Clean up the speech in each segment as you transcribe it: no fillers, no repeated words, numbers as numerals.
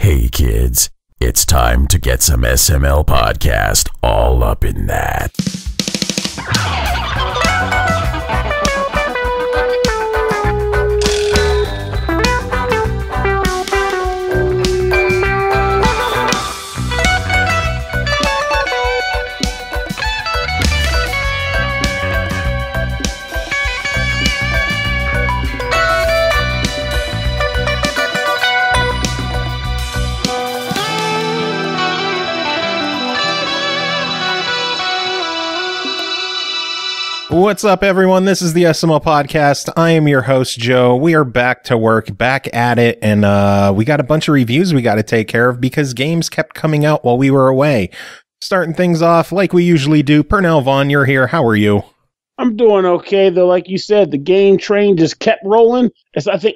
Hey kids, it's time to get some SML podcast all up in that. What's up, everyone? This is the SML podcast. I am your host, Joe. We are back to work, back at it, and we got a bunch of reviews we got to take care of because games kept coming out while we were away. Starting things off like we usually do. Pernell Vaughan, you're here. How are you? I'm doing okay, though. Like you said, the game train just kept rolling. I think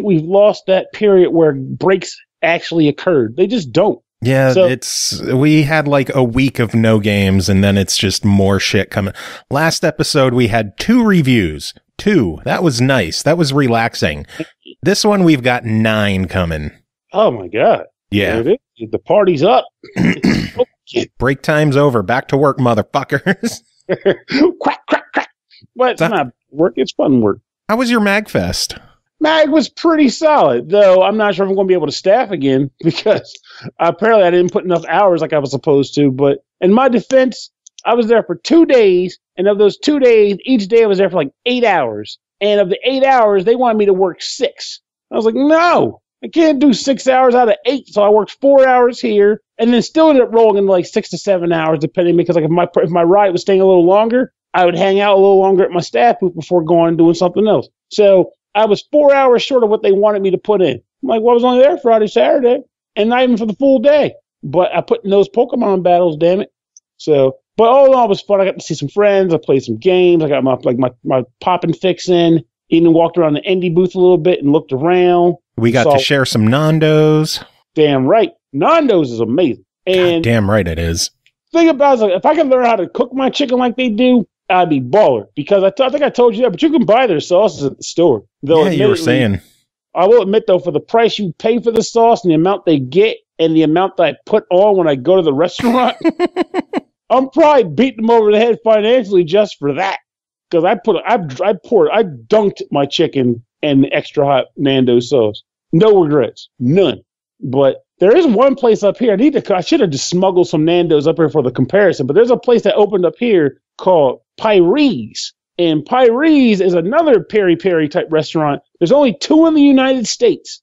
we've lost that period where breaks actually occurred. They just don't. Yeah, we had like a week of no games, and then it's just more shit coming. Last episode, we had 2 reviews. 2. That was nice. That was relaxing. This one, we've got 9 coming. Oh, my God. Yeah. There it is. The party's up. Break time's over. Back to work, motherfuckers. Quack, quack, quack. But it's not work. It's fun work. How was your MagFest? Mag was pretty solid, though I'm not sure if I'm going to be able to staff again because apparently I didn't put enough hours like I was supposed to. But in my defense, I was there for 2 days, and of those 2 days, each day I was there for like 8 hours. And of the 8 hours, they wanted me to work 6. I was like, no, I can't do 6 hours out of 8. So I worked 4 hours here, and then still ended up rolling into like 6 to 7 hours, depending, because like if my ride was staying a little longer, I would hang out a little longer at my staff booth before going and doing something else. So I was 4 hours short of what they wanted me to put in. I'm like, well, I was only there Friday, Saturday, and not even for the full day. But I put in those Pokemon battles, damn it. So, but all in all, it was fun. I got to see some friends. I played some games. I got my pop and fix in. Even walked around the indie booth a little bit and looked around. We got to share some Nando's. Damn right. Nando's is amazing. And God, damn right it is. The thing about it is, like, if I can learn how to cook my chicken like they do, I'd be baller, because I think I told you that, but you can buy their sauces at the store. Though yeah, you were saying. I will admit, though, for the price you pay for the sauce and the amount they get and the amount that I put on when I go to the restaurant, I'm probably beating them over the head financially just for that. Because I dunked my chicken in the extra hot Nando's sauce. No regrets. None. But there is one place up here. I should have just smuggled some Nando's up here for the comparison, but there's a place that opened up here called Pyree's. And Pyree's is another peri-peri type restaurant. There's only 2 in the United States,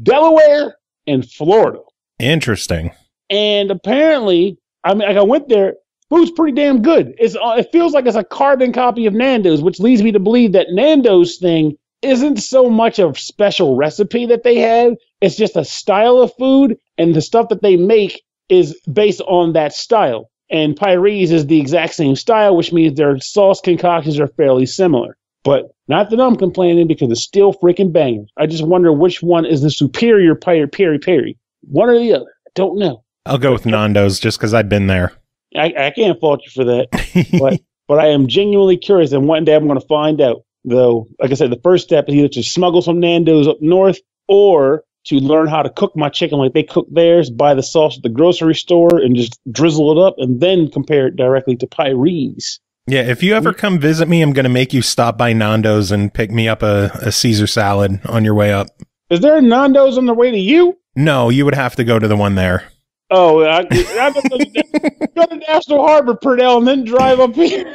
Delaware and Florida. Interesting. And apparently, I went there, food's pretty damn good. It feels like it's a carbon copy of Nando's, which leads me to believe that Nando's thing isn't so much a special recipe that they have. It's just a style of food, and the stuff that they make is based on that style. And Pyree's is the exact same style, which means their sauce concoctions are fairly similar. But not that I'm complaining, because it's still freaking banging. I just wonder which one is the superior peri-peri. One or the other. I don't know. I'll go with Nando's just because I've been there. I can't fault you for that. but I am genuinely curious, and one day I'm going to find out. Though, like I said, the first step is either to smuggle some Nando's up north or to learn how to cook my chicken like they cook theirs, buy the sauce at the grocery store and just drizzle it up and then compare it directly to Pyree's. Yeah, if you ever come visit me, I'm going to make you stop by Nando's and pick me up a Caesar salad on your way up. Is there a Nando's on the way to you? No, you would have to go to the one there. Oh, I go to National Harbor, Pernell, and then drive up here.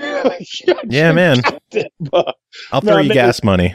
Yeah, man. I'll throw you gas money.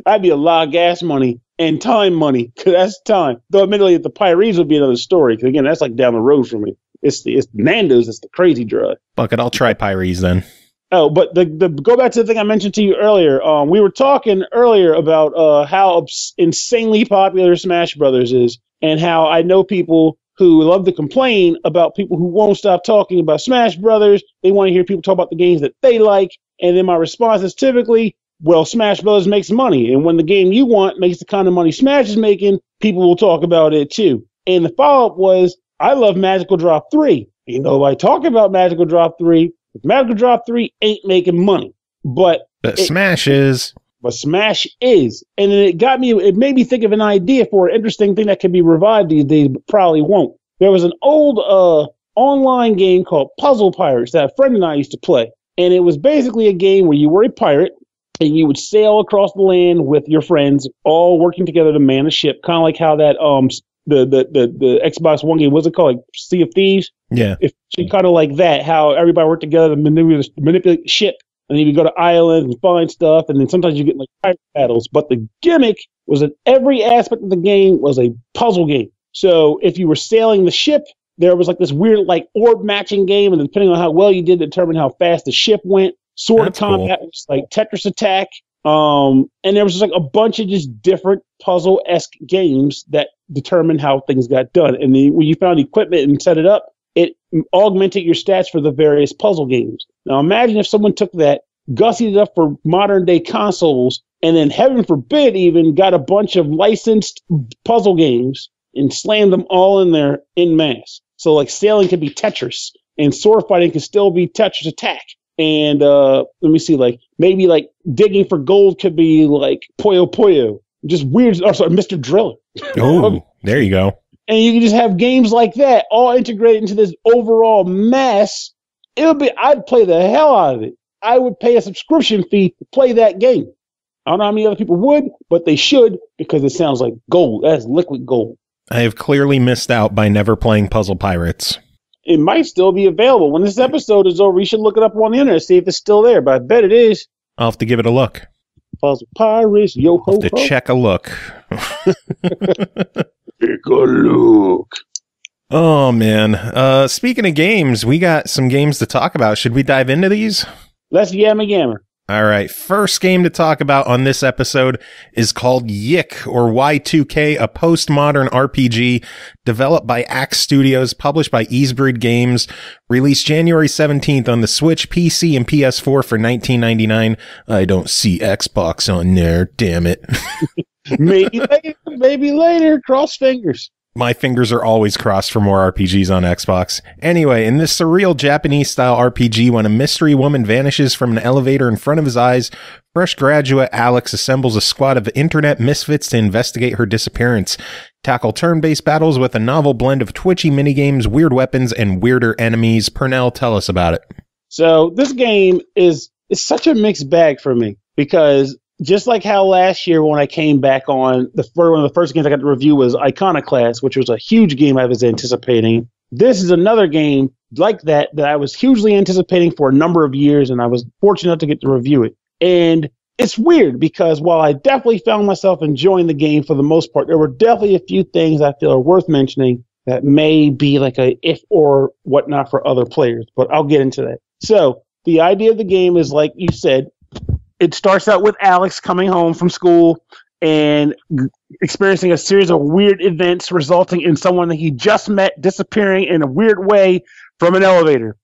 That'd be a lot of gas money and time money, because that's time. Though admittedly, the Pyree's would be another story, because again, that's like down the road from me. It's Nando's that's the crazy drive. Fuck it, I'll try Pyree's then. Oh, but the go back to the thing I mentioned to you earlier. We were talking earlier about how insanely popular Smash Brothers is, and how I know people who love to complain about people who won't stop talking about Smash Brothers. They want to hear people talk about the games that they like, and then my response is typically, well, Smash Brothers makes money, and when the game you want makes the kind of money Smash is making, people will talk about it too. And the follow-up was, I love Magical Drop 3. You know, I talk about Magical Drop 3. Magical Drop 3 ain't making money. But Smash is. but Smash is. And it made me think of an idea for an interesting thing that can be revived these days, but probably won't. There was an old online game called Puzzle Pirates that a friend and I used to play. And it was basically a game where you were a pirate and you would sail across the land with your friends, all working together to man a ship, kind of like how that the Xbox One game, what's it called, like Sea of Thieves? Yeah. It's kind of like that, how everybody worked together to manipulate the ship, and then you go to islands and find stuff, and then sometimes you get like pirate battles. But the gimmick was that every aspect of the game was a puzzle game. So if you were sailing the ship, there was like this weird like orb matching game, and depending on how well you did, determine how fast the ship went. Sword of combat was like Tetris Attack. And there was just like a bunch of just different puzzle-esque games that determined how things got done. And when you found equipment and set it up, it augmented your stats for the various puzzle games. Now imagine if someone took that, gussied it up for modern day consoles, and then heaven forbid even got a bunch of licensed puzzle games and slammed them all in there en masse. So like sailing could be Tetris, and sword fighting could still be Tetris Attack. And let me see, like maybe like digging for gold could be like Puyo Puyo. Just weird. Or sorry, Mr. Driller. Oh, there you go. And you can just have games like that all integrated into this overall mess. I'd play the hell out of it. I would pay a subscription fee to play that game. I don't know how many other people would, but they should, because it sounds like gold. That's liquid gold. I have clearly missed out by never playing Puzzle Pirates. It might still be available. When this episode is over, you should look it up on the internet, see if it's still there, but I bet it is. I'll have to give it a look. Puzzle Pirates, yo ho ho. To check a look. Take a look. Oh, man. Speaking of games, we got some games to talk about. Should we dive into these? Let's yammer. All right. First game to talk about on this episode is called YIIK, or Y2K, a postmodern RPG developed by Ackk Studios, published by Ysbryd Games, released January 17th on the Switch, PC, and PS4 for $19.99. I don't see Xbox on there, damn it. Maybe later. Cross fingers. My fingers are always crossed for more RPGs on Xbox. Anyway, in this surreal Japanese-style RPG, when a mystery woman vanishes from an elevator in front of his eyes, fresh graduate Alex assembles a squad of internet misfits to investigate her disappearance, tackle turn-based battles with a novel blend of twitchy minigames, weird weapons, and weirder enemies. Pernell, tell us about it. So this game is such a mixed bag for me, because just like how last year when I came back on, one of the first games I got to review was Iconoclast, which was a huge game I was anticipating. This is another game like that I was hugely anticipating for a number of years, and I was fortunate enough to get to review it. And it's weird, because while I definitely found myself enjoying the game for the most part, there were definitely a few things I feel are worth mentioning that may be like a if or whatnot for other players, but I'll get into that. So the idea of the game is, like you said, it starts out with Alex coming home from school and experiencing a series of weird events resulting in someone that he just met disappearing in a weird way from an elevator.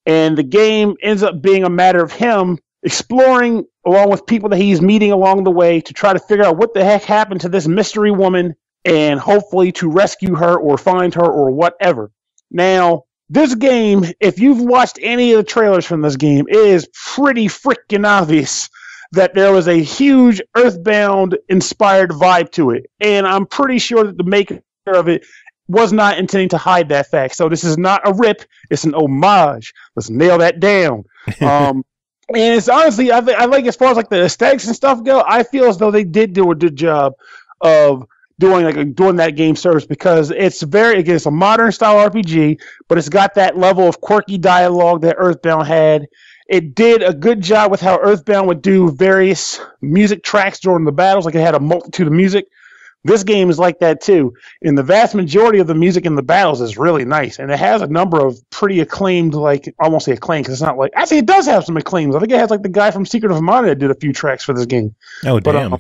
And the game ends up being a matter of him exploring along with people that he's meeting along the way to try to figure out what the heck happened to this mystery woman and hopefully to rescue her or find her or whatever. Now, this game, if you've watched any of the trailers from this game, it is pretty freaking obvious that there was a huge Earthbound-inspired vibe to it. And I'm pretty sure that the maker of it was not intending to hide that fact. So this is not a rip. It's an homage. Let's nail that down. And it's honestly, I like, as far as like the aesthetics and stuff go, I feel as though they did do a good job of doing that game service, because it's it's a modern style RPG, but it's got that level of quirky dialogue that Earthbound had. It did a good job with how Earthbound would do various music tracks during the battles, like it had a multitude of music. This game is like that too, and the vast majority of the music in the battles is really nice, and it has a number of pretty acclaimed, like, I won't say acclaimed because it's not like, actually it does have some acclaims. I think it has like the guy from Secret of Mana that did a few tracks for this game. Oh, damn.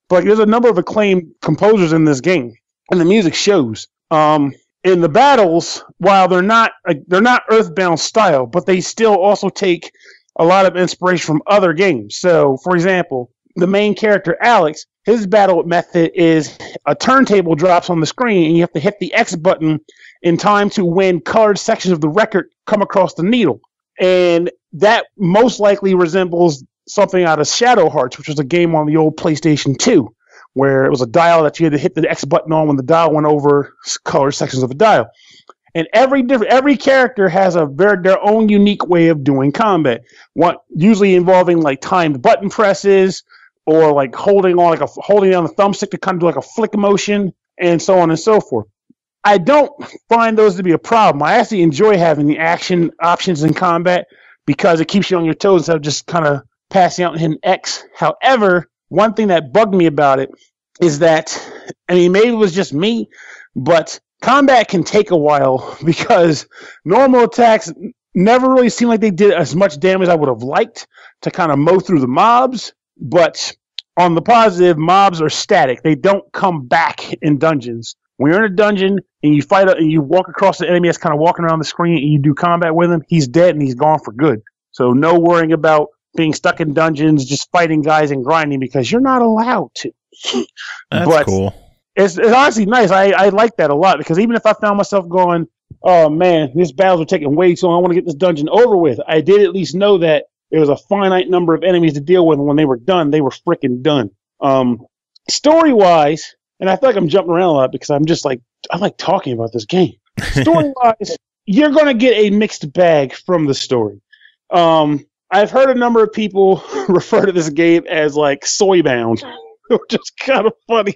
But there's a number of acclaimed composers in this game, and the music shows. In the battles, while they're not Earthbound style, but they still also take a lot of inspiration from other games. So, for example, the main character, Alex, his battle method is a turntable drops on the screen, and you have to hit the X button in time to when colored sections of the record come across the needle. And that most likely resembles something out of Shadow Hearts, which was a game on the old PlayStation 2, where it was a dial that you had to hit the X button on when the dial went over color sections of a dial. And every character has their own unique way of doing combat. Usually involving like timed button presses, or like holding down the thumbstick to kind of do like a flick motion, and so on and so forth. I don't find those to be a problem. I actually enjoy having the action options in combat because it keeps you on your toes instead of just kind of passing out and hitting X. However, one thing that bugged me about it is that, I mean, maybe it was just me, but combat can take a while because normal attacks never really seemed like they did as much damage as I would have liked to kind of mow through the mobs. But on the positive, mobs are static. They don't come back in dungeons. When you're in a dungeon and you fight and you walk across the enemy that's kind of walking around the screen and you do combat with him, he's dead and he's gone for good. So no worrying about being stuck in dungeons, just fighting guys and grinding because you're not allowed to. That's cool. It's honestly nice. I like that a lot because even if I found myself going, oh man, these battles are taking way too long, I want to get this dungeon over with, I did at least know that there was a finite number of enemies to deal with, and when they were done, they were freaking done. Story-wise, and I feel like I'm jumping around a lot because I'm just like, I like talking about this game. Story-wise, you're going to get a mixed bag from the story. I've heard a number of people refer to this game as like soy-bound, which is kind of funny,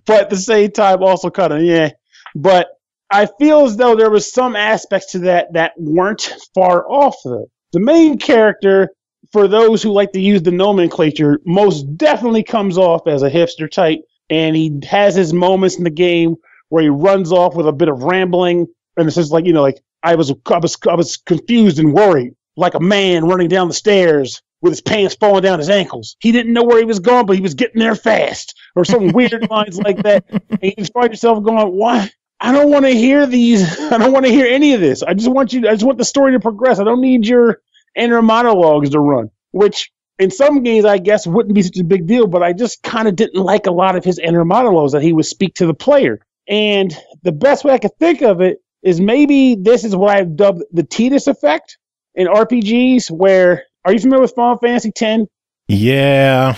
but at the same time also kind of, yeah. But I feel as though there was some aspects to that weren't far off, though. The main character, for those who like to use the nomenclature, most definitely comes off as a hipster type, and he has his moments in the game where he runs off with a bit of rambling, and it's just like, you know, like I was confused and worried, like a man running down the stairs with his pants falling down his ankles. He didn't know where he was going, but he was getting there fast, or some weird lines like that. And you just find yourself going, "Why? I don't want to hear these. I don't want to hear any of this. I just want the story to progress. I don't need your inner monologues to run." Which in some games, I guess, wouldn't be such a big deal, but I just kind of didn't like a lot of his inner monologues that he would speak to the player. And the best way I could think of it is maybe this is what I've dubbed the Tidus effect in RPGs, where, are you familiar with Final Fantasy X? Yeah.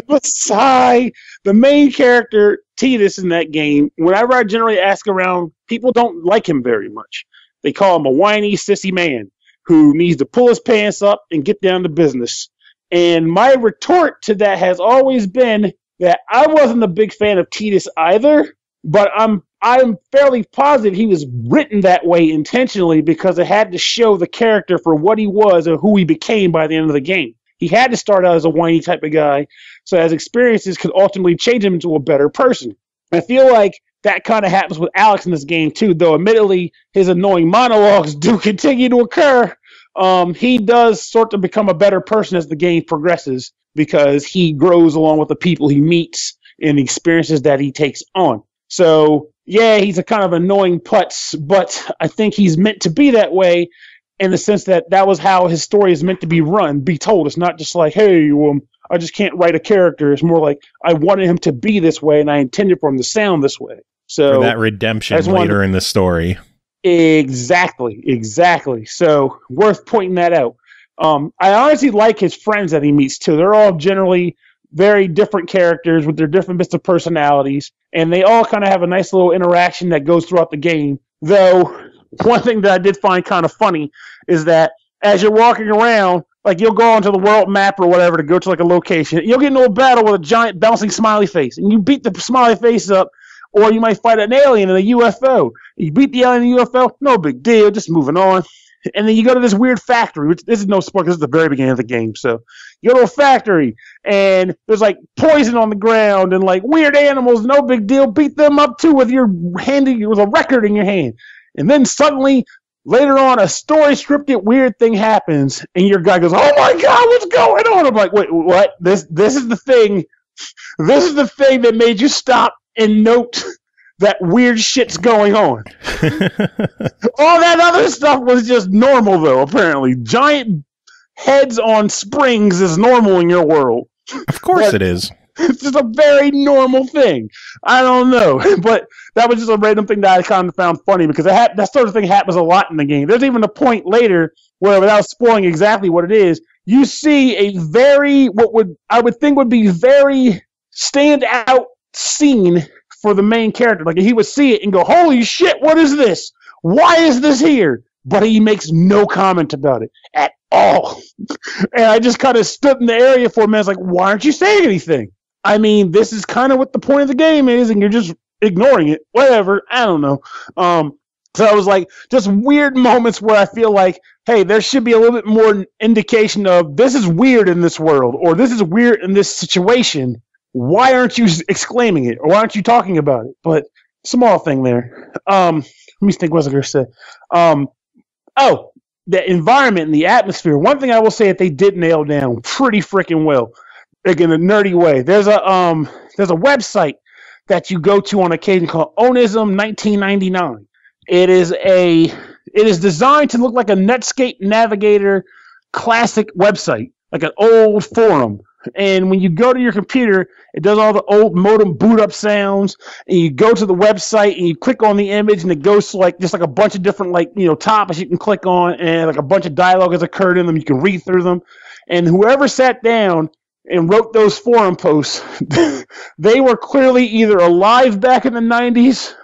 But sigh, the main character, Tidus, in that game, whenever I generally ask around, people don't like him very much. They call him a whiny, sissy man who needs to pull his pants up and get down to business. And my retort to that has always been that I wasn't a big fan of Tidus either, but I'm fairly positive he was written that way intentionally because it had to show the character for what he was and who he became by the end of the game. He had to start out as a whiny type of guy, so as experiences could ultimately change him into a better person. I feel like that kind of happens with Alex in this game too, though admittedly his annoying monologues do continue to occur. He does sort of become a better person as the game progresses because he grows along with the people he meets and the experiences that he takes on. So, yeah, he's a kind of annoying putz, but I think he's meant to be that way in the sense that was how his story is meant to be told. It's not just like, hey, I just can't write a character. It's more like I wanted him to be this way and I intended for him to sound this way. So for that redemption later in the story. Exactly. So worth pointing that out. I honestly like his friends that he meets too. They're all generally very different characters with their different bits of personalities, and they all kind of have a nice little interaction that goes throughout the game. Though, one thing that I did find kind of funny is that as you're walking around, like you'll go onto the world map or whatever to go to like a location, you'll get into a battle with a giant bouncing smiley face, and you beat the smiley face up, or you might fight an alien in a UFO. You beat the alien in a UFO, no big deal, just moving on. And then you go to this weird factory, which this is no spoiler, this is the very beginning of the game. So you go to a factory, and there's like poison on the ground and like weird animals, no big deal. Beat them up too with with a record in your hand. And then suddenly, later on, a story scripted weird thing happens, and your guy goes, "Oh my God, what's going on?" I'm like, "Wait, what? This is the thing. This is the thing that made you stop and note that weird shit's going on." All that other stuff was just normal, though, apparently. Giant heads on springs is normal in your world. Of course it is. It's just a very normal thing. I don't know. But that was just a random thing that I kind of found funny because that sort of thing happens a lot in the game. There's even a point later where, without spoiling exactly what it is, you see I would think would be very stand out scene for the main character. Like he would see it and go, holy shit, what is this? Why is this here? But he makes no comment about it at all. And I just kind of stood in the area for a minute. I was like, why aren't you saying anything? I mean, this is kind of what the point of the game is, and you're just ignoring it. Whatever. I don't know. So I was like, just weird moments where I feel like, hey, there should be a little bit more indication of this is weird in this world, or this is weird in this situation. Why aren't you exclaiming it, or why aren't you talking about it? But small thing there. Let me think what I was going to say. The environment and the atmosphere. One thing I will say that they did nail down pretty freaking well, like in a nerdy way. There's a website that you go to on occasion called Onism 1999. It is designed to look like a Netscape Navigator classic website, like an old forum. And when you go to your computer, it does all the old modem boot up sounds. And you go to the website and you click on the image, and it goes to like just like a bunch of different topics you can click on, and like a bunch of dialogue has occurred in them. You can read through them. And whoever sat down and wrote those forum posts, they were clearly either alive back in the 90s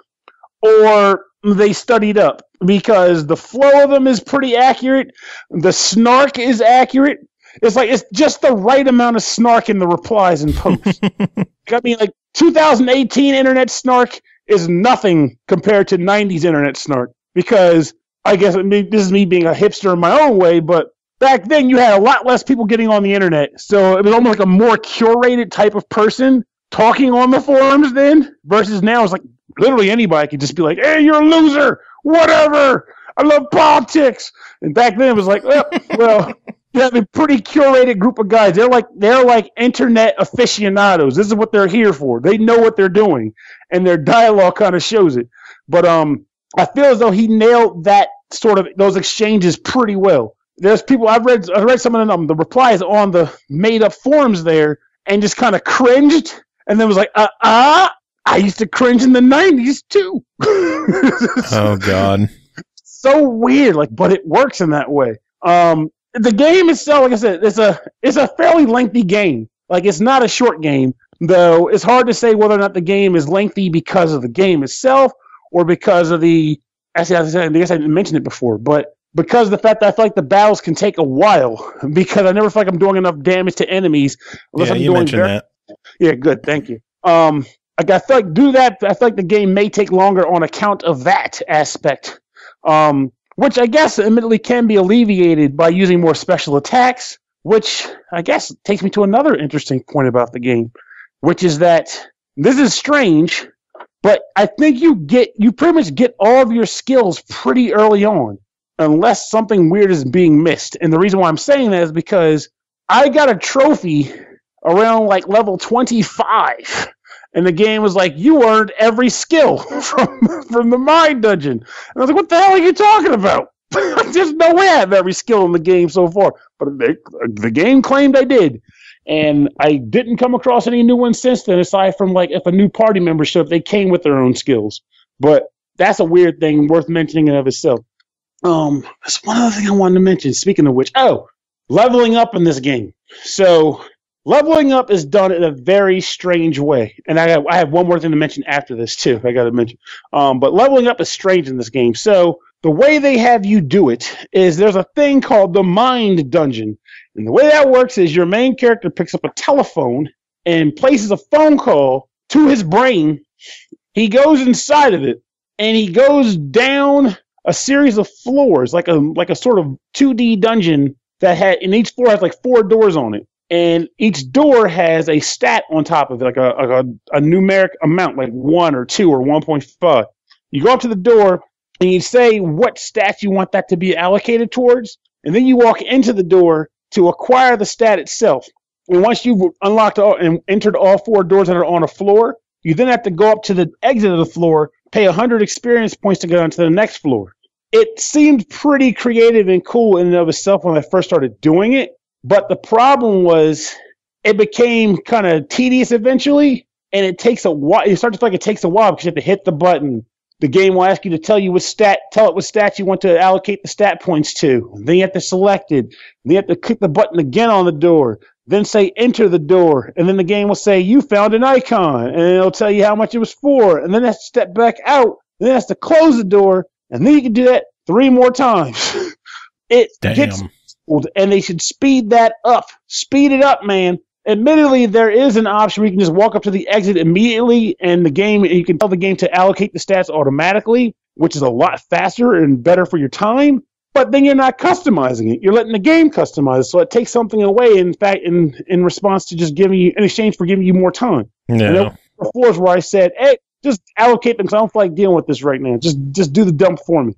or they studied up, because the flow of them is pretty accurate. The snark is accurate. It's just the right amount of snark in the replies and posts. I mean, like 2018 internet snark is nothing compared to 90s internet snark, because I guess this is me being a hipster in my own way, but back then you had a lot less people getting on the internet. So it was almost like a more curated type of person talking on the forums then, versus now it's like literally anybody could just be like, hey, you're a loser, whatever, I love politics. And back then it was like, well, yeah, a pretty curated group of guys. They're like internet aficionados. This is what they're here for. They know what they're doing, and their dialogue kind of shows it. But I feel as though he nailed that sort of those exchanges pretty well. There's people I read some of them, the replies on the made up forums there, and just kind of cringed, and then was like, I used to cringe in the 90s too. Oh God, so weird. But it works in that way. The game itself, like I said, it's a fairly lengthy game. Like, it's not a short game, though it's hard to say whether or not the game is lengthy because of the game itself or because of the. I guess I didn't mention it before, but because of the fact that I feel like the battles can take a while, because I never feel like I'm doing enough damage to enemies. Yeah, you mentioned that. Yeah, good, thank you. I feel like I feel like the game may take longer on account of that aspect. Which I guess admittedly can be alleviated by using more special attacks, which I guess takes me to another interesting point about the game, which is that this is strange, but I think you pretty much get all of your skills pretty early on, unless something weird is being missed. And the reason why I'm saying that is because I got a trophy around like level 25. And the game was like, you earned every skill from the mine dungeon. And I was like, what the hell are you talking about? There's no way I have every skill in the game so far. But the game claimed I did. And I didn't come across any new ones since then, aside from like if a new party member showed up, they came with their own skills. But that's a weird thing worth mentioning in of itself. There's one other thing I wanted to mention, speaking of which. Leveling up in this game. So leveling up is done in a very strange way. And I have one more thing to mention after this, too. I got to mention. But leveling up is strange in this game. So the way they have you do it is there's a thing called the Mind Dungeon. And the way that works is your main character picks up a telephone and places a phone call to his brain. He goes inside of it, and he goes down a series of floors, like a sort of 2D dungeon and each floor has like 4 doors on it. And each door has a stat on top of it, like a numeric amount, like 1 or 2 or 1.5. You go up to the door, and you say what stat you want that to be allocated towards, and then you walk into the door to acquire the stat itself. And once you've unlocked and entered all 4 doors that are on a floor, you then have to go up to the exit of the floor, pay 100 experience points to get onto the next floor. It seemed pretty creative and cool in and of itself when I first started doing it. But the problem was it became kind of tedious eventually, and it takes a while. You start to feel like it takes a while because you have to hit the button. The game will ask you to tell it what stat you want to allocate the stat points to. Then you have to select it. Then you have to click the button again on the door. Then say enter the door. And then the game will say you found an icon. And it'll tell you how much it was for. And then it has to step back out. And then it has to close the door. And then you can do that 3 more times. It gets old, and they should speed that up. Speed it up, man. Admittedly, there is an option where you can just walk up to the exit immediately, and you can tell the game to allocate the stats automatically, which is a lot faster and better for your time. But then you're not customizing it. You're letting the game customize it, so it takes something away. In fact, in response to just giving you, in exchange for giving you more time. No. And there were floors where I said, "Hey, just allocate them because I don't feel like dealing with this right now. Just do the dump for me."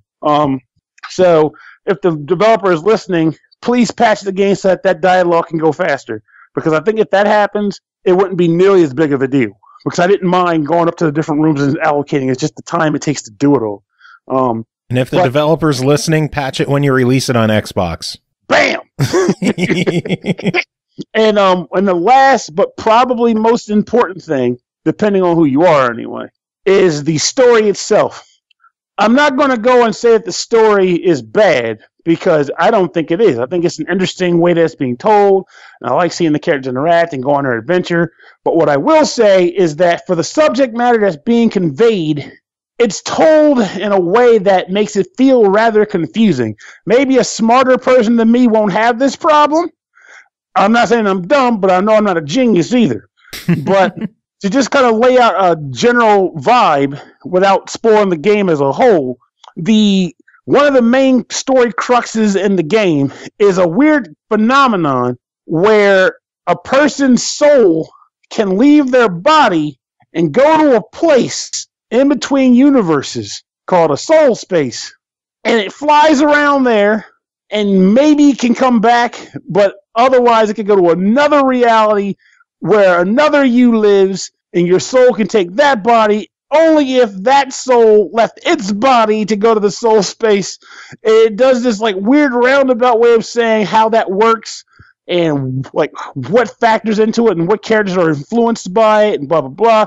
So if the developer is listening, please patch the game so that dialogue can go faster. Because I think if that happens, it wouldn't be nearly as big of a deal. Because I didn't mind going up to the different rooms and allocating. It's just the time it takes to do it all. And if the developer's listening, patch it when you release it on Xbox. Bam! And the last, but probably most important thing, depending on who you are anyway, is the story itself. I'm not going to go and say that the story is bad, because I don't think it is. I think it's an interesting way that it's being told, and I like seeing the characters interact and go on their adventure. But what I will say is that for the subject matter that's being conveyed, it's told in a way that makes it feel rather confusing. Maybe a smarter person than me won't have this problem. I'm not saying I'm dumb, but I know I'm not a genius either. But to just kind of lay out a general vibe without spoiling the game as a whole, one of the main story cruxes in the game is a weird phenomenon where a person's soul can leave their body and go to a place in between universes called a soul space. And it flies around there and maybe can come back, but otherwise it could go to another reality where another you lives, and your soul can take that body only if that soul left its body to go to the soul space. It does this like weird roundabout way of saying how that works and like what factors into it and what characters are influenced by it and blah, blah, blah.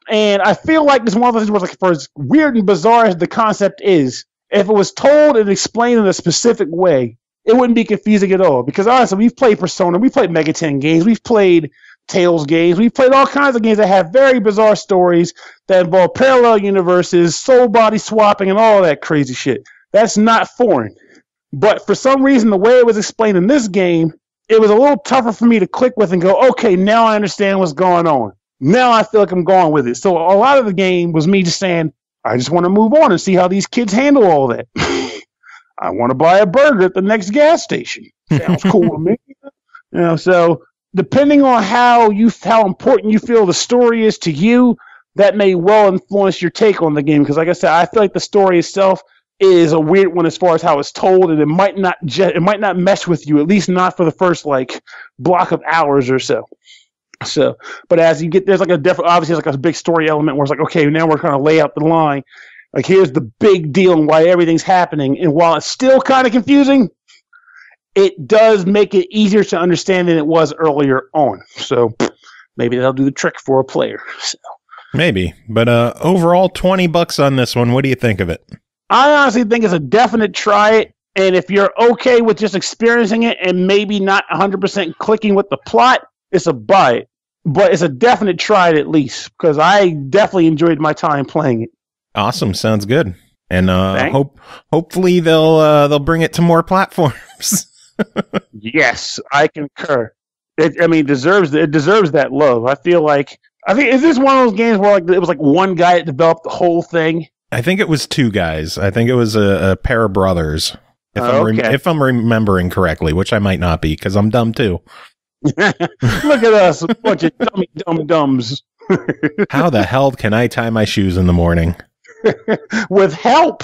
And I feel like this one of those things was like, for as weird and bizarre as the concept is, if it was told and explained in a specific way, it wouldn't be confusing at all. Because honestly, we've played Persona, we've played Mega 10 games, we've played Tales games, we've played all kinds of games that have very bizarre stories that involve parallel universes, soul body swapping, and all that crazy shit. That's not foreign. But for some reason, the way it was explained in this game, it was a little tougher for me to click with and go, okay, now I understand what's going on. Now I feel like I'm going with it. So a lot of the game was me just saying, I just want to move on and see how these kids handle all that. I want to buy a burger at the next gas station. Sounds cool to me. So depending on how important you feel the story is to you, that may well influence your take on the game. Because like I said, I feel like the story itself is a weird one as far as how it's told, and it might not mesh with you, at least not for the first like block of hours or so. So, but as you get, there's like obviously like a big story element where it's like, okay, now we're kind of lay out the line. Like here's the big deal and why everything's happening. And while it's still kind of confusing, it does make it easier to understand than it was earlier on. So maybe that'll do the trick for a player. So. Maybe, but overall, $20 on this one. What do you think of it? I honestly think it's a definite try it. And if you're okay with just experiencing it and maybe not 100% clicking with the plot, it's a buy it. But it's a definite try it at least, because I definitely enjoyed my time playing it. Awesome, sounds good. And hopefully they'll bring it to more platforms. Yes, I concur. It deserves that love. I think is this one of those games where like it was like one guy that developed the whole thing? I think it was 2 guys. I think it was a pair of brothers. If I'm remembering correctly, which I might not be because I'm dumb too. Look at us, a bunch of dumb-dumbs. How the hell can I tie my shoes in the morning? With help.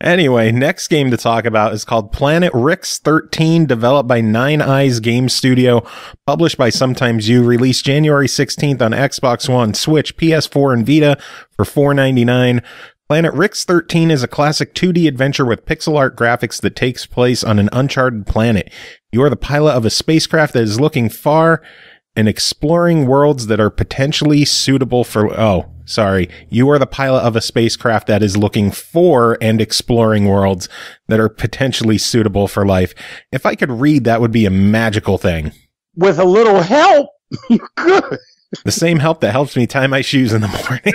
Anyway, next game to talk about is called Planet Rix 13, developed by Nine Eyes Game Studio, published by Sometimes You, released January 16th on Xbox One, Switch, PS4, and Vita for $4.99. Planet Rix 13 is a classic 2D adventure with pixel art graphics that takes place on an uncharted planet. You are the pilot of a spacecraft that is looking far and exploring worlds that are potentially suitable for... Oh, Sorry. You are the pilot of a spacecraft that is looking for and exploring worlds that are potentially suitable for life. If I could read, that would be a magical thing. With a little help, you could. The same help that helps me tie my shoes in the morning.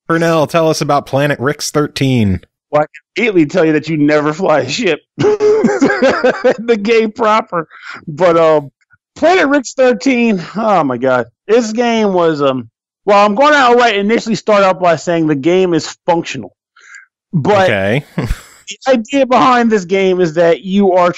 Pernell, tell us about Planet Rick's 13. Well, I can immediately tell you that you never fly a ship. The game proper. But Planet Rick's 13, oh my God. This game was, well, I'm going to outright initially start out by saying the game is functional. But okay. The idea behind this game is that you are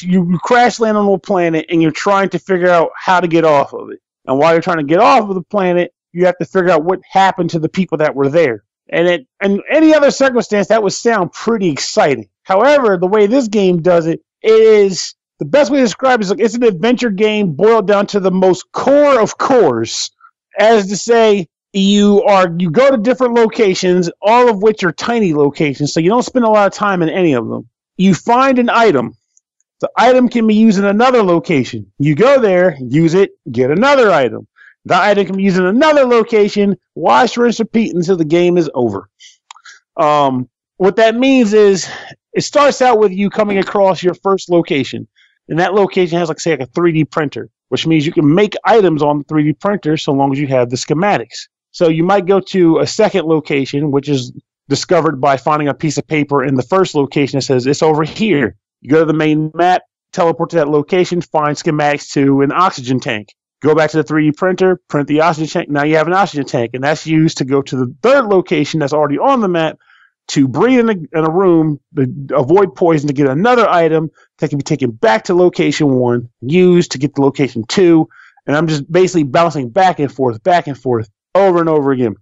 you crash land on a planet and you're trying to figure out how to get off of it. And while you're trying to get off of the planet, you have to figure out what happened to the people that were there. And in any other circumstance, that would sound pretty exciting. However, the way this game does it is, the best way to describe it is, like, it's an adventure game boiled down to the most core of cores. As to say, you go to different locations, all of which are tiny locations, so you don't spend a lot of time in any of them. You find an item. The item can be used in another location. You go there, use it, get another item. The item can be used in another location, wash, rinse, repeat until the game is over. What that means is, it starts out with you coming across your first location. And that location has, like, say, like a 3D printer, which means you can make items on the 3D printer so long as you have the schematics. So you might go to a second location, which is discovered by finding a piece of paper in the first location that says, it's over here. You go to the main map, teleport to that location, find schematics to an oxygen tank. Go back to the 3D printer, print the oxygen tank. Now you have an oxygen tank, and that's used to go to the third location that's already on the map to breathe in a room, avoid poison, to get another item that can be taken back to location 1, used to get to location 2. And I'm just basically bouncing back and forth, over and over again.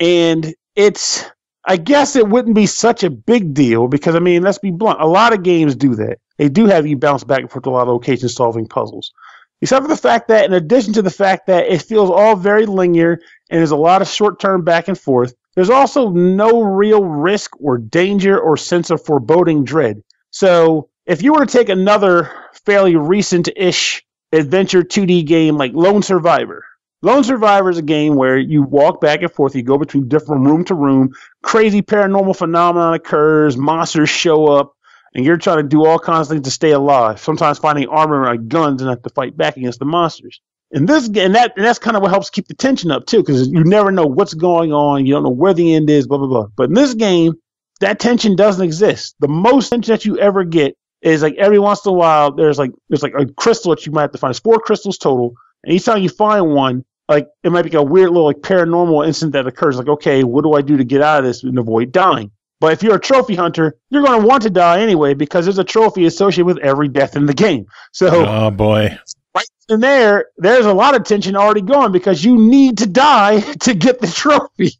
And I guess it wouldn't be such a big deal because, I mean, let's be blunt. A lot of games do that. They do have you bounce back and forth to a lot of locations solving puzzles. Except for the fact that, in addition to the fact that it feels all very linear and there's a lot of short-term back and forth, there's also no real risk or danger or sense of foreboding dread. So if you were to take another fairly recent-ish adventure 2D game like Lone Survivor. Lone Survivor is a game where you walk back and forth, you go between different room to room, crazy paranormal phenomenon occurs, monsters show up, and you're trying to do all kinds of things to stay alive, sometimes finding armor and guns and have to fight back against the monsters. In this game, and that's kind of what helps keep the tension up too, because you never know what's going on, you don't know where the end is, blah, blah, blah. But in this game, that tension doesn't exist. The most tension that you ever get is, like, every once in a while, there's like a crystal that you might have to find. There's 4 crystals total, and each time you find one, like, it might be a weird little, like, paranormal incident that occurs. Like, okay, what do I do to get out of this and avoid dying? But if you're a trophy hunter, you're going to want to die anyway because there's a trophy associated with every death in the game. So, oh boy, right in there's a lot of tension already going because you need to die to get the trophy.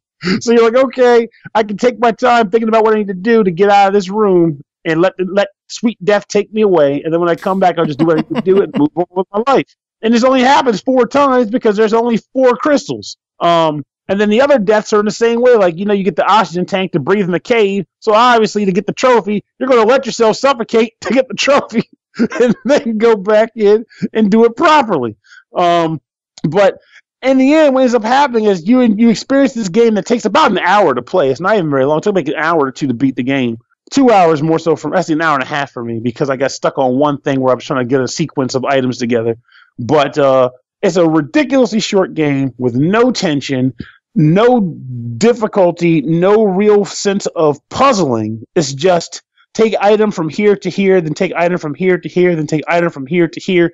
So you're like, okay, I can take my time thinking about what I need to do to get out of this room and let sweet death take me away. And then when I come back, I'll just do what I need to do and move on with my life. And this only happens 4 times because there's only 4 crystals. And then the other deaths are in the same way. Like, you get the oxygen tank to breathe in the cave. So obviously, to get the trophy, you're going to let yourself suffocate to get the trophy and then go back in and do it properly. But in the end, what ends up happening is you experience this game that takes about an hour to play. It's not even very long. It took like an hour or 2 to beat the game. 2 hours more so actually an hour and a half for me because I got stuck on one thing where I was trying to get a sequence of items together. But it's a ridiculously short game with no tension, no difficulty, no real sense of puzzling. It's just take item from here to here, then take item from here to here, then take item from here to here,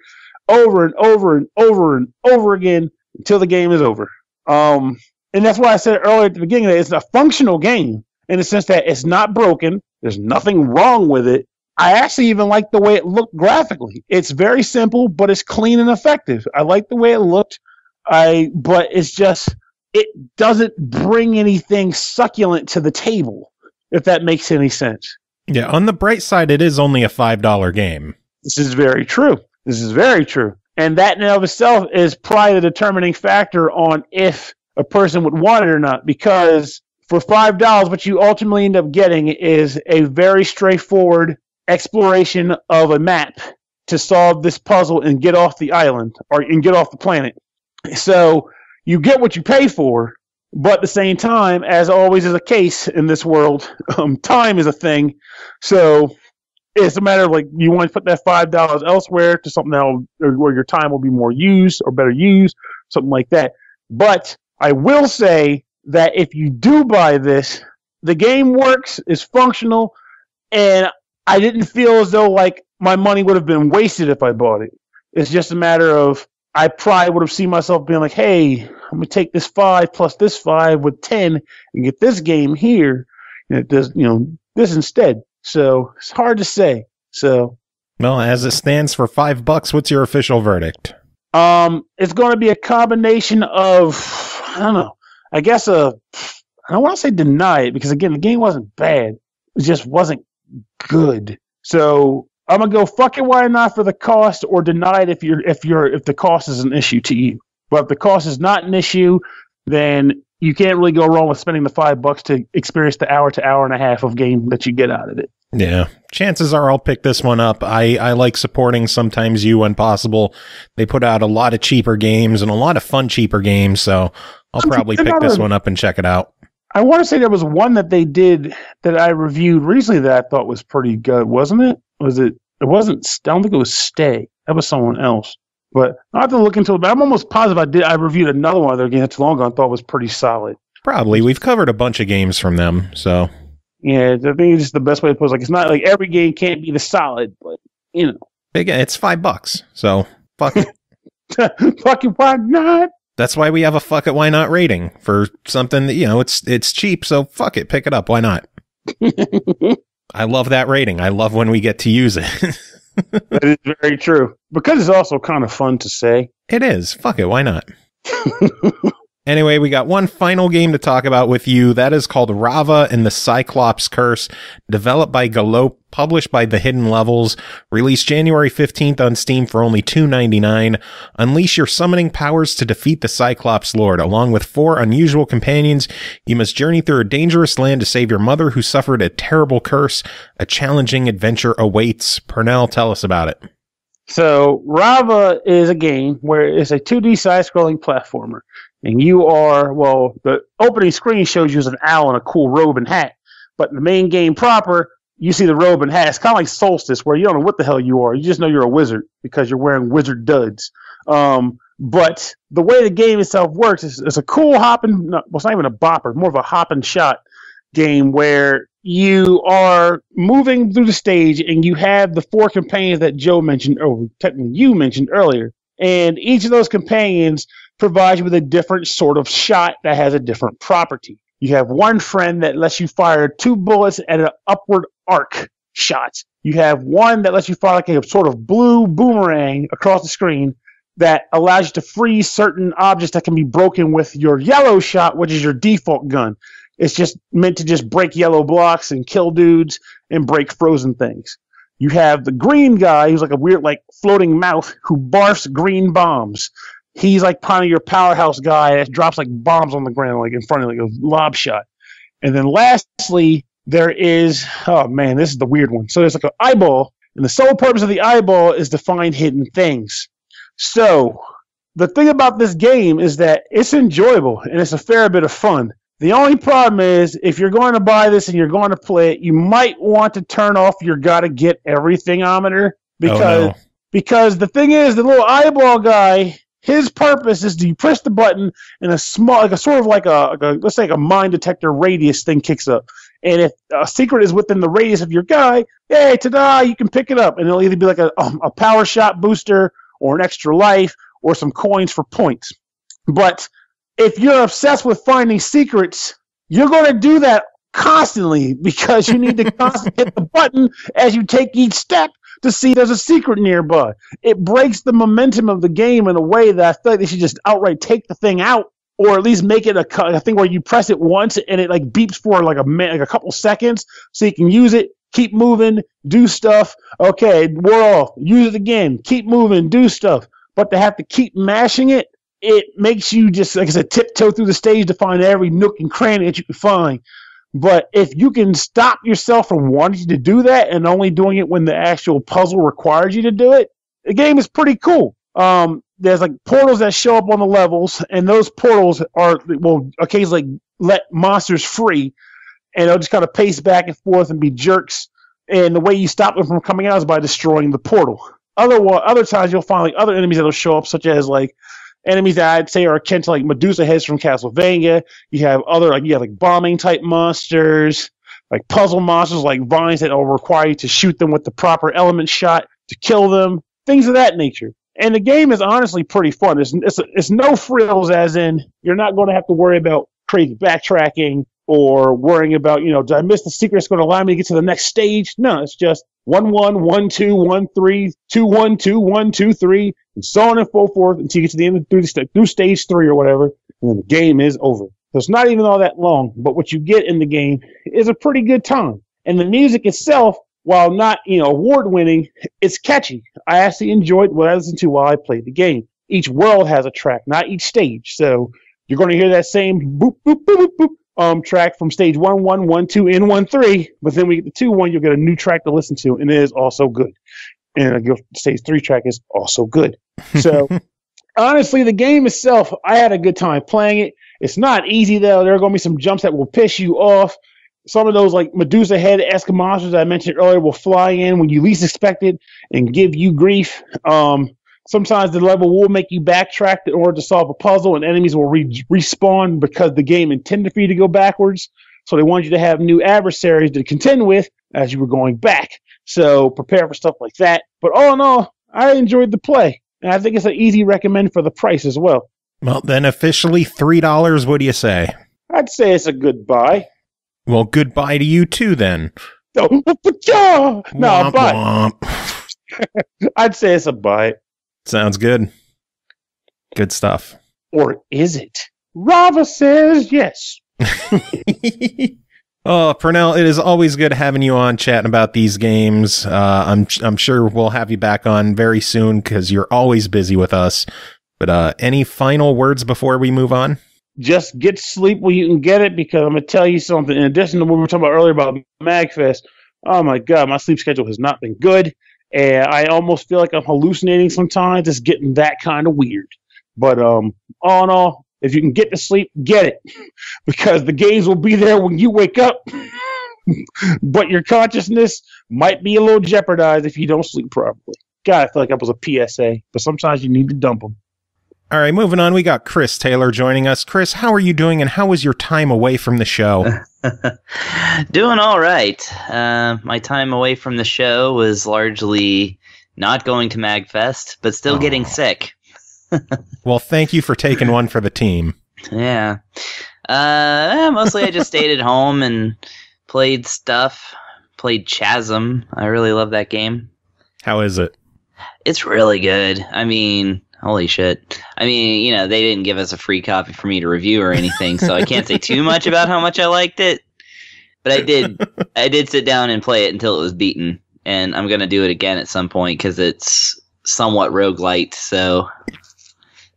over and over and over and over again until the game is over. And that's why I said earlier at the beginning that it's a functional game in the sense that it's not broken. There's nothing wrong with it. I actually even like the way it looked graphically. It's very simple, but it's clean and effective. I like the way it looked. But it's just, it doesn't bring anything succulent to the table, if that makes any sense. Yeah, on the bright side, it is only a $5 game. This is very true. And that in and of itself is probably the determining factor on if a person would want it or not, because for $5, what you ultimately end up getting is a very straightforward exploration of a map to solve this puzzle and get off the island and get off the planet. So you get what you pay for, but at the same time, as always is the case in this world, time is a thing. So it's a matter of like you want to put that $5 elsewhere to something where your time will be more used or better used, something like that. But I will say that if you do buy this, the game works, is functional, and I didn't feel as though like my money would have been wasted if I bought it. It's just a matter of I probably would have seen myself being like, hey, I'm going to take this 5 plus this 5 with 10 and get this game here. And it does, this instead. So it's hard to say. So, well, as it stands for $5, what's your official verdict? It's going to be a combination of, I don't know, I guess I don't want to say deny it because again, the game wasn't bad. It just wasn't good. So I'm gonna go fuck it, why not for the cost, or deny it if the cost is an issue to you. But if the cost is not an issue, then you can't really go wrong with spending the $5 to experience the hour to hour and a half of game that you get out of it. Yeah, chances are I'll pick this one up. I like supporting Sometimes You when possible. They put out a lot of cheaper games and a lot of fun cheaper games, so I'll probably pick this one up and check it out. I want to say there was one that they did that I reviewed recently that I thought was pretty good, wasn't it? It wasn't. I don't think it was Stay. That was someone else. But I have to look into it. But I'm almost positive I reviewed another one of their games not too long ago and thought was pretty solid. Probably. We've covered a bunch of games from them, so. Yeah, I think it's just the best way to put it. Like, it's not like every game can't be the solid, but, Again, it's $5, so fuck it. Fuck it, why not? That's why we have a fuck it, why not rating for something that, it's cheap, so fuck it, pick it up, why not? I love that rating. I love when we get to use it. That is very true. Because it's also kind of fun to say. It is. Fuck it, why not? Anyway, we got one final game to talk about with you. That is called Ravva and the Cyclops Curse, developed by Galope, published by The Hidden Levels, released January 15th on Steam for only $2.99. Unleash your summoning powers to defeat the Cyclops Lord. Along with 4 unusual companions, you must journey through a dangerous land to save your mother who suffered a terrible curse. A challenging adventure awaits. Pernell, tell us about it. So, Ravva is a game where it's a 2D side-scrolling platformer. And you are, well, the opening screen shows you as an owl in a cool robe and hat. But in the main game proper, you see the robe and hat. It's kind of like Solstice, where you don't know what the hell you are. You just know you're a wizard because you're wearing wizard duds. But the way the game itself works is it's a cool hopping, well, it's not even a bopper, more of a hop and shot game where you are moving through the stage and you have the 4 companions that Joe mentioned, or technically you mentioned earlier. And each of those companions provides you with a different sort of shot that has a different property. You have one friend that lets you fire 2 bullets at an upward arc shot. You have one that lets you fire like a sort of blue boomerang across the screen that allows you to freeze certain objects that can be broken with your yellow shot, which is your default gun. It's just meant to just break yellow blocks and kill dudes and break frozen things. You have the green guy who's like a weird like floating mouth who barfs green bombs. He's like kind of your powerhouse guy that drops like bombs on the ground, like in front of like a lob shot. And then lastly, there is, oh man, this is the weird one. So there's like an eyeball, and the sole purpose of the eyeball is to find hidden things. So the thing about this game is that it's enjoyable and it's a fair bit of fun. The only problem is if you're going to buy this and you're going to play it, you might want to turn off your gotta get everything-ometer because the thing is, the little eyeball guy, his purpose is to press the button and a small, like a sort of like a let's say like a mine detector radius thing kicks up. And if a secret is within the radius of your guy, hey, ta-da, you can pick it up. And it'll either be like a power shot booster or an extra life or some coins for points. But if you're obsessed with finding secrets, you're going to do that constantly because you need to constantly hit the button as you take each step to see there's a secret nearby. It breaks the momentum of the game in a way that I feel like they should just outright take the thing out, or at least make it a thing where you press it once and it like beeps for like a couple seconds so you can use it, keep moving, do stuff. Okay, we're off. Use it again. Keep moving, do stuff. But to have to keep mashing it, it makes you just, like I said, tiptoe through the stage to find every nook and cranny that you can find. But if you can stop yourself from wanting to do that and only doing it when the actual puzzle requires you to do it, the game is pretty cool. There's like portals that show up on the levels, and those portals will occasionally let monsters free, and they'll just kind of pace back and forth and be jerks. And the way you stop them from coming out is by destroying the portal. Other times you'll find like other enemies that'll show up, such as like enemies that I'd say are akin to like Medusa heads from Castlevania. You have bombing type monsters, like puzzle monsters, like vines that will require you to shoot them with the proper element shot to kill them, things of that nature. And the game is honestly pretty fun. It's no frills, as in you're not going to have to worry about crazy backtracking or worrying about, did I miss the secret that's going to allow me to get to the next stage? No, it's just 1 1 1 2 1 3 2 1 2 1 2 3, and so on and so forth until you get to the end through stage 3 or whatever, and then the game is over. So it's not even all that long, but what you get in the game is a pretty good time. And the music itself, while not, award-winning, it's catchy. I actually enjoyed what I listened to while I played the game. Each world has a track, not each stage. So you're going to hear that same boop, boop, boop, boop, boop, track from stage 1, 1, 1, 2, and 1, 3. But then we get to 2, 1, you'll get a new track to listen to, and it is also good. And the stage 3 track is also good. So honestly, the game itself, I had a good time playing it. It's not easy, though. There are going to be some jumps that will piss you off. Some of those like Medusa head-esque monsters I mentioned earlier will fly in when you least expect it and give you grief. Sometimes the level will make you backtrack in order to solve a puzzle, and enemies will respawn because the game intended for you to go backwards. So they want you to have new adversaries to contend with as you were going back. So prepare for stuff like that. But all in all, I enjoyed the play. And I think it's an easy recommend for the price as well. Well, then officially $3. What do you say? I'd say it's a good buy. Well, goodbye to you too, then. No, a buy. I'd say it's a buy. Sounds good. Good stuff. Or is it? Ravva says yes. Oh, Pernell, it is always good having you on chatting about these games. I'm sure we'll have you back on very soon because you're always busy with us. But any final words before we move on? Just get sleep when you can get it, because I'm going to tell you something. In addition to what we were talking about earlier about MagFest, oh my God, my sleep schedule has not been good. And I almost feel like I'm hallucinating sometimes. It's getting that kind of weird. But all in all, if you can get to sleep, get it. Because the games will be there when you wake up. But your consciousness might be a little jeopardized if you don't sleep properly. God, I feel like that was a PSA. But sometimes you need to dump them. All right, moving on. We got Chris Taylor joining us. Chris, how are you doing, and how was your time away from the show? Doing all right. My time away from the show was largely not going to MagFest, but still getting sick. Well, thank you for taking one for the team. Yeah. Mostly I just stayed at home and played stuff. Played Chasm. I really love that game. How is it? It's really good. I mean, holy shit. I mean, they didn't give us a free copy for me to review or anything, so I can't say too much about how much I liked it. But I did sit down and play it until it was beaten, and I'm going to do it again at some point because it's somewhat roguelite, so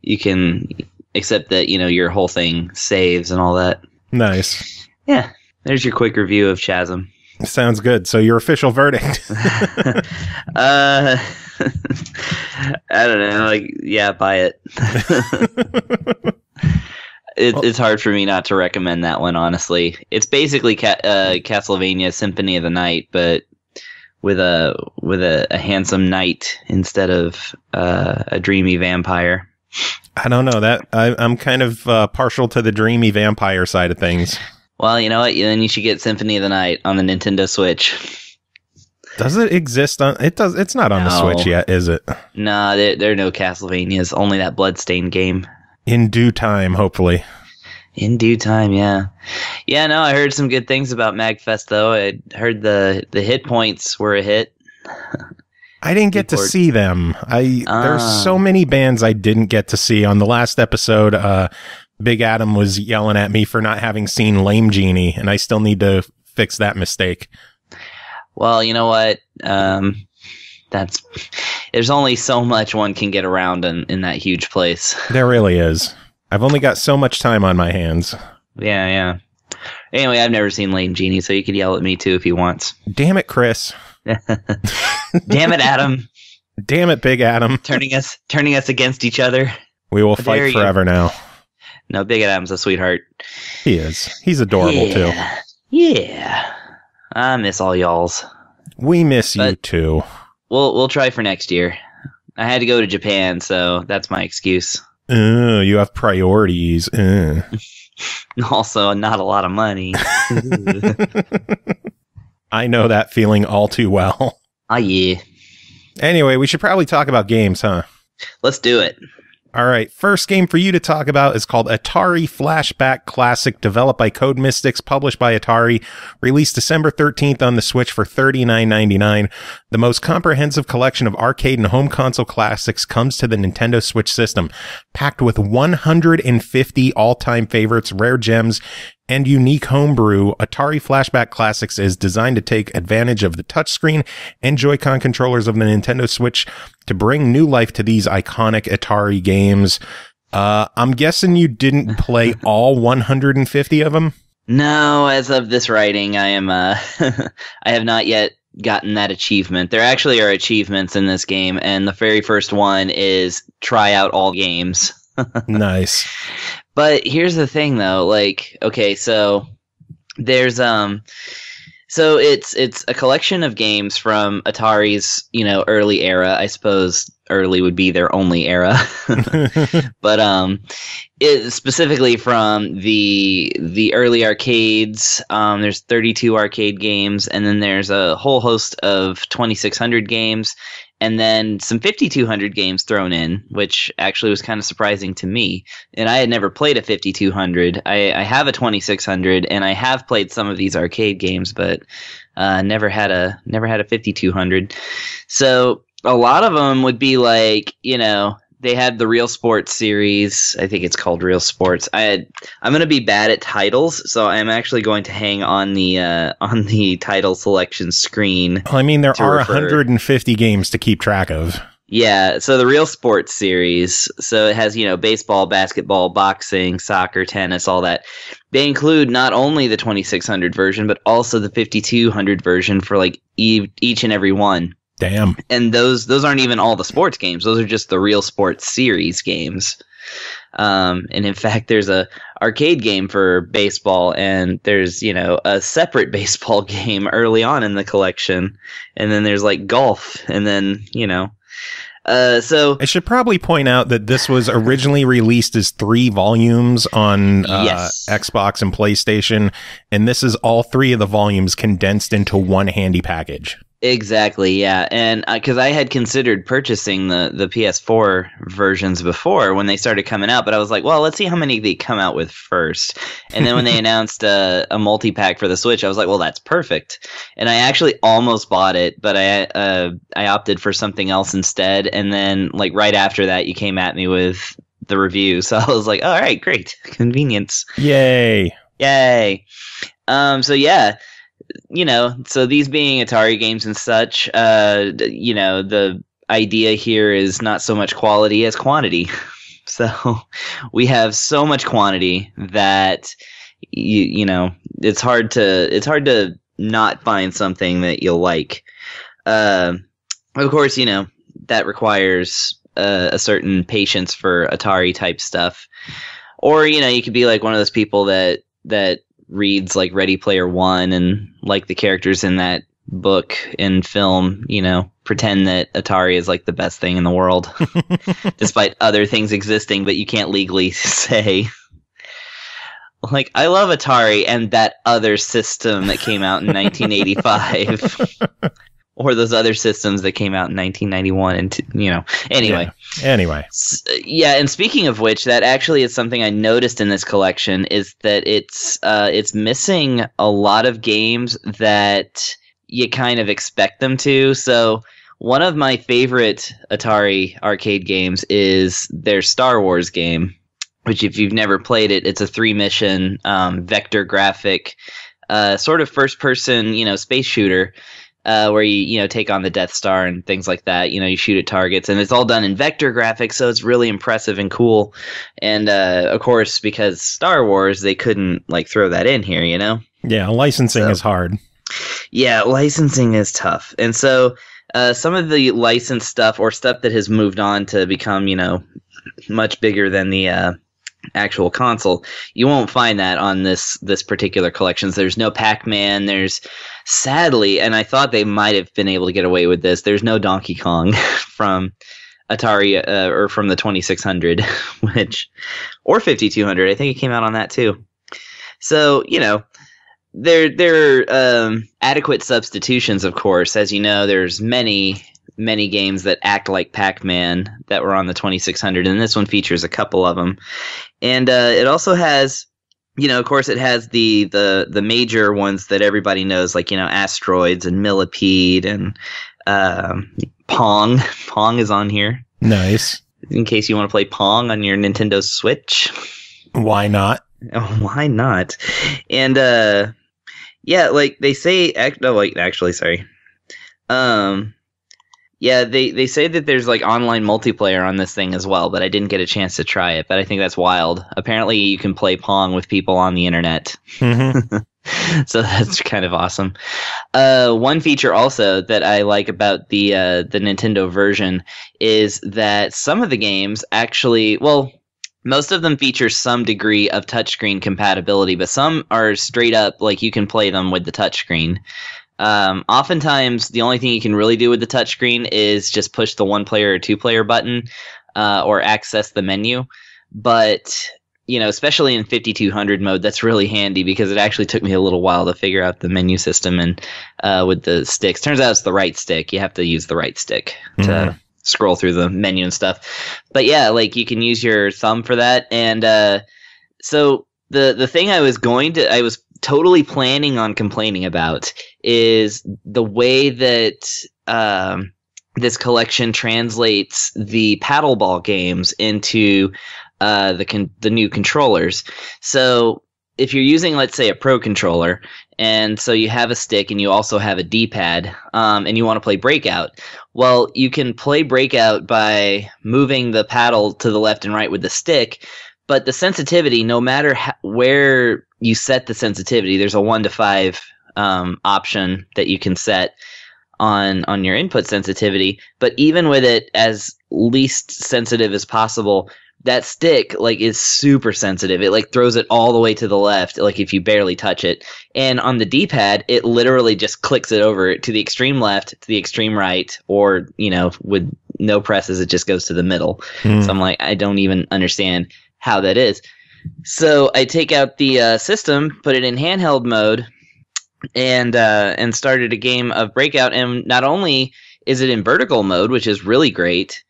you can accept that, your whole thing saves and all that. Nice. Yeah, there's your quick review of Chasm. Sounds good. So your official verdict. I don't know. Buy it. It's hard for me not to recommend that one, honestly. It's basically Castlevania Symphony of the Night, but with a handsome knight instead of a dreamy vampire. I don't know that I'm kind of partial to the dreamy vampire side of things. Well, you know what? Then you should get Symphony of the Night on the Nintendo Switch. Does it exist on? It does. It's not on the Switch yet, is it? No, there are no Castlevanias. Only that Bloodstained game. In due time, hopefully. In due time, yeah. Yeah, no, I heard some good things about MagFest, though. I heard the hit points were a hit. I didn't get to see them. There's so many bands I didn't get to see. On the last episode, Big Adam was yelling at me for not having seen Lame Genie, and I still need to fix that mistake. Well, you know what? There's only so much one can get around in that huge place. There really is. I've only got so much time on my hands. Yeah. Anyway, I've never seen Lame Genie, so you could yell at me too if you want. Damn it, Chris. Damn it, Adam. Damn it, Big Adam. turning us against each other. We will How dare fight you. forever now. No, Big Adam's a sweetheart. He is. He's adorable, too. Yeah. I miss all y'alls. We miss you, too. We'll try for next year. I had to go to Japan, so that's my excuse. You have priorities. Also, not a lot of money. I know that feeling all too well. Oh, yeah. Anyway, we should probably talk about games, huh? Let's do it. All right, first game for you to talk about is called Atari Flashback Classic, developed by Code Mystics, published by Atari, released December 13th on the Switch for $39.99. The most comprehensive collection of arcade and home console classics comes to the Nintendo Switch system, packed with 150 all-time favorites, rare gems, and unique homebrew. Atari Flashback Classics is designed to take advantage of the touchscreen and Joy-Con controllers of the Nintendo Switch to bring new life to these iconic Atari games. I'm guessing you didn't play all 150 of them? No, as of this writing, I am I have not yet gotten that achievement. There actually are achievements in this game, and the very first one is try out all games. Nice. But here's the thing, though. Like, okay, so there's so it's a collection of games from Atari's, early era. I suppose early would be their only era. But it specifically from the early arcades. There's 32 arcade games, and then there's a whole host of 2600 games. And then some 5200 games thrown in, which actually was kind of surprising to me. And I had never played a 5200. I have a 2600, and I have played some of these arcade games, but never had a 5200. So a lot of them would be like, they had the Real Sports series. I think it's called Real Sports. I'm going to be bad at titles, so I'm actually going to hang on the title selection screen. I mean, there are 150 games to keep track of. Yeah, so the Real Sports series. So it has, baseball, basketball, boxing, soccer, tennis, all that. They include not only the 2600 version, but also the 5200 version for like each and every one. Damn. And those aren't even all the sports games. Those are just the Real Sports series games. And in fact, there's a arcade game for baseball, and there's, a separate baseball game early on in the collection. And then there's like golf, and then, so I should probably point out that this was originally released as 3 volumes on yes. Xbox and PlayStation, and this is all 3 of the volumes condensed into one handy package. Exactly, yeah. And because I had considered purchasing the PS4 versions before when they started coming out, but I was like, well, let's see how many they come out with first. And then when they announced a multi-pack for the Switch, I was like, well, that's perfect. And I actually almost bought it, but I opted for something else instead. And then like right after that, you came at me with the review. So I was like, all right, great. Convenience. Yay. So yeah. So these being Atari games and such, the idea here is not so much quality as quantity. So we have so much quantity that it's hard to not find something that you'll like. Of course, that requires a certain patience for Atari type stuff, or you could be like one of those people that reads like Ready Player One and like the characters in that book and film, pretend that Atari is like the best thing in the world, despite other things existing, but you can't legally say. Like, I love Atari and that other system that came out in 1985. Or those other systems that came out in 1991 and, anyway. Yeah. Anyway. Yeah, and speaking of which, that actually is something I noticed in this collection, is that it's missing a lot of games that you kind of expect them to. So one of my favorite Atari arcade games is their Star Wars game, which if you've never played it, it's a 3-mission vector graphic sort of first-person, space shooter. Where you take on the Death Star and things like that. You shoot at targets, and it's all done in vector graphics, so it's really impressive and cool. And of course, because Star Wars, they couldn't throw that in here. Yeah, licensing is hard. Yeah, licensing is tough, and so some of the licensed stuff or stuff that has moved on to become, much bigger than the actual console, you won't find that on this particular collections. There's no Pac-Man. There's, sadly, and I thought they might have been able to get away with this, there's no Donkey Kong from Atari or from the 2600, or 5200. I think it came out on that too. So, there are adequate substitutions, of course. As you know, there's many games that act like Pac-Man that were on the 2600, and this one features a couple of them. And it also has, of course, it has the major ones that everybody knows, like, Asteroids and Millipede and Pong. Pong is on here. Nice. In case you want to play Pong on your Nintendo Switch. Why not? Oh, why not? And yeah, like they say, sorry. Yeah, they say that there's like online multiplayer on this thing as well, but I didn't get a chance to try it. But I think that's wild. Apparently, you can play Pong with people on the internet. Mm-hmm. So that's kind of awesome. One feature also that I like about the Nintendo version is that some of the games actually, well, most of them feature some degree of touchscreen compatibility, but some are straight up like you can play them with the touchscreen. Oftentimes, the only thing you can really do with the touchscreen is just push the 1-player or 2-player button or access the menu. But, especially in 5200 mode, that's really handy because it actually took me a little while to figure out the menu system and with the sticks. Turns out it's the right stick. You have to use the right stick to scroll through the menu and stuff. But yeah, like you can use your thumb for that. And so the thing I was totally planning on complaining about is the way that this collection translates the paddleball games into the new controllers. So if you're using, let's say, a Pro controller, and so you have a stick and you also have a D-pad, and you want to play Breakout, well, you can play Breakout by moving the paddle to the left and right with the stick, but the sensitivity, no matter where you set the sensitivity, there's a 1 to 5 option that you can set on your input sensitivity. But even with it as least sensitive as possible, that stick is super sensitive. It throws it all the way to the left, if you barely touch it. And on the D-pad, it literally just clicks it over to the extreme left, to the extreme right, or with no presses, it just goes to the middle. So I'm like, I don't even understand how that is. So I take out the system, put it in handheld mode, and started a game of Breakout. And not only is it in vertical mode, which is really great,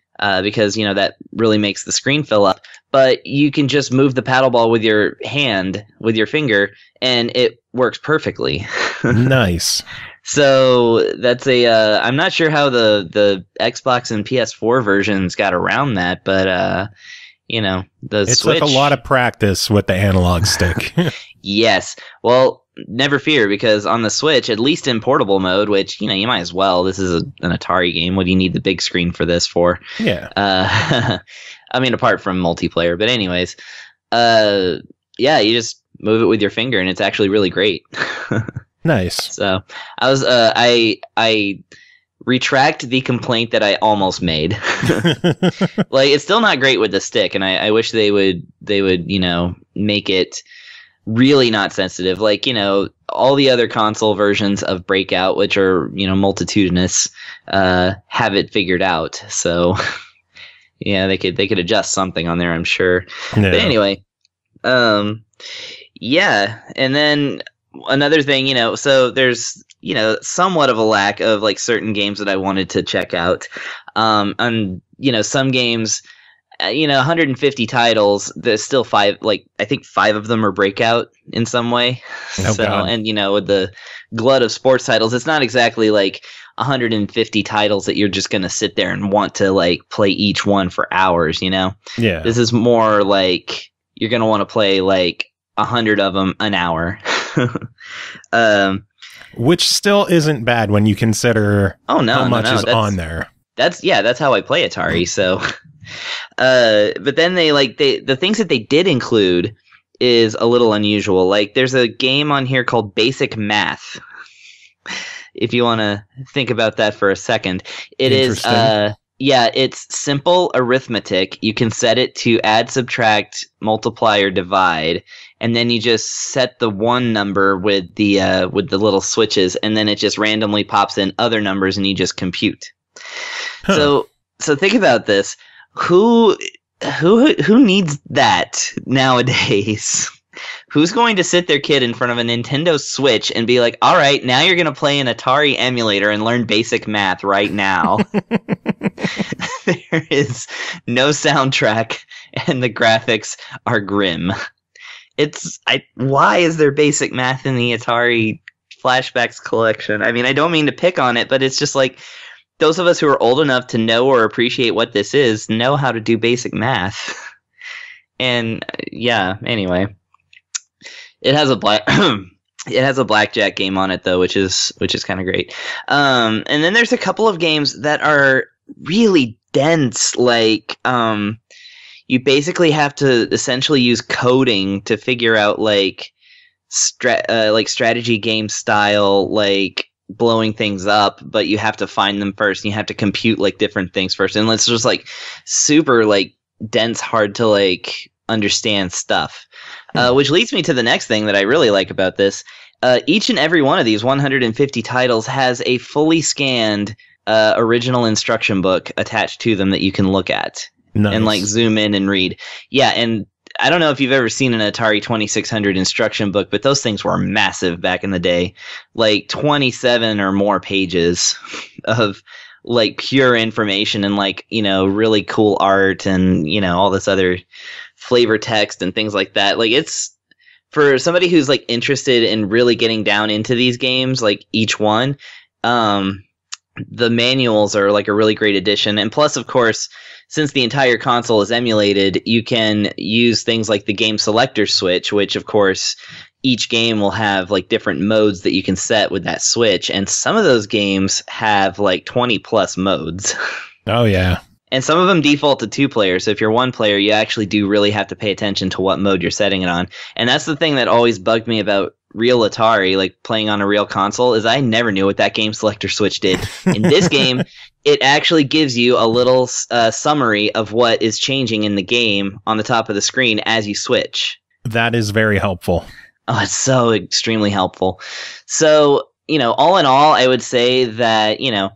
because that really makes the screen fill up, but you can just move the paddleball with your hand, with your finger, and it works perfectly. Nice. So that's I'm not sure how the Xbox and PS4 versions got around that, but it Switch took a lot of practice with the analog stick. Yes. Well, never fear, because on the Switch, at least in portable mode, which, you might as well. This is an Atari game. What do you need the big screen for this for? Yeah. I mean, apart from multiplayer. But anyways, yeah, you just move it with your finger, and it's actually really great. Nice. So I was, I retract the complaint that I almost made. It's still not great with the stick, and I wish they would, make it really not sensitive. All the other console versions of Breakout, which are, multitudinous, have it figured out. So yeah, they could adjust something on there, I'm sure. Yeah. But anyway, yeah. And then another thing, so there's, somewhat of a lack of certain games that I wanted to check out. And, some games, 150 titles, there's still 5, I think 5 of them are Breakout in some way. Oh, so, God. And, with the glut of sports titles, it's not exactly 150 titles that you're just going to sit there and want to play each one for hours, Yeah. This is more you're going to want to play 100 of them an hour. Which still isn't bad when you consider how much is on there. That's how I play Atari. So, but then the things that they did include is a little unusual. There's a game on here called Basic Math, if you want to think about that for a second. It is, it's simple arithmetic. You can set it to add, subtract, multiply, or divide, and then you just set the one number with the little switches, and then it just randomly pops in other numbers, and you just compute. So think about this. Who needs that nowadays? Who's going to sit their kid in front of a Nintendo Switch and be like, all right, now you're going to play an Atari emulator and learn basic math right now? There is no soundtrack and the graphics are grim. Why is there basic math in the Atari Flashbacks collection? I mean, I don't mean to pick on it, but it's just like those of us who are old enough to know or appreciate what this is know how to do basic math. And yeah, anyway. It has a blackjack game on it though, which is kind of great. And then there's a couple of games that are really dense. Like you basically have to essentially use coding to figure out like strategy game style, like blowing things up, but you have to find them first. And you have to compute like different things first, and it's just like super like dense, hard to like understand stuff. Which leads me to the next thing that I really like about this. Each and every one of these 150 titles has a fully scanned original instruction book attached to them that you can look at. Nice. And like zoom in and read. Yeah, and I don't know if you've ever seen an Atari 2600 instruction book, but those things were massive back in the day. Like 27 or more pages of like pure information and like, you know, really cool art and, you know, all this other flavor text and things like that. Like, it's for somebody who's like interested in really getting down into these games, like each one, the manuals are like a really great addition. And plus, of course, since the entire console is emulated, you can use things like the game selector switch, which of course each game will have like different modes that you can set with that switch. And some of those games have like 20 plus modes. Oh yeah. And some of them default to 2 players. So if you're 1 player, you actually do really have to pay attention to what mode you're setting it on. And that's the thing that always bugged me about real Atari, like playing on a real console, is I never knew what that game selector switch did. In this game, it actually gives you a little summary of what is changing in the game on the top of the screen as you switch. That is very helpful. Oh, it's so extremely helpful. So, you know, all in all, I would say that, you know,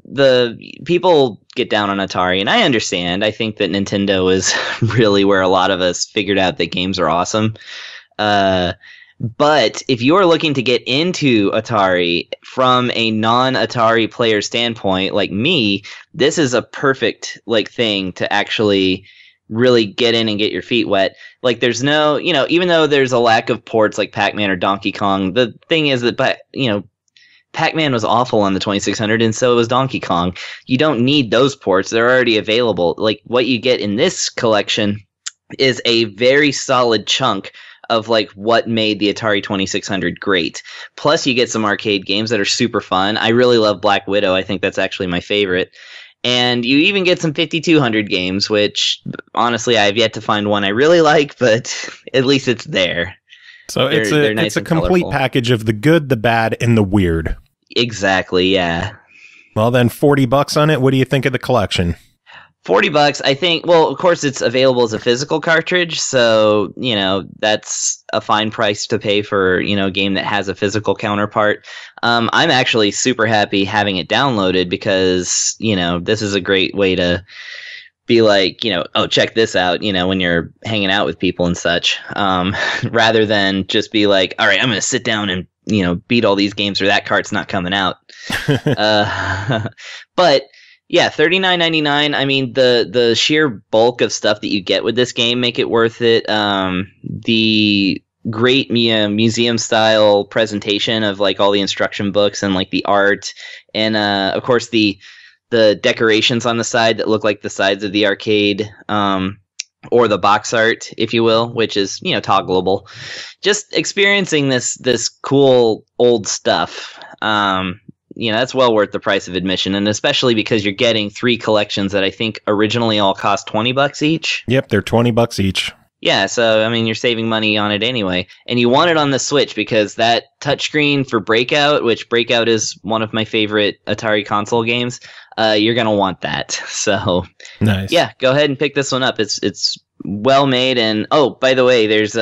the people get down on Atari, and I understand. I think that Nintendo is really where a lot of us figured out that games are awesome. But if you're looking to get into Atari from a non-Atari player standpoint, like me, this is a perfect like thing to actually really get in and get your feet wet. Like, there's no, you know, even though there's a lack of ports like Pac-Man or Donkey Kong, the thing is that, you know, Pac-Man was awful on the 2600, and so was Donkey Kong. You don't need those ports. They're already available. Like, what you get in this collection is a very solid chunk of, like, what made the Atari 2600 great. Plus, you get some arcade games that are super fun. I really love Black Widow. I think that's actually my favorite. And you even get some 5200 games, which, honestly, I've yet to find one I really like, but at least it's there. So it's a complete package of the good, the bad, and the weird. Exactly, yeah. Well, then $40 on it. What do you think of the collection? $40, I think. Well, of course, it's available as a physical cartridge, so you know that's a fine price to pay for, you know, a game that has a physical counterpart. I'm actually super happy having it downloaded because, you know, this is a great way to be like, you know, oh, check this out, you know, when you're hanging out with people and such, rather than just be like, all right, I'm going to sit down and, you know, beat all these games or that cart's not coming out. But yeah, $39.99. I mean, the sheer bulk of stuff that you get with this game make it worth it. The great museum style presentation of like all the instruction books and like the art, and of course the decorations on the side that look like the sides of the arcade, or the box art, if you will, which is, you know, toggleable. Just experiencing this cool old stuff. You know, that's well worth the price of admission, and especially because you're getting 3 collections that I think originally all cost $20 each. Yep, they're $20 each. Yeah, so I mean, you're saving money on it anyway, and you want it on the Switch because that touchscreen for Breakout, which Breakout is one of my favorite Atari console games, you're gonna want that. So, Nice. yeah, go ahead and pick this one up. It's well made, and oh, by the way, there's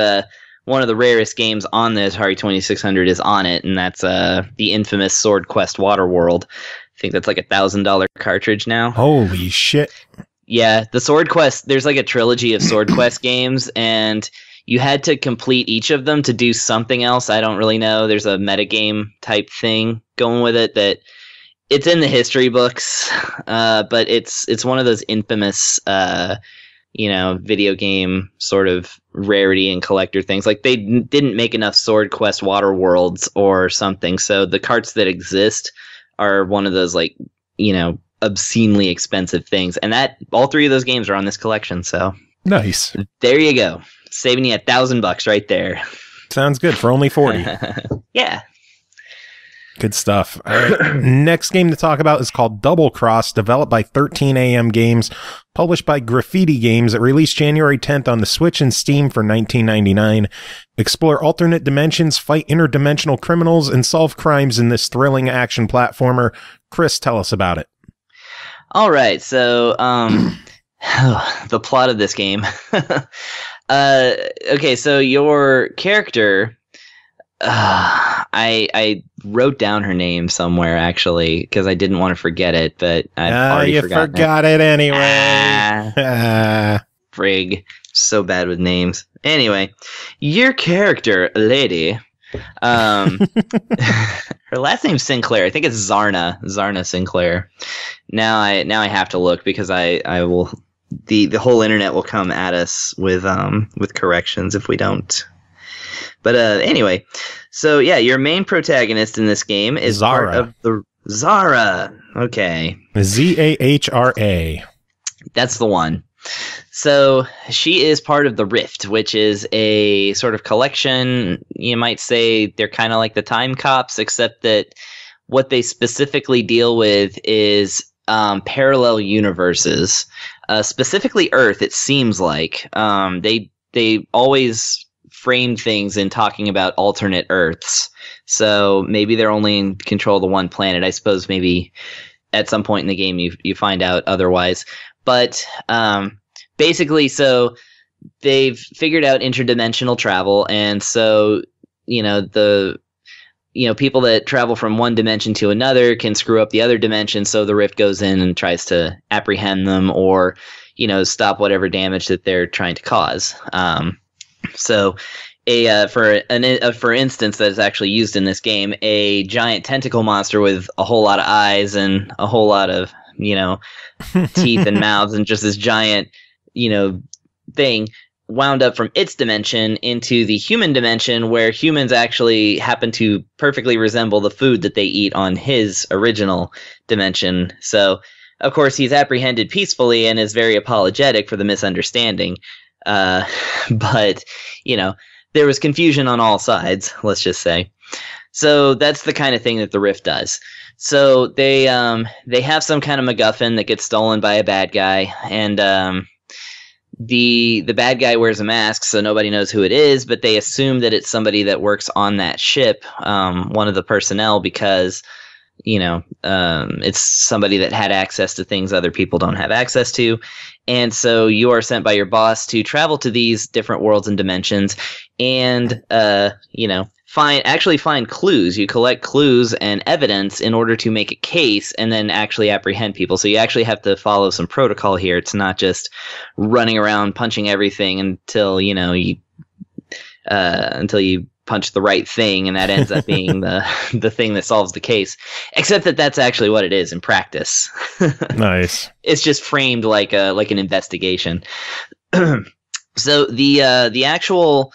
one of the rarest games on the Atari 2600 is on it, and that's the infamous Sword Quest Waterworld. I think that's like $1,000 cartridge now. Holy shit. Yeah, the Sword Quest, there's like a trilogy of Sword Quest games, and you had to complete each of them to do something else. I don't really know. There's a metagame type thing going with it that it's in the history books, but it's one of those infamous, video game sort of rarity and collector things. Like they didn't make enough Sword Quest Water Worlds or something, so the carts that exist are one of those obscenely expensive things, and that all three of those games are on this collection. So nice. There you go, saving you $1,000 right there. Sounds good for only 40. Yeah. Good stuff. All right. Next game to talk about is called Double Cross, developed by 13AM Games, published by Graffiti Games. It released January 10th on the Switch and Steam for $19.99. Explore alternate dimensions, fight interdimensional criminals, and solve crimes in this thrilling action platformer. Chris, tell us about it. All right, so the plot of this game. Okay, so your character, I wrote down her name somewhere actually because I didn't want to forget it, but I've already forgot it anyway. Frig, so bad with names. Anyway, your character, lady. Her last name's Sinclair. I think it's Zarna Sinclair. Now I have to look because I will. The whole internet will come at us with corrections if we don't. But anyway, so yeah, your main protagonist in this game is Zara. Part of the Zara. Okay, Zahra. that's the one. So she is part of the Rift, which is a sort of collection. You might say they're kind of like the Time Cops, except that what they specifically deal with is parallel universes, specifically Earth. It seems like they always frame things in talking about alternate Earths. So maybe they're only in control of the one planet. I suppose maybe at some point in the game you find out otherwise. But basically, so they've figured out interdimensional travel, and so people that travel from one dimension to another can screw up the other dimension. So the Rift goes in and tries to apprehend them, or stop whatever damage that they're trying to cause. So for instance, that is actually used in this game, a giant tentacle monster with a whole lot of eyes and a whole lot of teeth and mouths, and just this giant thing wound up from its dimension into the human dimension, where humans actually happen to perfectly resemble the food that they eat on his original dimension. So of course he's apprehended peacefully and is very apologetic for the misunderstanding. But there was confusion on all sides, let's just say. So that's the kind of thing that the Rift does. So they have some kind of MacGuffin that gets stolen by a bad guy, and the bad guy wears a mask, so nobody knows who it is, but they assume that it's somebody that works on that ship, one of the personnel, because it's somebody that had access to things other people don't have access to. And so you are sent by your boss to travel to these different worlds and dimensions and, find clues. You collect clues and evidence in order to make a case and then actually apprehend people. So you actually have to follow some protocol here. It's not just running around punching everything until you punch the right thing, and that ends up being the thing that solves the case. Except that that's actually what it is in practice. Nice. It's just framed like an investigation. So the actual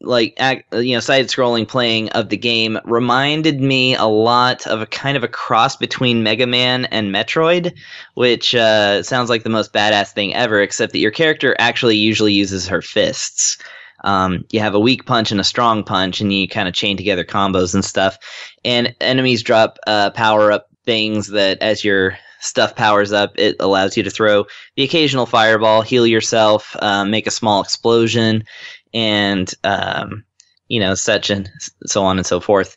side-scrolling playing of the game reminded me a lot of a kind of a cross between Mega Man and Metroid, which sounds like the most badass thing ever, except that your character actually usually uses her fists. You have a weak punch and a strong punch, and you kind of chain together combos and stuff. And enemies drop power-up things that, as you're stuff powers up, it allows you to throw the occasional fireball, heal yourself, make a small explosion, and such and so on and so forth.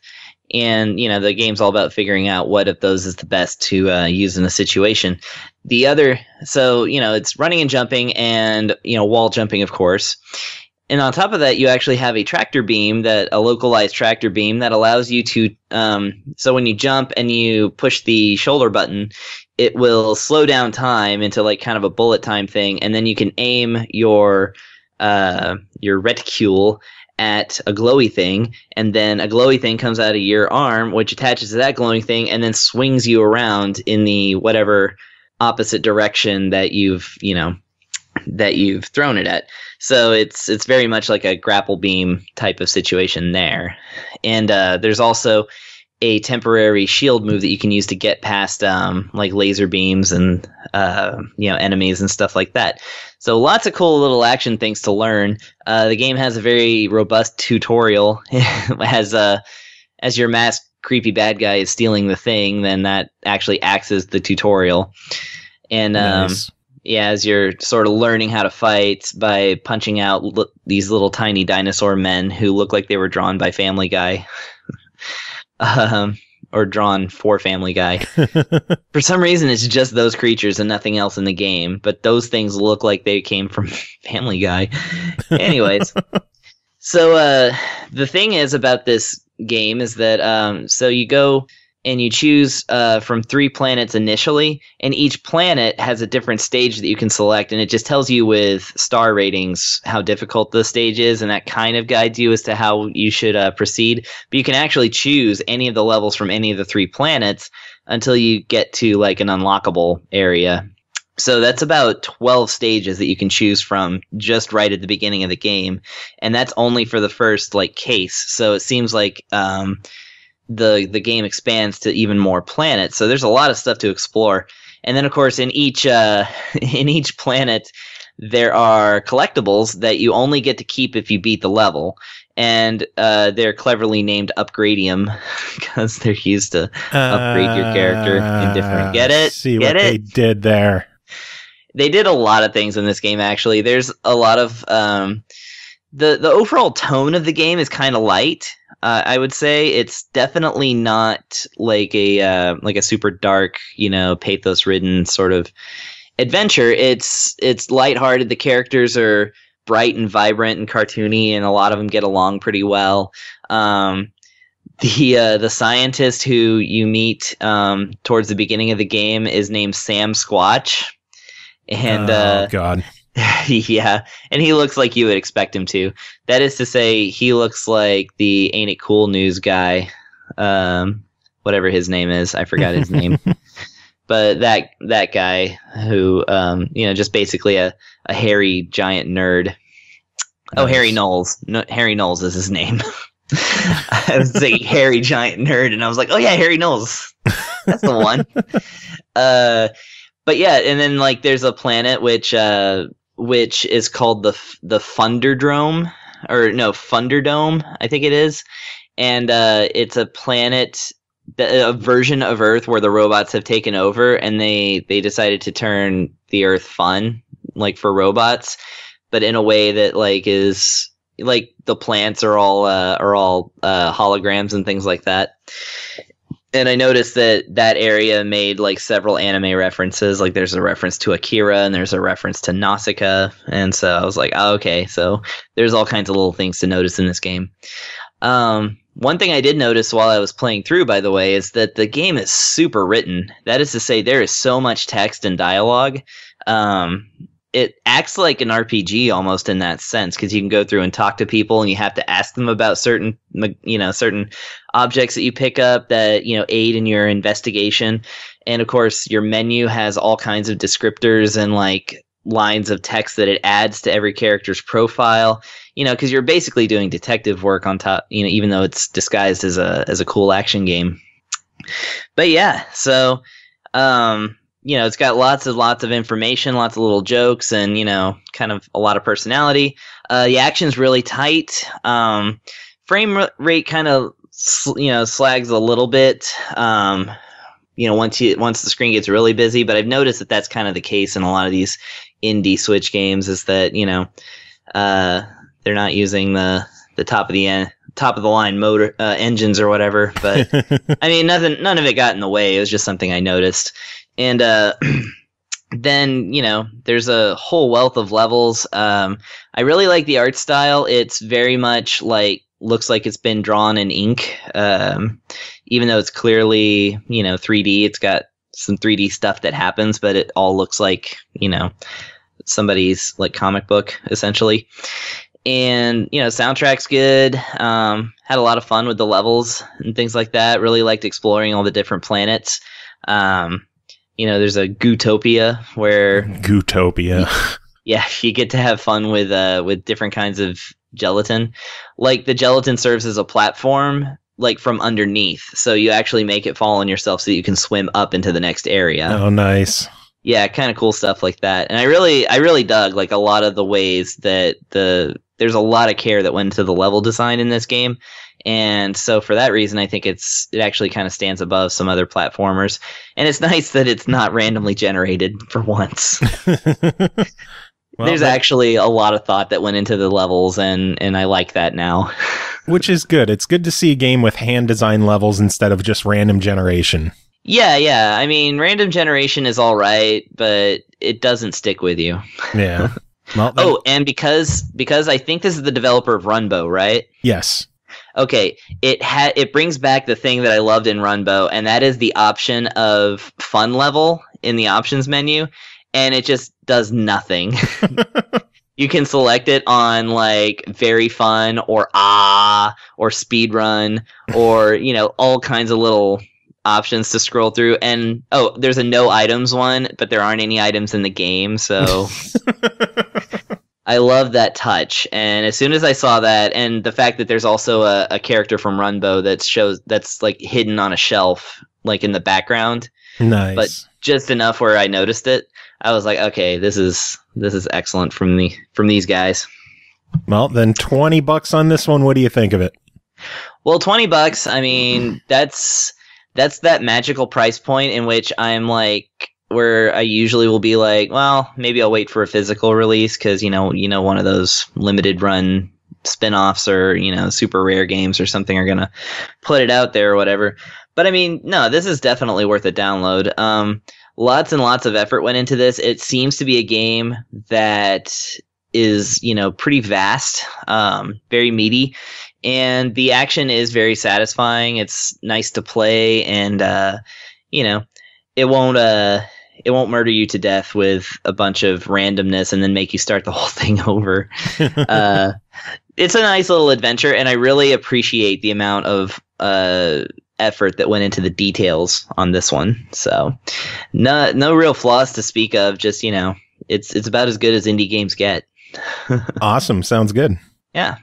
And the game's all about figuring out what of those is the best to use in a situation. It's running and jumping, and wall jumping, of course. And on top of that, you actually have a tractor beam, a localized tractor beam that allows you to, so when you jump and you push the shoulder button, it will slow down time into like kind of a bullet time thing, and then you can aim your reticule at a glowy thing, and then a glowy thing comes out of your arm, which attaches to that glowing thing, and then swings you around in the whatever opposite direction that you've thrown it at. So it's very much like a grapple beam type of situation there. And there's also a temporary shield move that you can use to get past like laser beams and enemies and stuff like that. So lots of cool little action things to learn. The game has a very robust tutorial. As your masked creepy bad guy is stealing the thing, then that actually acts as the tutorial. And Nice. as you're sort of learning how to fight by punching out these little tiny dinosaur men who look like they were drawn by Family Guy. Or drawn for Family Guy. For some reason, it's just those creatures and nothing else in the game, but those things look like they came from Family Guy. Anyways, so the thing is about this game is that so you go and you choose from 3 planets initially, and each planet has a different stage that you can select, and it just tells you with star ratings how difficult the stage is, and that kind of guides you as to how you should proceed. But you can actually choose any of the levels from any of the 3 planets until you get to like an unlockable area. So that's about 12 stages that you can choose from just right at the beginning of the game, and that's only for the first like case. So it seems like the game expands to even more planets, so there's a lot of stuff to explore. And then of course in each planet there are collectibles that you only get to keep if you beat the level, and they're cleverly named upgradium because they're used to upgrade your character in different They did there. They did a lot of things in this game, actually. There's a lot of the overall tone of the game is kind of light. I would say it's definitely not like a super dark, pathos-ridden sort of adventure. It's lighthearted. The characters are bright and vibrant and cartoony, and a lot of them get along pretty well. The scientist who you meet towards the beginning of the game is named Sam Squatch, and oh God. yeah, and he looks like you would expect him to. That is to say, he looks like the Ain't It Cool news guy, whatever his name is. I forgot his name. But that guy who, just basically a hairy giant nerd. Oh, Nice. Harry Knowles. No, Harry Knowles is his name. I was saying hairy giant nerd, and I was like, oh yeah, Harry Knowles. That's the one. But yeah, and then like there's a planet which is called the Funderdrome, or no, Funderdome, I think it is, and it's a planet, a version of Earth where the robots have taken over, and they decided to turn the Earth fun, like for robots, but in a way that like is like the plants are all holograms and things like that. And I noticed that area made like several anime references. Like there's a reference to Akira and there's a reference to Nausicaa. And so I was like, oh, okay. So there's all kinds of little things to notice in this game. One thing I did notice while I was playing through, by the way, is that the game is super written. That is to say, there is so much text and dialogue. It acts like an RPG almost in that sense, because you can go through and talk to people, and you have to ask them about certain objects that you pick up that aid in your investigation. And of course, your menu has all kinds of descriptors and like lines of text that it adds to every character's profile. Because you're basically doing detective work on top. Even though it's disguised as a cool action game. But yeah, so. It's got lots of information, lots of little jokes, and, kind of a lot of personality. The action's really tight. Frame rate kind of, slags a little bit. once the screen gets really busy. But I've noticed that that's kind of the case in a lot of these indie Switch games, is that they're not using the top of the line motor engines or whatever. But I mean, none of it got in the way. It was just something I noticed. And then there's a whole wealth of levels. I really like the art style. It's very much looks like it's been drawn in ink, even though it's clearly 3D. It's got some 3D stuff that happens, but it all looks like somebody's comic book essentially. And soundtrack's good. Had a lot of fun with the levels and things like that. Really liked exploring all the different planets. There's a Gootopia where you get to have fun with different kinds of gelatin. The gelatin serves as a platform from underneath, so you actually make it fall on yourself so that you can swim up into the next area. Oh, nice. Yeah, kind of cool stuff like that. And I really dug a lot of the ways that there's a lot of care that went into the level design in this game. And so for that reason, I think it actually kind of stands above some other platformers. And it's nice that it's not randomly generated for once. There's actually a lot of thought that went into the levels, and I like that now. Which is good. It's good to see a game with hand design levels instead of just random generation. Yeah. I mean, random generation is all right, but it doesn't stick with you. Yeah. Well, and because I think this is the developer of Runbow, right? Yes. Okay, it brings back the thing that I loved in Runbow, and that is the option of fun level in the options menu, and it just does nothing. You can select it on very fun or speed run or all kinds of little options to scroll through. And there's a no items one, but there aren't any items in the game, so I love that touch. And as soon as I saw that, and the fact that there's also a character from Runbow that's hidden on a shelf in the background, nice, but just enough where I noticed it, I was like, okay, this is excellent from these guys. Well, then $20 on this one. What do you think of it? Well, $20. I mean, that's that magical price point in which I'm where I usually will be well, maybe I'll wait for a physical release because one of those limited run spin-offs or super rare games or something are gonna put it out there or whatever. But I mean, no, this is definitely worth a download. Lots and lots of effort went into this. It seems to be a game that is pretty vast, very meaty, and the action is very satisfying. It's nice to play, and it won't murder you to death with a bunch of randomness and then make you start the whole thing over. It's a nice little adventure, and I really appreciate the amount of effort that went into the details on this one. So no real flaws to speak of, just it's about as good as indie games get. Awesome. Sounds good. Yeah.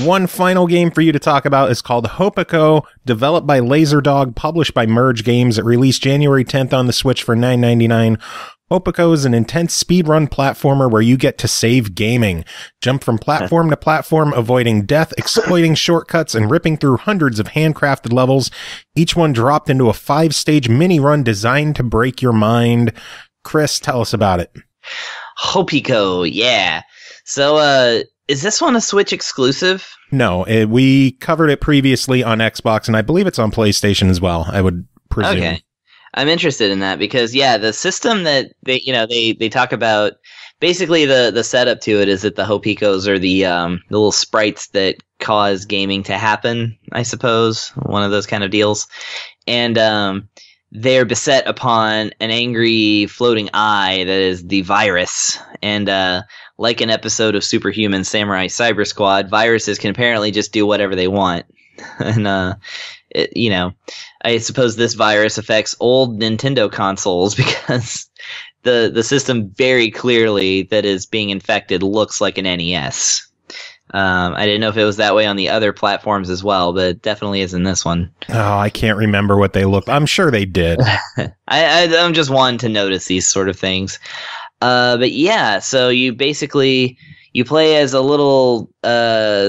One final game for you to talk about is called HoPiKo, developed by Laserdog, published by Merge Games. It released January 10th on the Switch for $9.99. HoPiKo is an intense speedrun platformer where you get to save gaming. Jump from platform to platform, avoiding death, exploiting shortcuts, and ripping through hundreds of handcrafted levels, each one dropped into a 5-stage mini-run designed to break your mind. Chris, tell us about it. HoPiKo, yeah. So, is this one a Switch exclusive? No, we covered it previously on Xbox, and I believe it's on PlayStation as well, I would presume. Okay. I'm interested in that because, yeah, the system that they talk about, basically the setup to it is that the HoPiKos are the little sprites that cause gaming to happen, I suppose, one of those kind of deals. And they're beset upon an angry floating eye that is the virus. And like an episode of Superhuman Samurai Cyber Squad, viruses can apparently just do whatever they want. And I suppose this virus affects old Nintendo consoles because the system very clearly that is being infected looks like an NES. I didn't know if it was that way on the other platforms as well, but it definitely is in this one. Oh, I can't remember what they look. I'm sure they did. I'm just one to notice these sort of things. But yeah, so you play as a little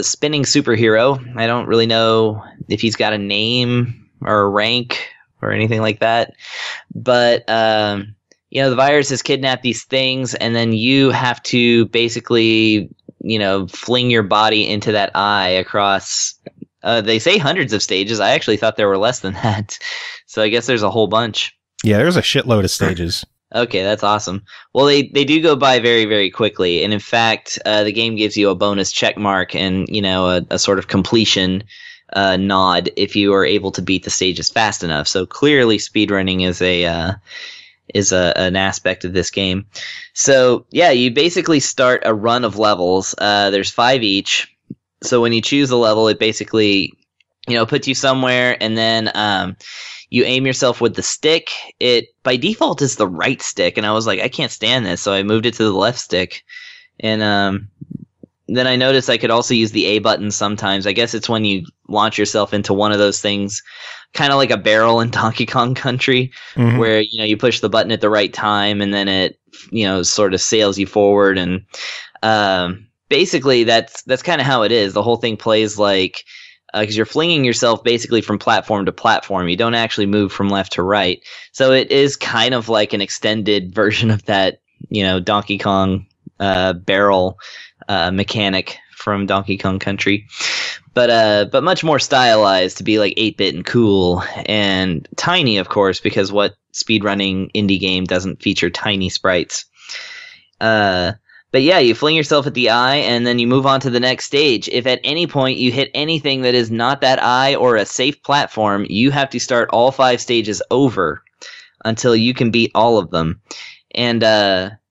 spinning superhero. I don't really know if he's got a name or a rank or anything like that. But the virus has kidnapped these things, and then you have to basically, fling your body into that eye across. They say hundreds of stages. I actually thought there were less than that. So I guess there's a whole bunch. Yeah, there's a shitload of stages. Okay, that's awesome. Well, they do go by very, very quickly. And in fact, the game gives you a bonus check mark and, a sort of completion nod if you are able to beat the stages fast enough. So clearly speedrunning is an aspect of this game. So, yeah, you basically start a run of levels. There's 5 each. So when you choose a level, it basically, puts you somewhere, and then you aim yourself with the stick. It, by default, is the right stick, and I was like, I can't stand this, so I moved it to the left stick. And then I noticed I could also use the A button sometimes. I guess it's when you launch yourself into one of those things, kind of like a barrel in Donkey Kong Country, where, you push the button at the right time, and then it, sort of sails you forward. And basically, that's kind of how it is. The whole thing plays like, because you're flinging yourself basically from platform to platform. You don't actually move from left to right. So it is kind of like an extended version of that, Donkey Kong barrel mechanic from Donkey Kong Country. But much more stylized to be like 8-bit and cool and tiny, of course, because what speedrunning indie game doesn't feature tiny sprites? But yeah, you fling yourself at the eye, and then you move on to the next stage. If at any point you hit anything that is not that eye or a safe platform, you have to start all 5 stages over until you can beat all of them. And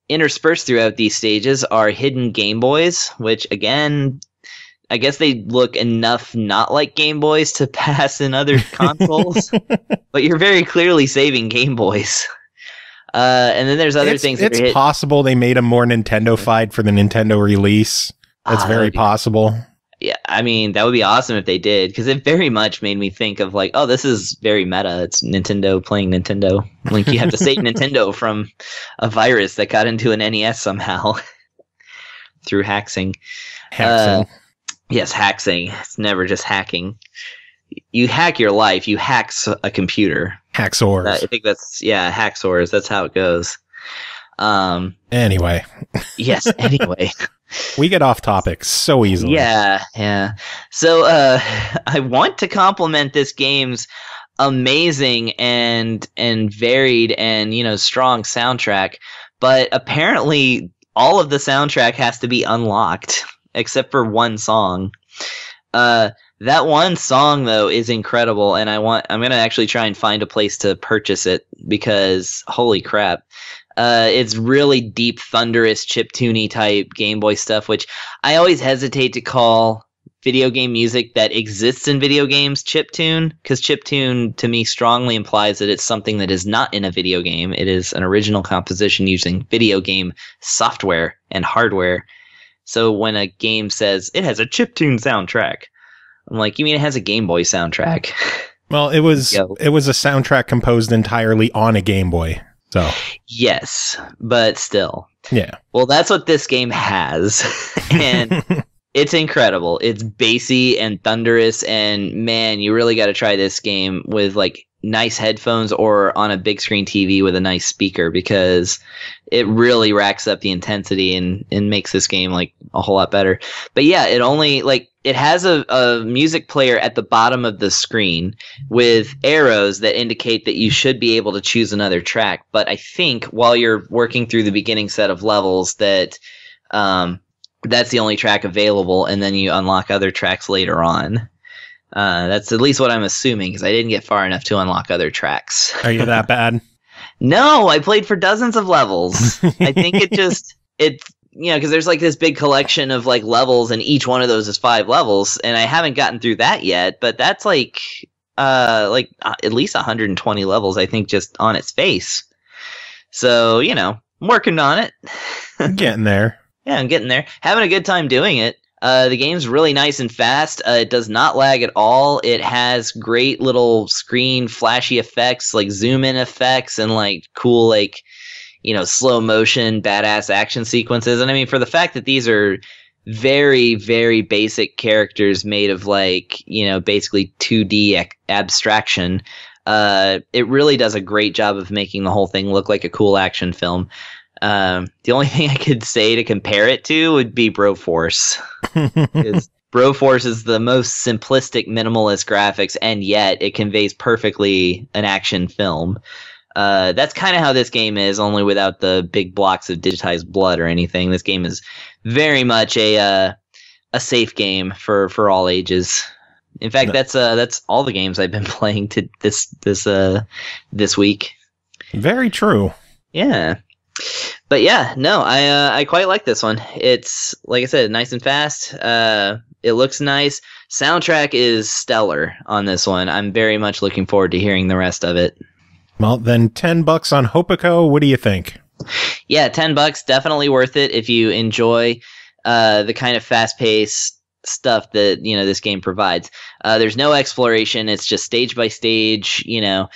interspersed throughout these stages are hidden Game Boys, which, again, I guess they look enough not like Game Boys to pass in other consoles, but you're very clearly saving Game Boys. And then there's other things. It's possible they made them more Nintendo-fied for the Nintendo release. That's very possible. Yeah, I mean, that would be awesome if they did, because it very much made me think of like, oh, this is very meta. It's Nintendo playing Nintendo. Like, you have to save Nintendo from a virus that got into an NES somehow through haxing. Yes, haxing. It's never just hacking. You hack your life. You hack a computer. Hacksaws. I think that's, hacksaws. That's how it goes. Anyway. Yes, anyway. We get off topic so easily. Yeah. So I want to compliment this game's amazing and varied and, strong soundtrack, but apparently all of the soundtrack has to be unlocked except for one song. That one song, though, is incredible, and I'm going to actually try and find a place to purchase it, because holy crap. It's really deep, thunderous, chiptune-y type Game Boy stuff, which I always hesitate to call video game music that exists in video games chiptune, because chiptune, to me, strongly implies that it's something that is not in a video game. It is an original composition using video game software and hardware. So when a game says, it has a chiptune soundtrack, I'm like, you mean it has a Game Boy soundtrack? Well, it was a soundtrack composed entirely on a Game Boy. So yes, but still. Yeah. Well, that's what this game has. And it's incredible. It's bassy and thunderous, and man, you really got to try this game with like nice headphones or on a big screen TV with a nice speaker, because it really racks up the intensity and makes this game like a whole lot better. But yeah, it has a music player at the bottom of the screen with arrows that indicate that you should be able to choose another track. But I think while you're working through the beginning set of levels that that's the only track available, and then you unlock other tracks later on. That's at least what I'm assuming, because I didn't get far enough to unlock other tracks. Are you that bad? No, I played for dozens of levels. I think it's because there's like this big collection of like levels, and each one of those is 5 levels, and I haven't gotten through that yet, but that's like at least 120 levels, I think, just on its face. So, I'm working on it. Getting there. Yeah, I'm getting there. Having a good time doing it. The game's really nice and fast. It does not lag at all. It has great little screen flashy effects, like zoom in effects, and like cool, like, slow motion, badass action sequences. And I mean, for the fact that these are very, very basic characters made of like, basically 2D abstraction, It really does a great job of making the whole thing look like a cool action film. The only thing I could say to compare it to would be Broforce. Broforce is the most simplistic, minimalist graphics, and yet it conveys perfectly an action film. That's kind of how this game is, only without the big blocks of digitized blood or anything. This game is very much a safe game for all ages. In fact, that's all the games I've been playing to this week. Very true. Yeah. But yeah, no, I quite like this one. It's, like I said, nice and fast. It looks nice. Soundtrack is stellar on this one. I'm very much looking forward to hearing the rest of it. Well, then $10 on HoPiKo. What do you think? Yeah, $10, definitely worth it if you enjoy the kind of fast-paced stuff that, you know, this game provides. There's no exploration. It's just stage by stage, you know.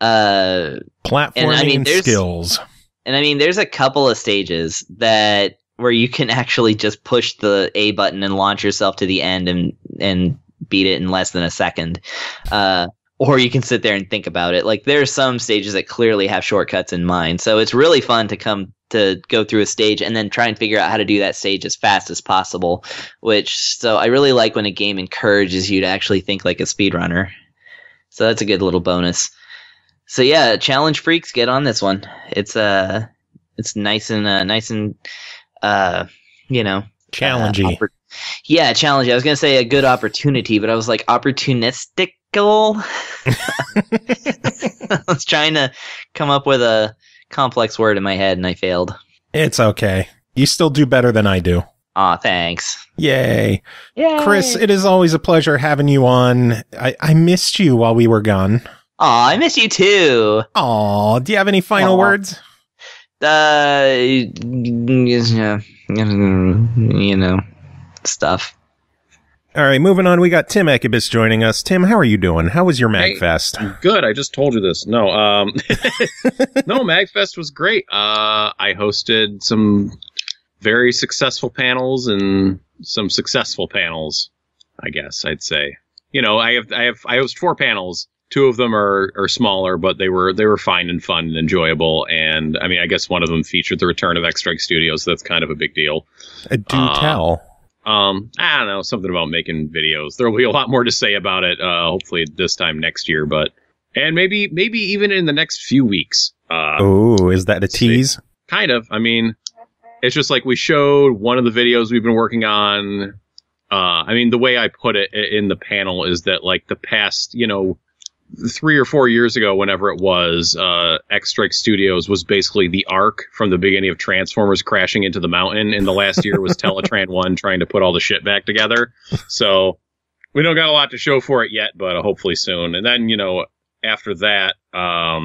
Platforming skills. And I mean, there's a couple of stages where you can actually just push the A button and launch yourself to the end and beat it in less than a second. Or you can sit there and think about it. Like, there are some stages that clearly have shortcuts in mind. So it's really fun to go through a stage and then try and figure out how to do that stage as fast as possible. So I really like when a game encourages you to actually think like a speedrunner. So that's a good little bonus. So yeah, challenge freaks, get on this one. It's nice and you know, challenging. Challenging. I was gonna say a good opportunity, but I was like opportunistic. I was trying to come up with a complex word in my head, and I failed. It's okay. You still do better than I do. Aw, thanks. Yay. Chris, it is always a pleasure having you on. I missed you while we were gone. Aw, I miss you too. Aw, do you have any final words? You know, stuff. All right, moving on. We got Tim Ekkebus joining us. Tim, how are you doing? How was your MagFest? Hey, good. I just told you this. No, no, MagFest was great. I hosted some very successful panels and some successful panels, I guess I'd say. You know, I host 4 panels. 2 of them are smaller, but they were fine and fun and enjoyable. And I mean, I guess one of them featured the return of Ackk Studios. So that's kind of a big deal. Do tell. I don't know, something about making videos. There will be a lot more to say about it. Hopefully this time next year, and maybe even in the next few weeks. Is that a tease? Kind of. I mean, it's just like we showed one of the videos we've been working on. I mean, the way I put it in the panel is that like the past, 3 or 4 years ago, whenever it was, Ackk Studios was basically the Ark from the beginning of Transformers crashing into the mountain, and the last year was Teletran 1 trying to put all the shit back together. So we don't got a lot to show for it yet, but hopefully soon. And then, after that, I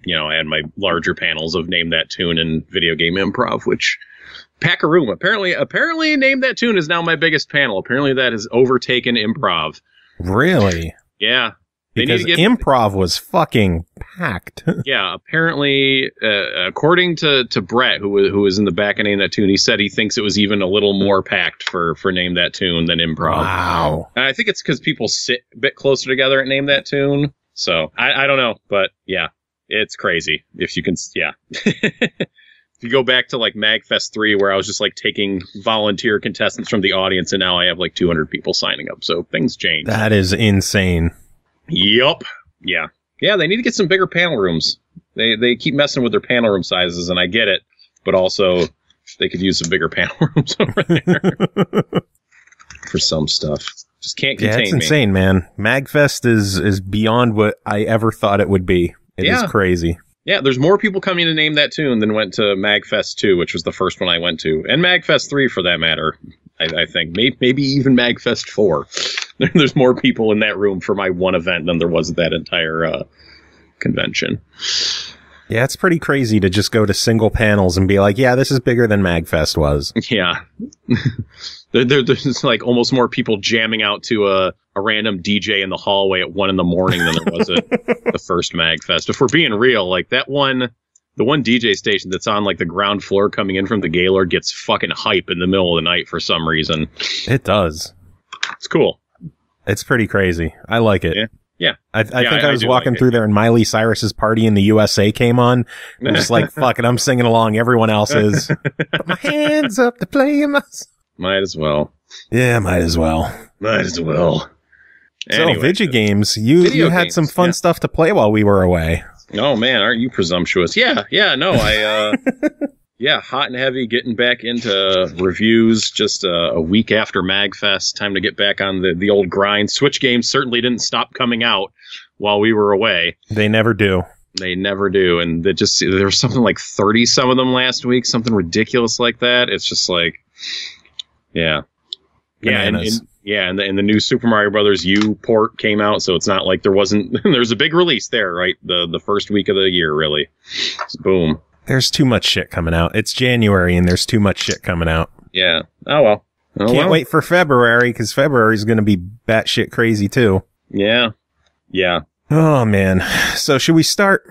had my larger panels of Name That Tune and Video Game Improv, which Packaroom apparently Name That Tune is now my biggest panel. Apparently that has overtaken improv. Really? Yeah. Because improv was fucking packed. Yeah, apparently, according to Brett, who was in the back of Name That Tune, he said he thinks it was even a little more packed for Name That Tune than improv. Wow. And I think it's because people sit a bit closer together at Name That Tune. So, I don't know, but yeah, it's crazy. If you can, yeah. If you go back to like MagFest 3, where I was just like taking volunteer contestants from the audience, and now I have like 200 people signing up. So things change. That is insane. Yup. Yeah. Yeah, they need to get some bigger panel rooms. They keep messing with their panel room sizes, and I get it. But also, they could use some bigger panel rooms over there for some stuff. Just can't contain me. Yeah, it's insane, man. MagFest is beyond what I ever thought it would be. It is crazy. Yeah, there's more people coming to Name That Tune than went to MagFest 2, which was the first one I went to. And MagFest 3, for that matter. I think. Maybe even MagFest 4. There's more people in that room for my one event than there was at that entire convention. Yeah, it's pretty crazy to just go to single panels and be like, yeah, this is bigger than MagFest was. Yeah. There's like almost more people jamming out to a random DJ in the hallway at 1 a.m. than there was at the first MagFest. If we're being real, like the one DJ station that's on like the ground floor coming in from the Gaylord gets fucking hype in the middle of the night for some reason. It does. It's cool. It's pretty crazy. I like it. Yeah. Yeah. I think I was walking through there and Miley Cyrus's Party in the USA came on. I'm just like, fuck it, I'm singing along. Everyone else is. Put my hands up to play in my... Might as well. Yeah, might as well. Might as well. So, Anyway, Vidya Games, you had games, some fun stuff to play while we were away. Oh, man, aren't you presumptuous? Yeah, no, yeah, hot and heavy, getting back into reviews just a week after MagFest. Time to get back on the old grind. Switch games certainly didn't stop coming out while we were away. They never do. They never do. And there was something like 30 some of them last week, something ridiculous like that. It's just like, yeah. Bananas. And the new Super Mario Brothers U port came out, so it's not like there's a big release there, right? The first week of the year, really. Boom. There's too much shit coming out. It's January and there's too much shit coming out. Yeah. Oh, well. Can't wait for February, because February is going to be batshit crazy, too. Yeah. Oh, man. So, should we start?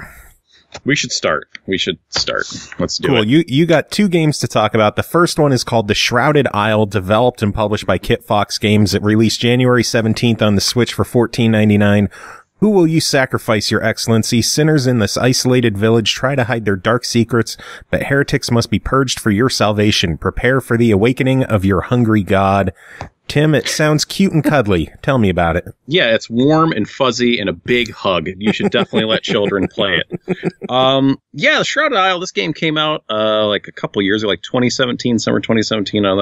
We should start. Let's do Cool. it. You got two games to talk about. The first one is called The Shrouded Isle, developed and published by Kitfox Games. It released January 17th on the Switch for $14.99. Who will you sacrifice, your excellency? Sinners in this isolated village try to hide their dark secrets, but heretics must be purged for your salvation. Prepare for the awakening of your hungry god. Tim, it sounds cute and cuddly. Tell me about it. Yeah, it's warm and fuzzy and a big hug. You should definitely let children play it. Yeah, The Shrouded Isle, this game came out like a couple years ago, like 2017, summer 2017 on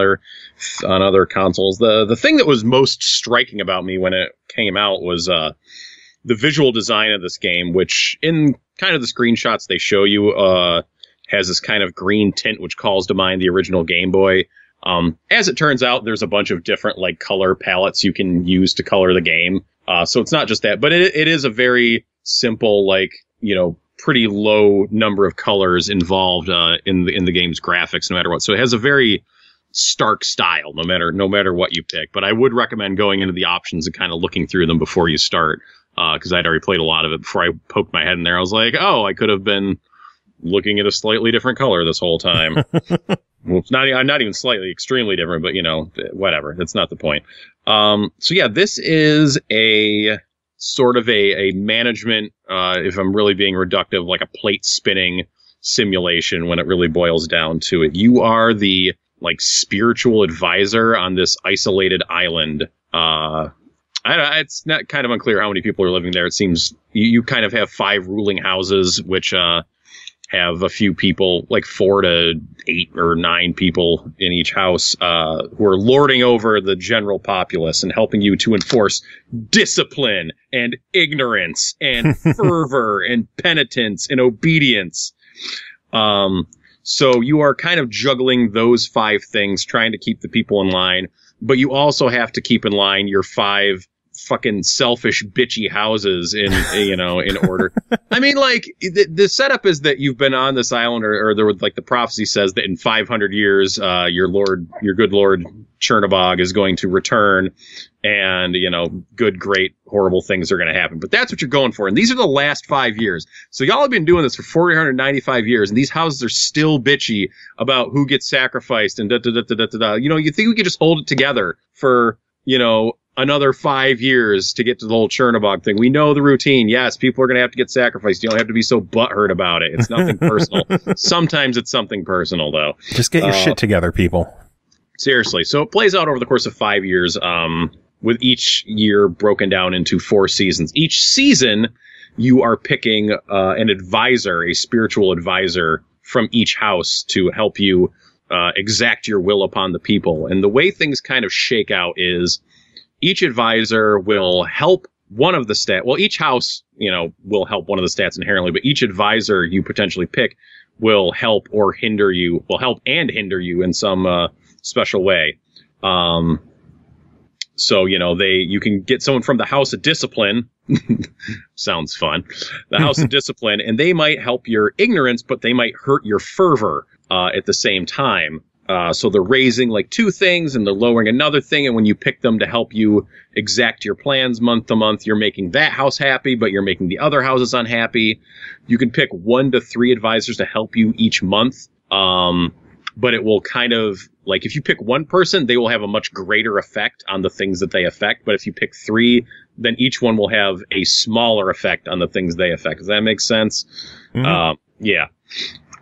other consoles. The thing that was most striking about me when it came out was the visual design of this game, which in kind of the screenshots they show you has this kind of green tint which calls to mind the original Game Boy. As it turns out, there's a bunch of different like color palettes you can use to color the game. So it's not just that, but it is a very simple, like, pretty low number of colors involved in the game's graphics, no matter what. So it has a very stark style, no matter what you pick. But I would recommend going into the options and kind of looking through them before you start, because I'd already played a lot of it before I poked my head in there. I was like, oh, I could have been looking at a slightly different color this whole time. Well, it's not even slightly, extremely different, but whatever. That's not the point. So yeah, this is a sort of a management, if I'm really being reductive, like a plate spinning simulation when it really boils down to it. You are the like spiritual advisor on this isolated island. It's not kind of unclear how many people are living there. It seems you kind of have 5 ruling houses, which have a few people, like 4 to 8 or 9 people in each house, who are lording over the general populace and helping you to enforce discipline and ignorance and fervor and penitence and obedience. So you are kind of juggling those 5 things, trying to keep the people in line, but you also have to keep in line your 5 fucking selfish bitchy houses in order. I mean, like the setup is that you've been on this island, or there was like the prophecy says that in 500 years your good lord Chernobog is going to return, and good, great, horrible things are going to happen. But that's what you're going for, and these are the last 5 years. So y'all have been doing this for 495 years, and these houses are still bitchy about who gets sacrificed and da da da da da da. You think we could just hold it together for another 5 years to get to the whole Chernobog thing? We know the routine. Yes, people are going to have to get sacrificed. You don't have to be so butthurt about it. It's nothing personal. Sometimes it's something personal, though. Just get your shit together, people. Seriously. So it plays out over the course of 5 years, with each year broken down into 4 seasons. Each season, you are picking an advisor, a spiritual advisor from each house to help you exact your will upon the people. And the way things kind of shake out is each advisor will help one of the stats. Well, each house, will help one of the stats inherently, but each advisor you potentially pick will help or hinder you, in some special way. So, you can get someone from the House of Discipline. Sounds fun. The House of Discipline, and they might help your ignorance, but they might hurt your fervor at the same time. So they're raising like 2 things and they're lowering another thing. And when you pick them to help you exact your plans month to month, you're making that house happy, but you're making the other houses unhappy. You can pick 1 to 3 advisors to help you each month. But it will kind of if you pick one person, they will have a much greater effect on the things that they affect. But if you pick 3, then each one will have a smaller effect on the things they affect. Does that make sense? Mhm. Yeah.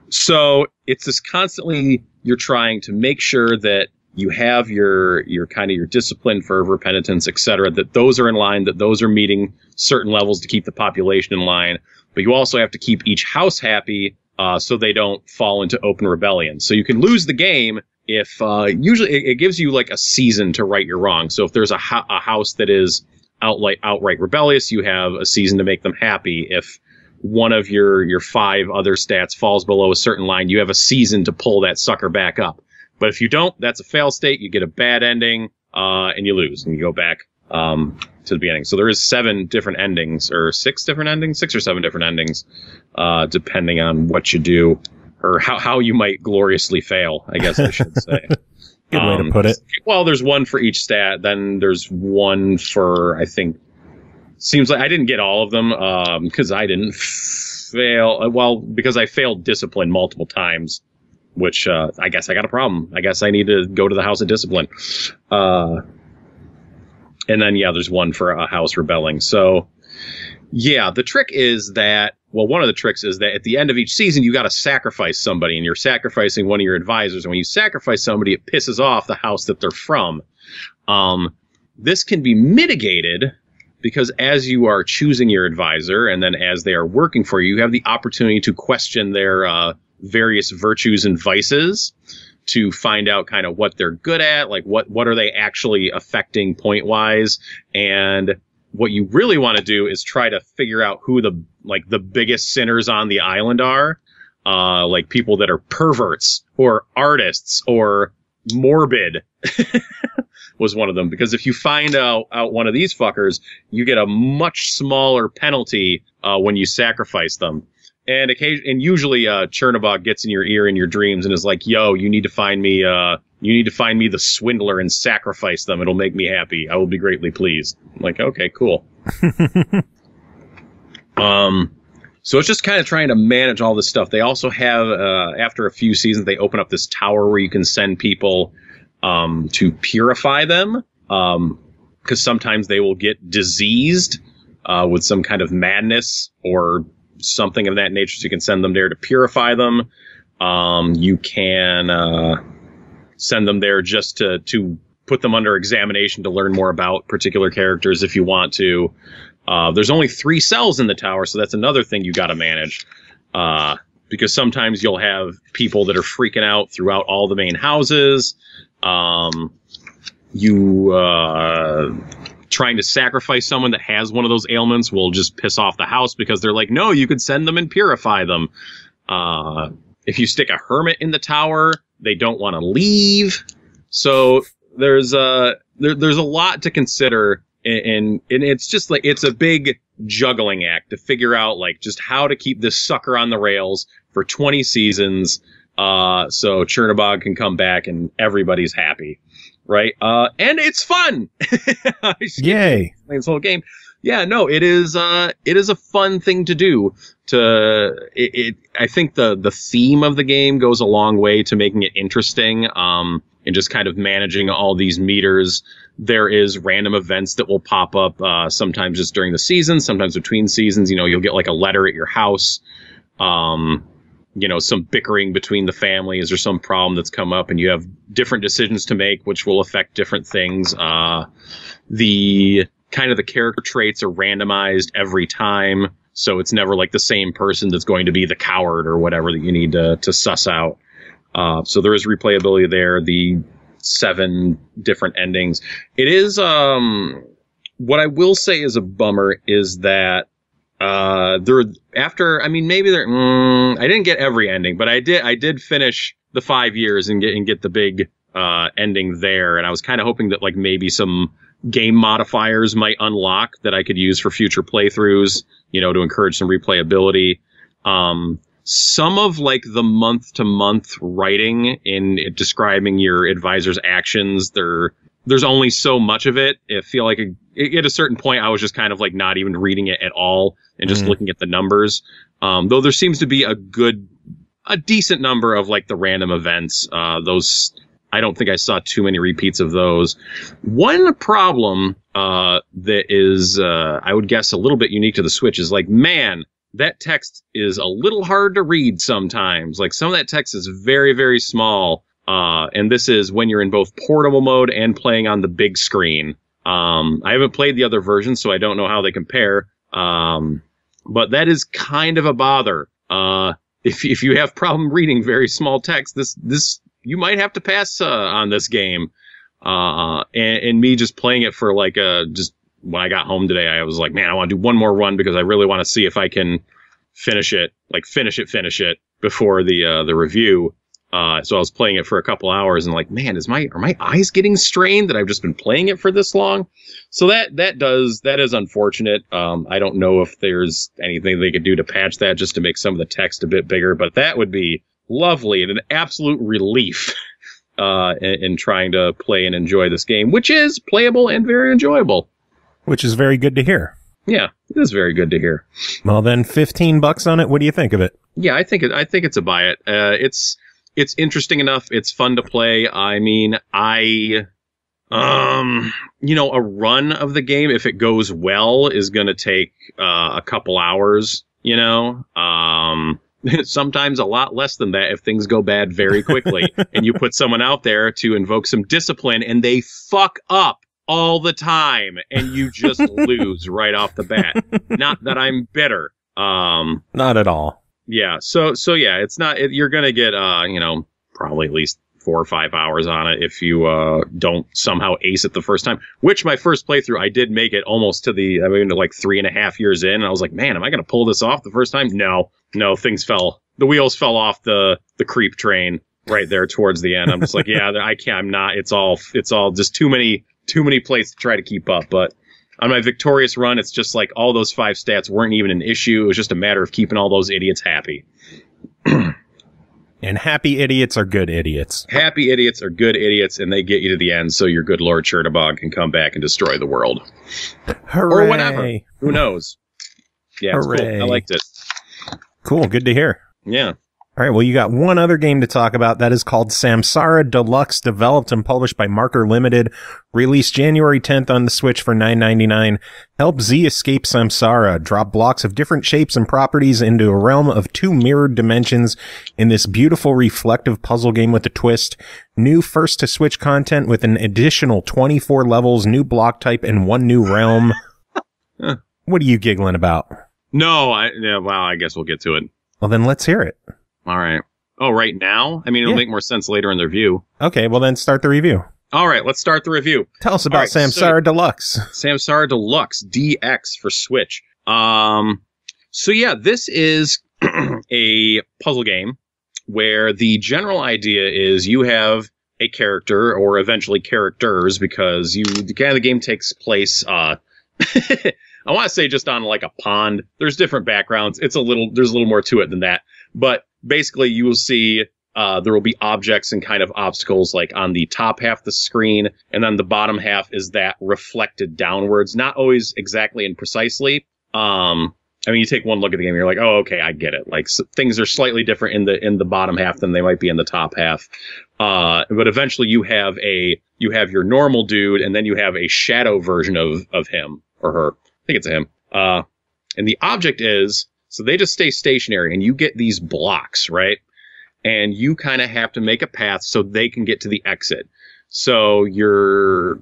So it's this constantly, you're trying to make sure that you have your kind of your discipline, fervor, penitence, etc., that those are in line, that those are meeting certain levels to keep the population in line. But you also have to keep each house happy so they don't fall into open rebellion. So you can lose the game if usually it gives you like a season to right your wrong. So if there's a house that is outright rebellious, you have a season to make them happy. If one of your 5 other stats falls below a certain line, you have a season to pull that sucker back up. But if you don't, that's a fail state. You get a bad ending, and you lose, and you go back to the beginning. So there is 7 different endings, or 6 different endings, 6 or 7 different endings, depending on what you do, or how you might gloriously fail, I guess I should say. Good way to put it. Well, there's one for each stat. Then there's one for, I think, seems like I didn't get all of them because I didn't fail. Well, because I failed discipline multiple times. Which I guess I got a problem. I guess I need to go to the House of Discipline. And then, yeah, there's one for a house rebelling. So, yeah, the trick is that, well, one of the tricks is that at the end of each season, you got to sacrifice somebody, and you're sacrificing one of your advisors. And when you sacrifice somebody, it pisses off the house that they're from. This can be mitigated because as you are choosing your advisor, and then as they are working for you, you have the opportunity to question their various virtues and vices to find out kind of what they're good at, like what are they actually affecting point wise. And what you really want to do is try to figure out who the biggest sinners on the island are, like people that are perverts or artists or morbid was one of them. Because if you find out one of these fuckers, you get a much smaller penalty when you sacrifice them. And usually Chernobog gets in your ear in your dreams and is like, "Yo, you need to find me the swindler and sacrifice them. It'll make me happy. I will be greatly pleased." I'm like, okay, cool. So it's just kind of trying to manage all this stuff. They also have after a few seasons, they open up this tower where you can send people to purify them because sometimes they will get diseased with some kind of madness or something of that nature, so you can send them there to purify them. You can send them there just to put them under examination to learn more about particular characters if you want to. There's only 3 cells in the tower, so that's another thing you got to manage. Because sometimes you'll have people that are freaking out throughout all the main houses. Trying to sacrifice someone that has one of those ailments will just piss off the house because they're like, no, you could send them and purify them. If you stick a hermit in the tower, they don't want to leave. So there's a lot to consider, and it's just like, it's a big juggling act to figure out like just how to keep this sucker on the rails for 20 seasons. So Chernobog can come back and everybody's happy. Right. And it's fun. Yay. This whole game. Yeah, no, it is a fun thing to do. I think the theme of the game goes a long way to making it interesting. And just kind of managing all these meters. There is random events that will pop up, sometimes just during the season, sometimes between seasons. You know, you'll get like a letter at your house. Some bickering between the families or some problem that's come up, and you have different decisions to make, which will affect different things. The character traits are randomized every time, so it's never like the same person that's going to be the coward or whatever that you need to suss out. So there is replayability there. The 7 different endings. It is, what I will say is a bummer is that I didn't get every ending, but I did finish the 5 years and get the big ending there, and I was kind of hoping that like maybe some game modifiers might unlock that I could use for future playthroughs, to encourage some replayability. Some of like the month to month writing in describing your advisor's actions, there's only so much of it. I feel like at a certain point, I was just kind of like not even reading it at all and just looking at the numbers. Though there seems to be a decent number of like the random events. Those, I don't think I saw too many repeats of those. One problem that is, I would guess, a little bit unique to the Switch is like, man, that text is a little hard to read sometimes. Like some of that text is very, very small. And this is when you're in both portable mode and playing on the big screen. I haven't played the other versions, so I don't know how they compare. But that is kind of a bother. If you have problem reading very small text, this you might have to pass on this game. And me just playing it for like just when I got home today, I was like, man, I want to do one more run because I really want to see if I can finish it before the review. So I was playing it for a couple hours and like, man, are my eyes getting strained that I've just been playing it for this long? So that is unfortunate. I don't know if there's anything they could do to patch that just to make some of the text a bit bigger, but that would be lovely and an absolute relief in trying to play and enjoy this game, which is playable and very enjoyable. Which is very good to hear. Yeah, it is very good to hear. Well, then $15 on it. What do you think of it? Yeah, I think it's a buy it. It's interesting enough. It's fun to play. I mean, a run of the game, if it goes well, is going to take a couple hours, sometimes a lot less than that if things go bad very quickly and you put someone out there to invoke some discipline and they fuck up all the time and you just lose right off the bat. Not that I'm bitter. Not at all. Yeah. So yeah, it's not, you're going to get, probably at least 4 or 5 hours on it if you, don't somehow ace it the first time, which my first playthrough, I did make it almost to like 3.5 years in. And I was like, man, am I going to pull this off the first time? No, the wheels fell off the creep train right there towards the end. I'm just like, yeah, I can't, I'm not, it's all just too many plays to try to keep up. But on my victorious run, it's just like all those 5 stats weren't even an issue. It was just a matter of keeping all those idiots happy. And happy idiots are good idiots. Happy idiots are good idiots, and they get you to the end so your good Lord Chernabog can come back and destroy the world. Hooray. Or whatever. Who knows? Yeah, it's cool. I liked it. Cool. Good to hear. Yeah. All right, well, you got one other game to talk about. That is called Samsara Deluxe, developed and published by Marker Limited, released January 10th on the Switch for $9.99. Help Z escape samsara, drop blocks of different shapes and properties into a realm of 2 mirrored dimensions in this beautiful reflective puzzle game with a twist. New first-to-Switch content with an additional 24 levels, new block type, and 1 new realm. What are you giggling about? No, I guess we'll get to it. Well, then let's hear it. All right. Oh, right now? I mean, it'll make more sense later in the review. Okay, well then start the review. All right, let's start the review. Tell us about Samsara Deluxe. Samsara Deluxe DX for Switch. So yeah, this is a puzzle game where the general idea is you have a character, or eventually characters, because the game takes place I want to say just on like a pond. There's different backgrounds. There's a little more to it than that. But basically, you will see there will be objects and kind of obstacles like on the top half of the screen, and then the bottom half is that reflected downwards. Not always exactly and precisely. I mean, you take one look at the game, and you're like, oh, okay, I get it. Like things are slightly different in the bottom half than they might be in the top half. But eventually, you have your normal dude, and then you have a shadow version of him or her. I think it's a him. And the object is. So they just stay stationary and you get these blocks, right? And you kind of have to make a path so they can get to the exit. So you're,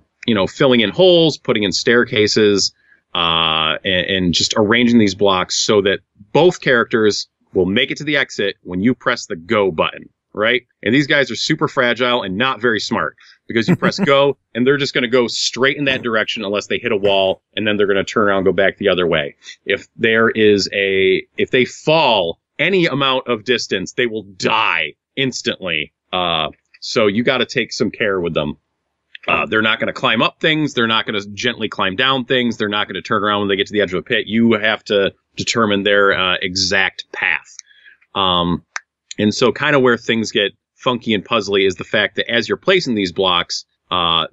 filling in holes, putting in staircases, and just arranging these blocks so that both characters will make it to the exit when you press the go button, right? And these guys are super fragile and not very smart because you press go and they're just going to go straight in that direction unless they hit a wall, and then they're going to turn around and go back the other way. If they fall any amount of distance, they will die instantly. So you got to take some care with them. They're not going to climb up things. They're not going to gently climb down things. They're not going to turn around when they get to the edge of a pit. You have to determine their exact path. And so kind of where things get funky and puzzly is the fact that as you're placing these blocks,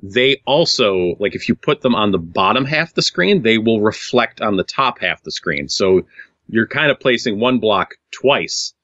they also, like if you put them on the bottom half of the screen, they will reflect on the top half of the screen. So you're kind of placing one block twice,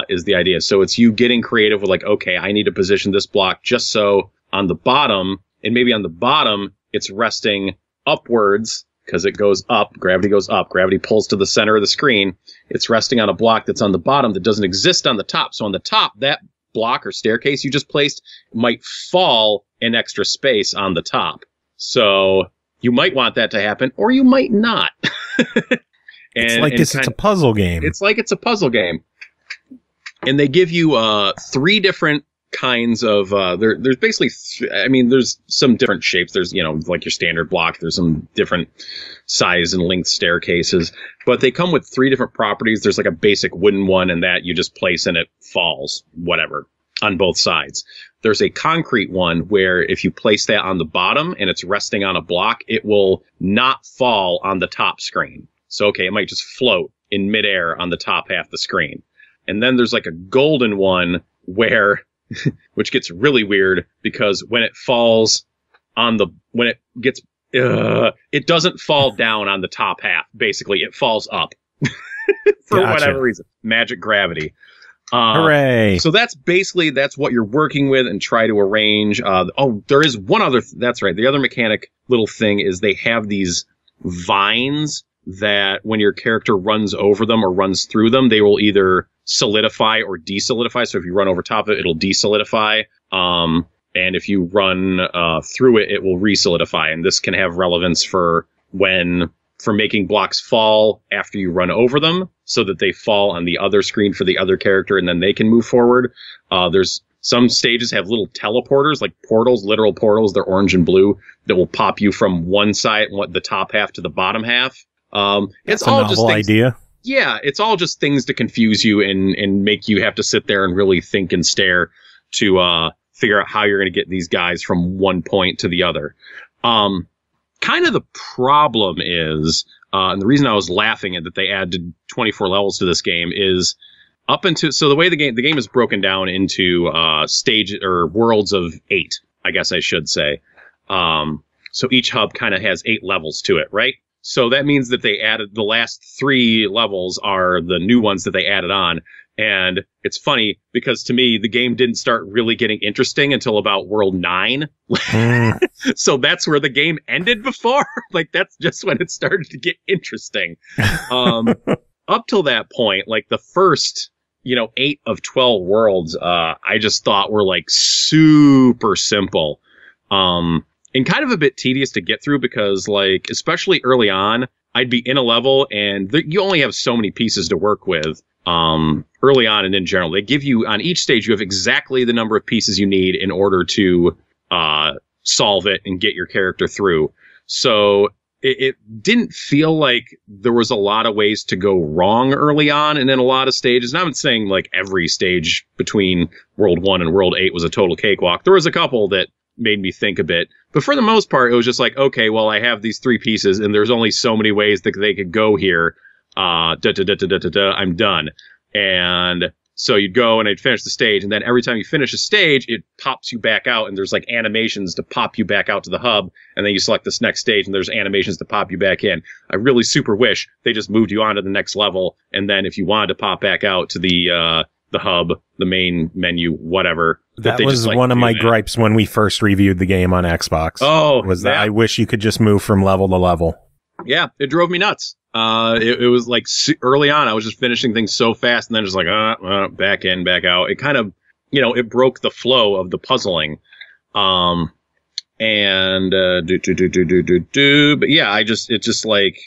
is the idea. So it's you getting creative with like, okay, I need to position this block just so on the bottom, and maybe on the bottom, it's resting upwards, because it goes up, gravity pulls to the center of the screen. It's resting on a block that's on the bottom that doesn't exist on the top. So on the top, that block or staircase you just placed might fall in extra space on the top. So you might want that to happen, or you might not. It's a puzzle game. It's like it's a puzzle game. And they give you 3 different kinds of there's basically there's some different shapes. There's like your standard block. There's some different size and length staircases, but they come with 3 different properties. There's like a basic wooden one, and that you just place and it falls whatever on both sides. There's a concrete one where if you place that on the bottom and it's resting on a block, it will not fall on the top screen. So okay, it might just float in midair on the top half of the screen. And then there's like a golden one where which gets really weird, because when it falls it doesn't fall down on the top half. Basically, it falls up for whatever reason. Magic gravity. Hooray! So that's what you're working with and try to arrange. There is one other. That's right. The other mechanic little thing is they have these vines that when your character runs over them or runs through them, they will either solidify or desolidify. So if you run over top of it, it'll desolidify. And if you run through it, it will resolidify. And this can have relevance for making blocks fall after you run over them, so that they fall on the other screen for the other character, and then they can move forward. There's some stages have little teleporters, like portals, literal portals. They're orange and blue, that will pop you from one side, the top half, to the bottom half. It's all just things, idea. Yeah, it's all just things to confuse you and make you have to sit there and really think and stare to figure out how you're going to get these guys from one point to the other. Kind of the problem is, and the reason I was laughing at that they added 24 levels to this game is so the way the game is broken down into stage or worlds of 8, I guess I should say. So each hub kind of has 8 levels to it, right? So that means that they added the last 3 levels are the new ones that they added on. And it's funny because to me, the game didn't start really getting interesting until about World 9. So that's where the game ended before. Like, that's just when it started to get interesting. Up till that point, like the first, 8 of 12 worlds, I just thought were like super simple. And kind of a bit tedious to get through because, like, especially early on, I'd be in a level and you only have so many pieces to work with. Early on and in general, they give you on each stage, you have exactly the number of pieces you need in order to solve it and get your character through. So it didn't feel like there was a lot of ways to go wrong early on and in a lot of stages. And I'm not saying like every stage between World 1 and World 8 was a total cakewalk. There was a couple that made me think a bit. But for the most part, it was just like, okay, well, I have these 3 pieces and there's only so many ways that they could go here. I'm done. And so you'd go and I'd finish the stage, and then every time you finish a stage, it pops you back out, and there's like animations to pop you back out to the hub, and then you select this next stage, and there's animations to pop you back in. I really super wish they just moved you on to the next level, and then if you wanted to pop back out to the hub, the main menu, whatever. That was just, one of my gripes when we first reviewed the game on Xbox. Oh, was that I wish you could just move from level to level. Yeah, it drove me nuts. It was like early on, I was just finishing things so fast and then just like, back in, back out. It kind of, it broke the flow of the puzzling. But yeah, it just like,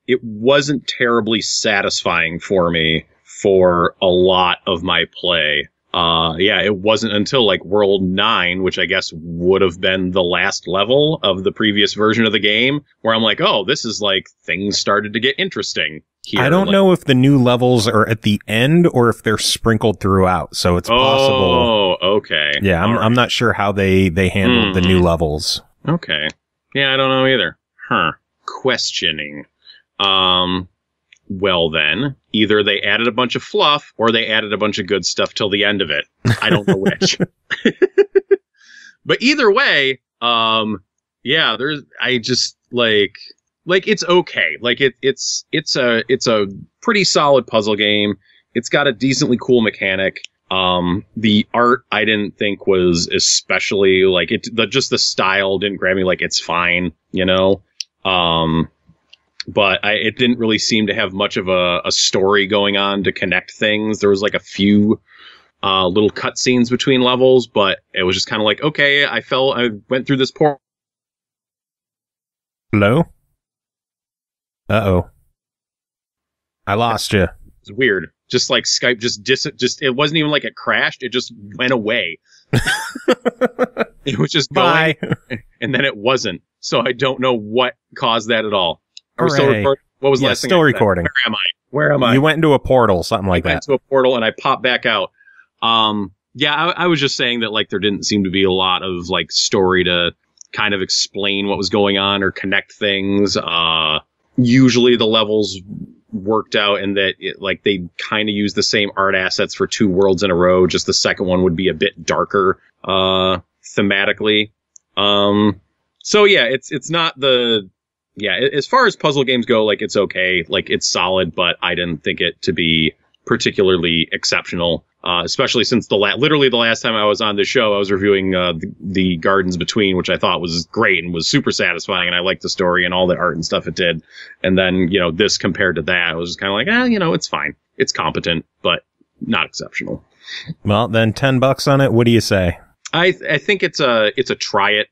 it wasn't terribly satisfying for me for a lot of my play. It wasn't until like World 9, which I guess would have been the last level of the previous version of the game, where I'm like, oh, this is like things started to get interesting here. I don't know if the new levels are at the end or if they're sprinkled throughout, so it's possible. Oh, okay. Yeah, I'm not sure how they handled the new levels. Okay. Yeah, I don't know either. Questioning. Well, then, either they added a bunch of fluff or they added a bunch of good stuff till the end of it. I don't know which. But either way, I just like it's okay. Like it's a pretty solid puzzle game. It's got a decently cool mechanic. The art I didn't think was especially like just the style didn't grab me. Like, it's fine, But it didn't really seem to have much of a story going on to connect things. There was like a few little cutscenes between levels, but it was just kind of like, okay, I went through this portal. Hello? Uh-oh. I lost you. It's weird. Just like Skype just it wasn't even like it crashed, it just went away. It was just going, and then it wasn't. So I don't know what caused that at all. What was the last thing? Still recording. Where am I? You went into a portal, something like that. I went into a portal and I popped back out. I was just saying that like there didn't seem to be a lot of like story to kind of explain what was going on or connect things. Usually the levels worked out and that they kind of use the same art assets for 2 worlds in a row. Just the second one would be a bit darker thematically. So yeah, it's not as far as puzzle games go, like it's okay, like it's solid, but I didn't think it to be particularly exceptional. Especially since literally the last time I was on the show, I was reviewing the Gardens Between, which I thought was great and was super satisfying, and I liked the story and all the art and stuff it did. And then, this compared to that, it was just kind of like, it's fine. It's competent, but not exceptional. Well, then $10 on it. What do you say? I think it's a try it.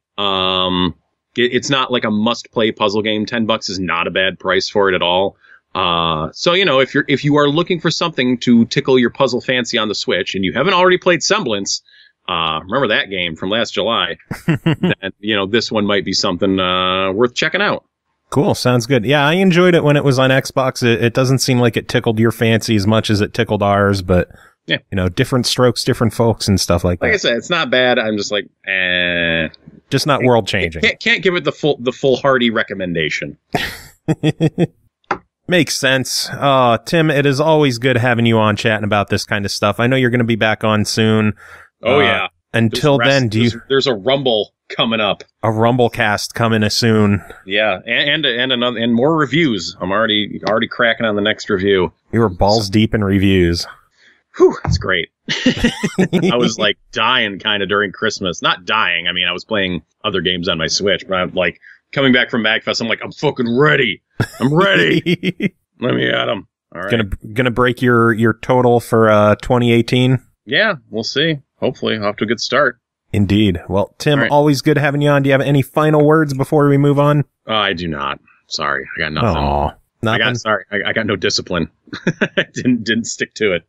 It's not like a must play puzzle game. $10 is not a bad price for it at all. So if you are looking for something to tickle your puzzle fancy on the Switch and you haven't already played Semblance, remember that game from last July, then, this one might be something worth checking out. Cool. Sounds good. Yeah, I enjoyed it when it was on Xbox. It doesn't seem like it tickled your fancy as much as it tickled ours, but yeah, different strokes, different folks and stuff like that. Like I said, it's not bad. I'm just like, just not world changing. Can't give it the full hearty recommendation. Makes sense. Tim, it is always good having you on chatting about this kind of stuff. I know you're going to be back on soon. Oh, yeah. Until then, there's a Rumble coming up. A Rumble cast coming soon. Yeah, and more reviews. I'm already cracking on the next review. You were balls deep in reviews. Whew, that's great. I was like dying kind of during Christmas. Not dying. I mean, I was playing other games on my Switch, but I'm like coming back from MagFest. I'm like, I'm fucking ready. I'm ready. Let me at them. All right. Gonna break your total for 2018. Yeah, we'll see. Hopefully, off to a good start. Indeed. Well, Tim, always good having you on. Do you have any final words before we move on? I do not. Sorry, I got nothing. Aww, nothing? I got no discipline. I didn't stick to it.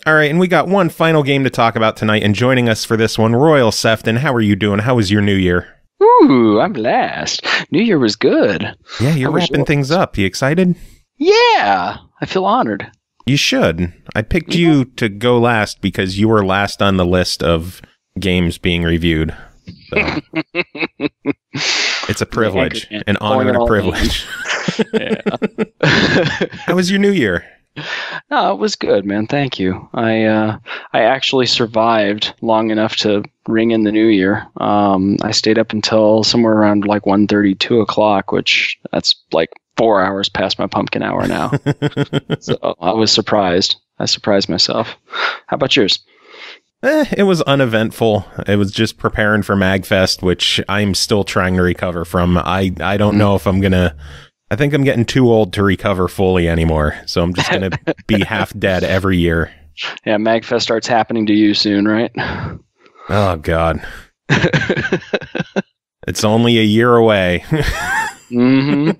All right, and we got one final game to talk about tonight, and joining us for this one, Royal Sefton. How are you doing? How was your New Year? Ooh, I'm last. New Year was good. Yeah, you're wrapping things up. You excited? Yeah, I feel honored. You should. I picked you to go last because you were last on the list of games being reviewed. So. It's a privilege, an honor and a privilege. How was your New Year? No, it was good, man. Thank you. I actually survived long enough to ring in the new year. I stayed up until somewhere around like 1:30, 2 o'clock, which that's like 4 hours past my pumpkin hour now. So I was surprised. I surprised myself. How about yours? It was uneventful. It was just preparing for MagFest, which I'm still trying to recover from. I don't know if I'm gonna. I think I'm getting too old to recover fully anymore, so I'm just going to be half dead every year. Yeah, MagFest starts happening to you soon, right? Oh, God. It's only a year away. Mm-hmm.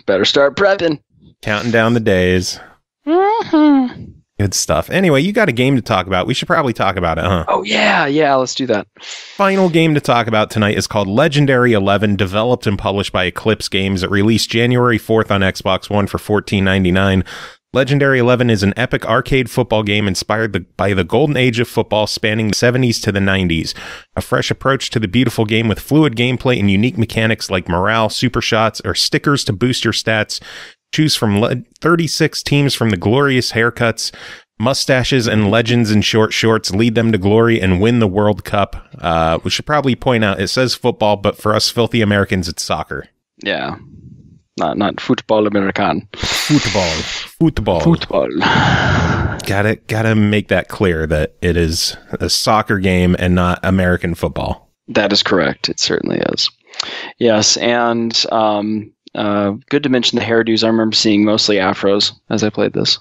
Better start prepping. Counting down the days. Mm-hmm. Good stuff. Anyway, you got a game to talk about. We should probably talk about it, huh? Oh, yeah, let's do that. Final game to talk about tonight is called Legendary 11, developed and published by Eclipse Games. It released January 4th on Xbox One for $14.99. Legendary 11 is an epic arcade football game inspired by the golden age of football spanning the 70s to the 90s. A fresh approach to the beautiful game with fluid gameplay and unique mechanics like morale, super shots, or stickers to boost your stats. Choose from 36 teams from the glorious haircuts, mustaches, and legends in short shorts. Lead them to glory and win the World Cup. We should probably point out, it says football, but for us filthy Americans, it's soccer. Yeah. Not football American. Football. Gotta make that clear that it is a soccer game and not American football. That is correct. It certainly is. Yes, and good to mention the hairdos. I remember seeing mostly afros as I played this.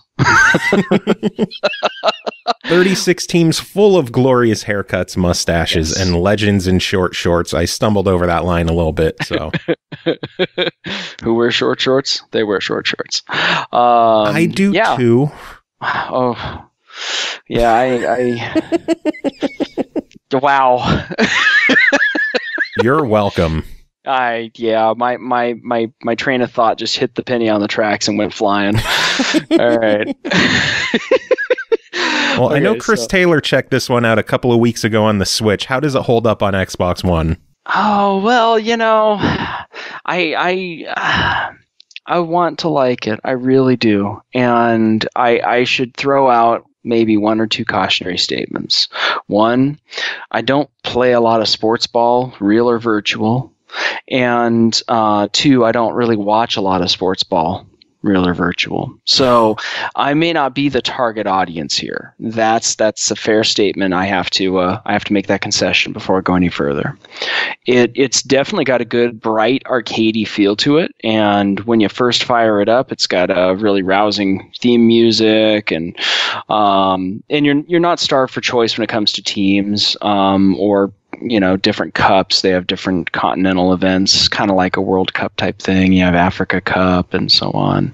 36 teams full of glorious haircuts, mustaches, and legends in short shorts. I stumbled over that line a little bit. So, who wear short shorts? They wear short shorts. I do too. Oh, yeah. I wow. You're welcome. My train of thought just hit the penny on the tracks and went flying. All right. Well, okay, I know Chris Taylor checked this one out a couple of weeks ago on the Switch. How does it hold up on Xbox One? Oh, well, I want to like it. I really do. And I should throw out maybe one or two cautionary statements. One, I don't play a lot of sports ball, real or virtual. And two, I don't really watch a lot of sports ball, real or virtual. So I may not be the target audience here. That's a fair statement. I have to make that concession before I go any further. It's definitely got a good, bright, arcadey feel to it. And when you first fire it up, it's got a really rousing theme music, and you're not starved for choice when it comes to teams or different cups. They have different continental events, kind of like a World Cup type thing. You have Africa Cup and so on.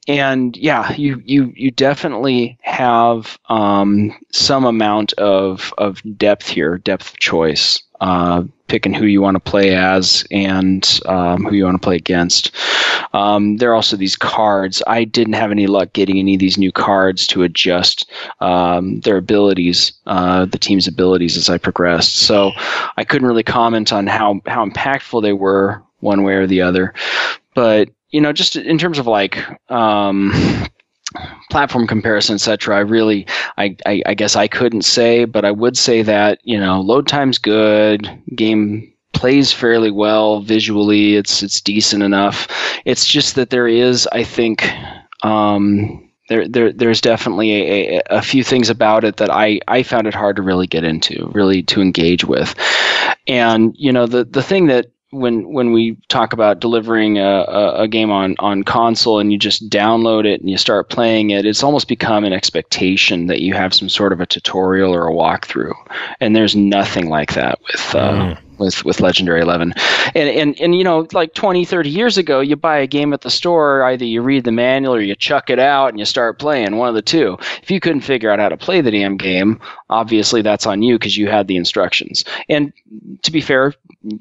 And yeah, you definitely have some amount of depth here, depth of choice. Picking who you want to play as and who you want to play against. There are also these cards. I didn't have any luck getting any of these new cards to adjust their abilities, the team's abilities as I progressed. So I couldn't really comment on how impactful they were one way or the other. But, just in terms of like platform comparison, etc. I guess I couldn't say, but I would say that, load time's good, game plays fairly well visually, it's decent enough. It's just that there is, I think, there's definitely a few things about it that I found it hard to really get into, really to engage with. And, the thing that when we talk about delivering a game on console and you just download it and you start playing it, it's almost become an expectation that you have some sort of a tutorial or a walkthrough. And there's nothing like that with Legendary 11. And like 20, 30 years ago, you buy a game at the store, either you read the manual or you chuck it out and you start playing, one of the two. If you couldn't figure out how to play the damn game, obviously that's on you because you had the instructions. And to be fair,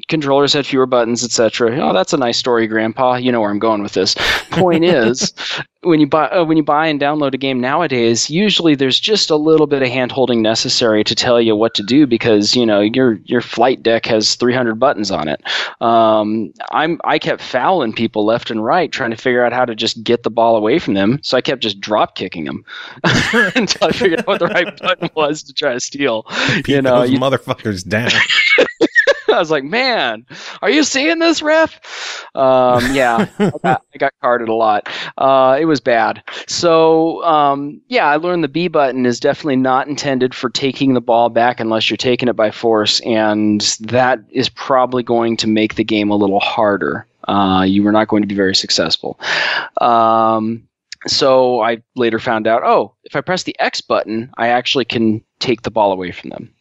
controllers had fewer buttons, etc. Oh, that's a nice story, Grandpa. You know where I'm going with this. Point is, when you buy and download a game nowadays, usually there's just a little bit of hand-holding necessary to tell you what to do because your flight deck has 300 buttons on it. I kept fouling people left and right trying to figure out how to just get the ball away from them, so I kept just drop kicking them until I figured out what the right button was to try to steal. Beat those motherfuckers down. I was like, man, are you seeing this, ref? Yeah, I got carded a lot. It was bad. So, I learned the B button is definitely not intended for taking the ball back unless you're taking it by force, and that is probably going to make the game a little harder. You were not going to be very successful. So I later found out, if I press the X button, I actually can take the ball away from them.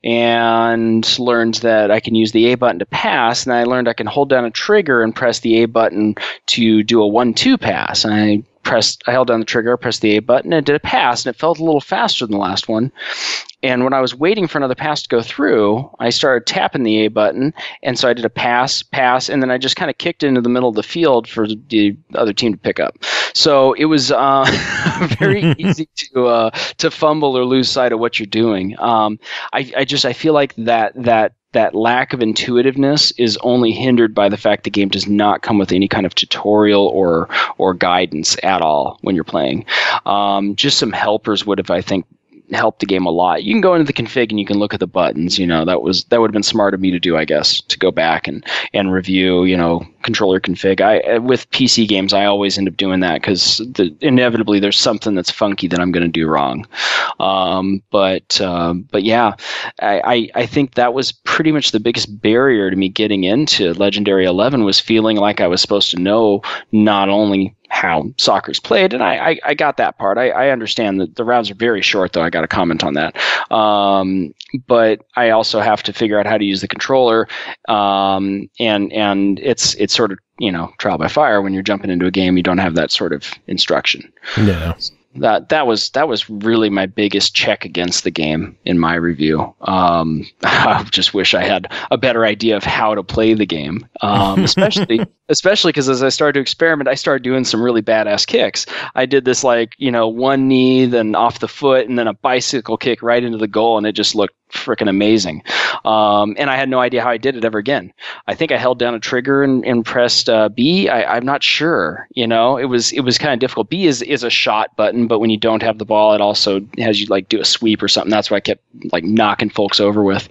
And learned that I can use the A button to pass, and I learned I can hold down a trigger and press the A button to do a 1-2 pass. And I held down the trigger, pressed the A button, and did a pass, and it felt a little faster than the last one. And when I was waiting for another pass to go through, I started tapping the A button, and so I did a pass, and then I just kind of kicked into the middle of the field for the other team to pick up. So it was very easy to fumble or lose sight of what you're doing. I feel like that lack of intuitiveness is only hindered by the fact the game does not come with any kind of tutorial or guidance at all when you're playing. Just some helpers would have, I think, help the game a lot. You can go into the config and you can look at the buttons. That would have been smart of me to do, I guess, to go back and review, controller config. With PC games, I always end up doing that because inevitably there's something that's funky that I'm going to do wrong. But yeah, I think that was pretty much the biggest barrier to me getting into Legendary 11 was feeling like I was supposed to know not only how soccer's played, and I got that part. I understand that the rounds are very short, though. I got to comment on that. But I also have to figure out how to use the controller, and it's sort of trial by fire when you're jumping into a game. You don't have that sort of instruction. Yeah. That was really my biggest check against the game in my review. I just wish I had a better idea of how to play the game, especially because as I started to experiment, I started doing some really badass kicks. I did this one knee, then off the foot, and then a bicycle kick right into the goal, and it just looked freaking amazing. And I had no idea how I did it ever again. I think I held down a trigger and pressed B. I'm not sure. It was kind of difficult. B is a shot button, but when you don't have the ball, it also has you do a sweep or something. That's what I kept knocking folks over with.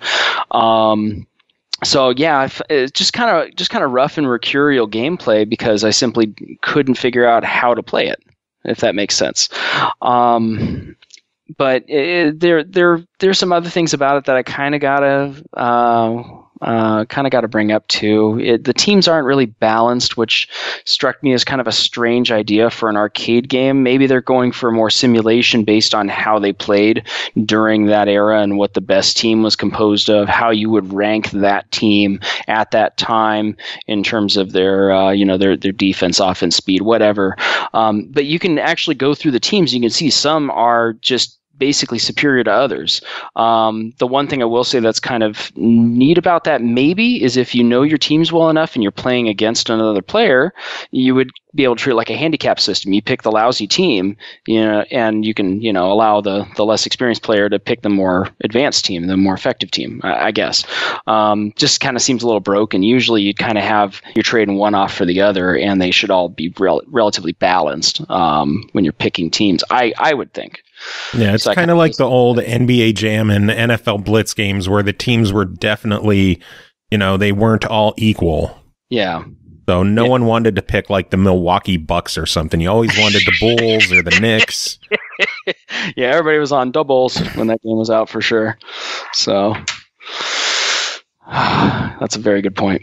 So yeah, it's just kind of rough and mercurial gameplay because I simply couldn't figure out how to play it, if that makes sense. But there's some other things about it that I kind of gotta bring up too. The teams aren't really balanced, which struck me as kind of a strange idea for an arcade game. Maybe they're going for more simulation based on how they played during that era and what the best team was composed of, how you would rank that team at that time in terms of their defense, offense, speed, whatever. But you can actually go through the teams. You can see some are just basically superior to others. The one thing I will say that's kind of neat about that maybe is if you know your teams well enough and you're playing against another player, you would be able to treat it like a handicap system. You pick the lousy team, and you can, allow the less experienced player to pick the more advanced team, the more effective team, I guess. Just kind of seems a little broken. Usually you'd kind of you're trading one off for the other, and they should all be relatively balanced when you're picking teams, I would think. Yeah, it's kind of like the old NBA Jam and NFL Blitz games where the teams were definitely, they weren't all equal. Yeah. So no one wanted to pick the Milwaukee Bucks or something. You always wanted the Bulls or the Knicks. Yeah, everybody was on doubles when that game was out for sure. So that's a very good point.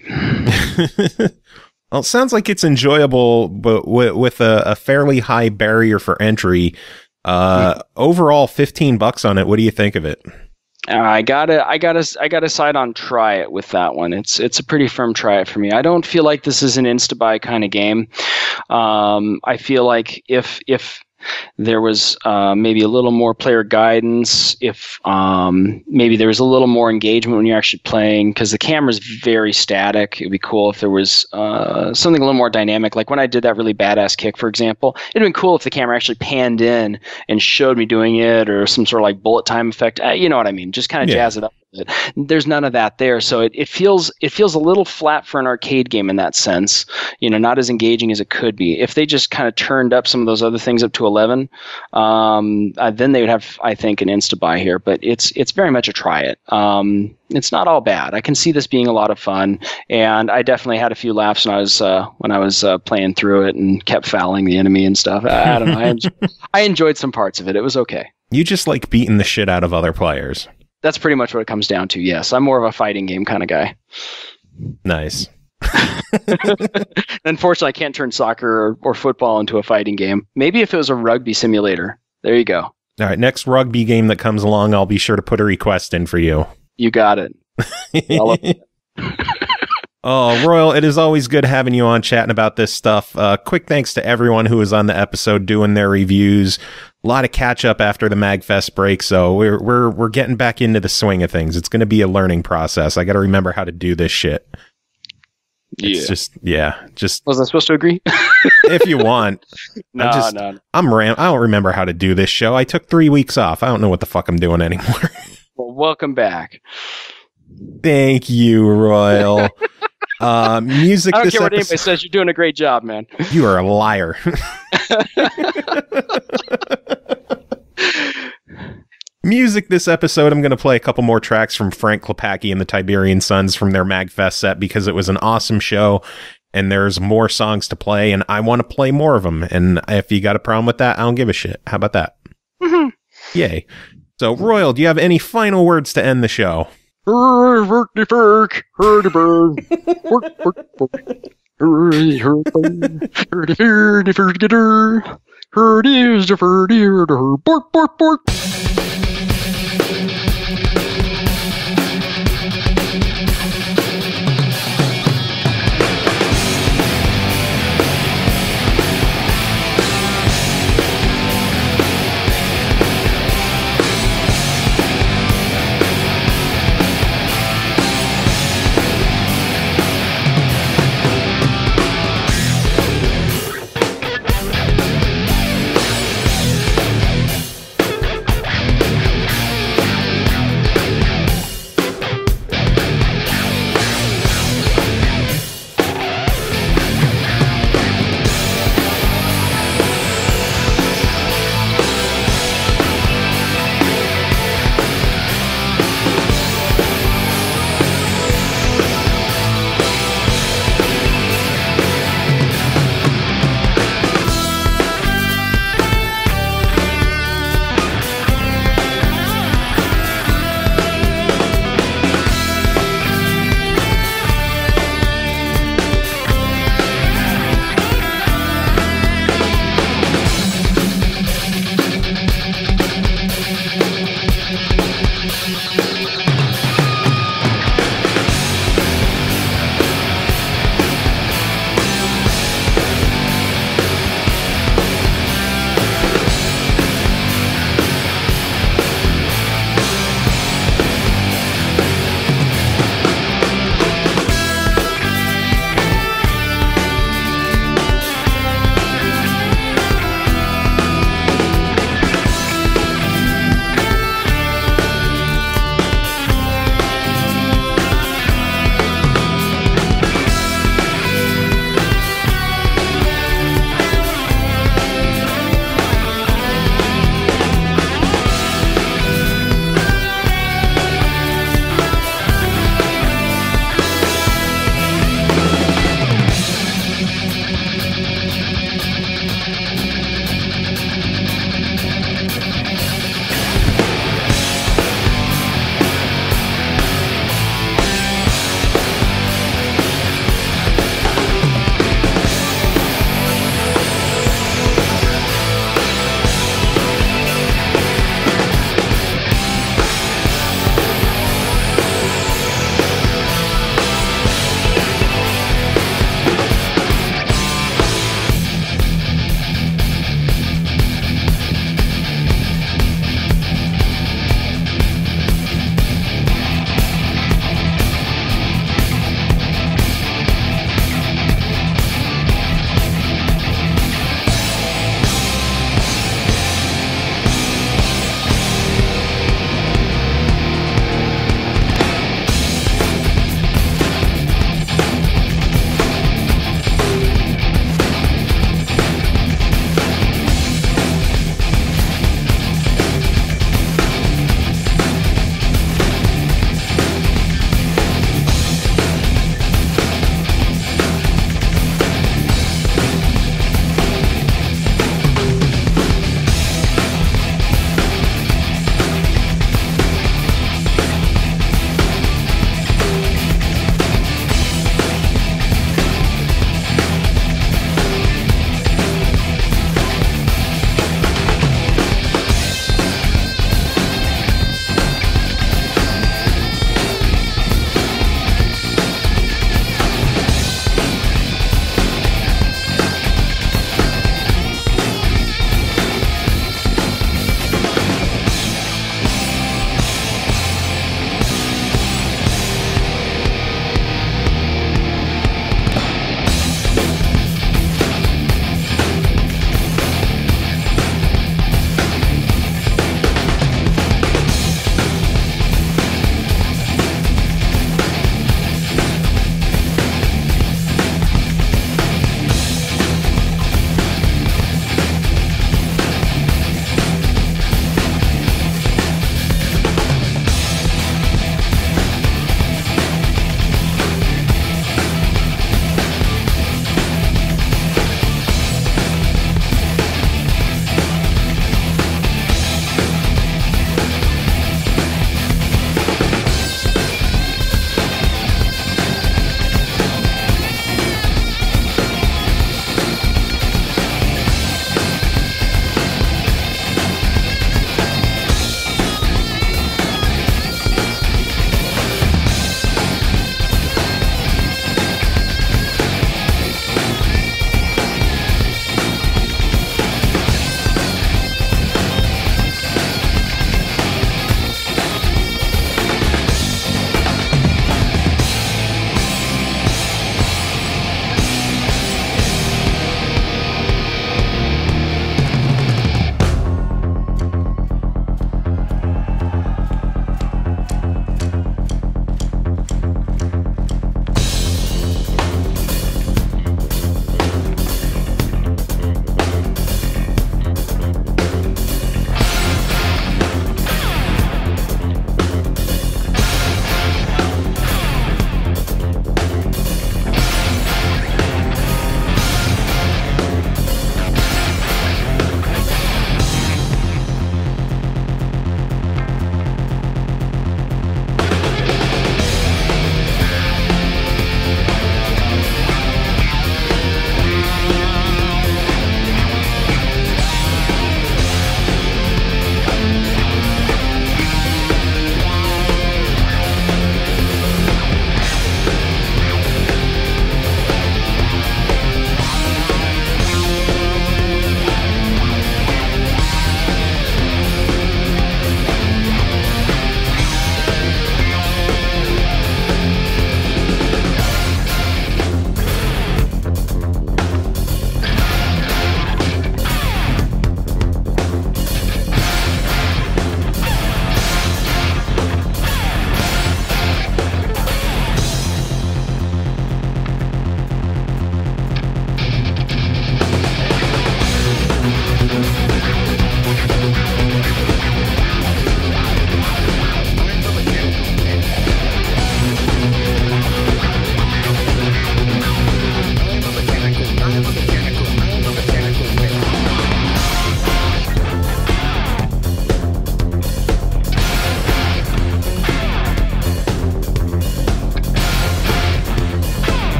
Well, it sounds like it's enjoyable, but with a fairly high barrier for entry. Overall, $15 on it. What do you think of it? I gotta side on try it with that one. It's a pretty firm try it for me. I don't feel like this is an insta-buy kind of game. I feel like if there was maybe a little more player guidance, if maybe there was a little more engagement when you're actually playing, because the camera's very static. It'd be cool if there was something a little more dynamic. Like when I did that really badass kick, for example, it'd been cool if the camera actually panned in and showed me doing it, or some sort of bullet time effect. You know what I mean? Just kind of jazz it up. There's none of that there, so it feels a little flat for an arcade game in that sense. Not as engaging as it could be. If they just kind of turned up some of those other things up to 11, then they would have, I think, an insta buy here. But it's very much a try it. It's not all bad. I can see this being a lot of fun, and I definitely had a few laughs when I was playing through it and kept fouling the enemy and stuff. I don't know. I enjoyed some parts of it. It was okay. You just like beating the shit out of other players. That's pretty much what it comes down to, yes. I'm more of a fighting game kind of guy. Nice. Unfortunately, I can't turn soccer or football into a fighting game. Maybe if it was a rugby simulator. There you go. All right, next rugby game that comes along, I'll be sure to put a request in for you. You got it. Oh, Royal, it is always good having you on chatting about this stuff. Quick thanks to everyone who was on the episode doing their reviews. A lot of catch up after the MagFest break, so we're getting back into the swing of things. It's going to be a learning process. I got to remember how to do this shit. It's just was I supposed to agree? If you want. No. I don't remember how to do this show. I took 3 weeks off. I don't know what the fuck I'm doing anymore. Well, welcome back. Thank you, Royal. Music. I don't care what anybody says. You're doing a great job, man. You are a liar. music this episode, I'm going to play a couple more tracks from Frank Klepacki and the Tiberian Sons from their MagFest set because it was an awesome show and there's more songs to play and I want to play more of them. And if you got a problem with that, I don't give a shit. How about that? Mm-hmm. Yay. So, Royal, do you have any final words to end the show? Bork.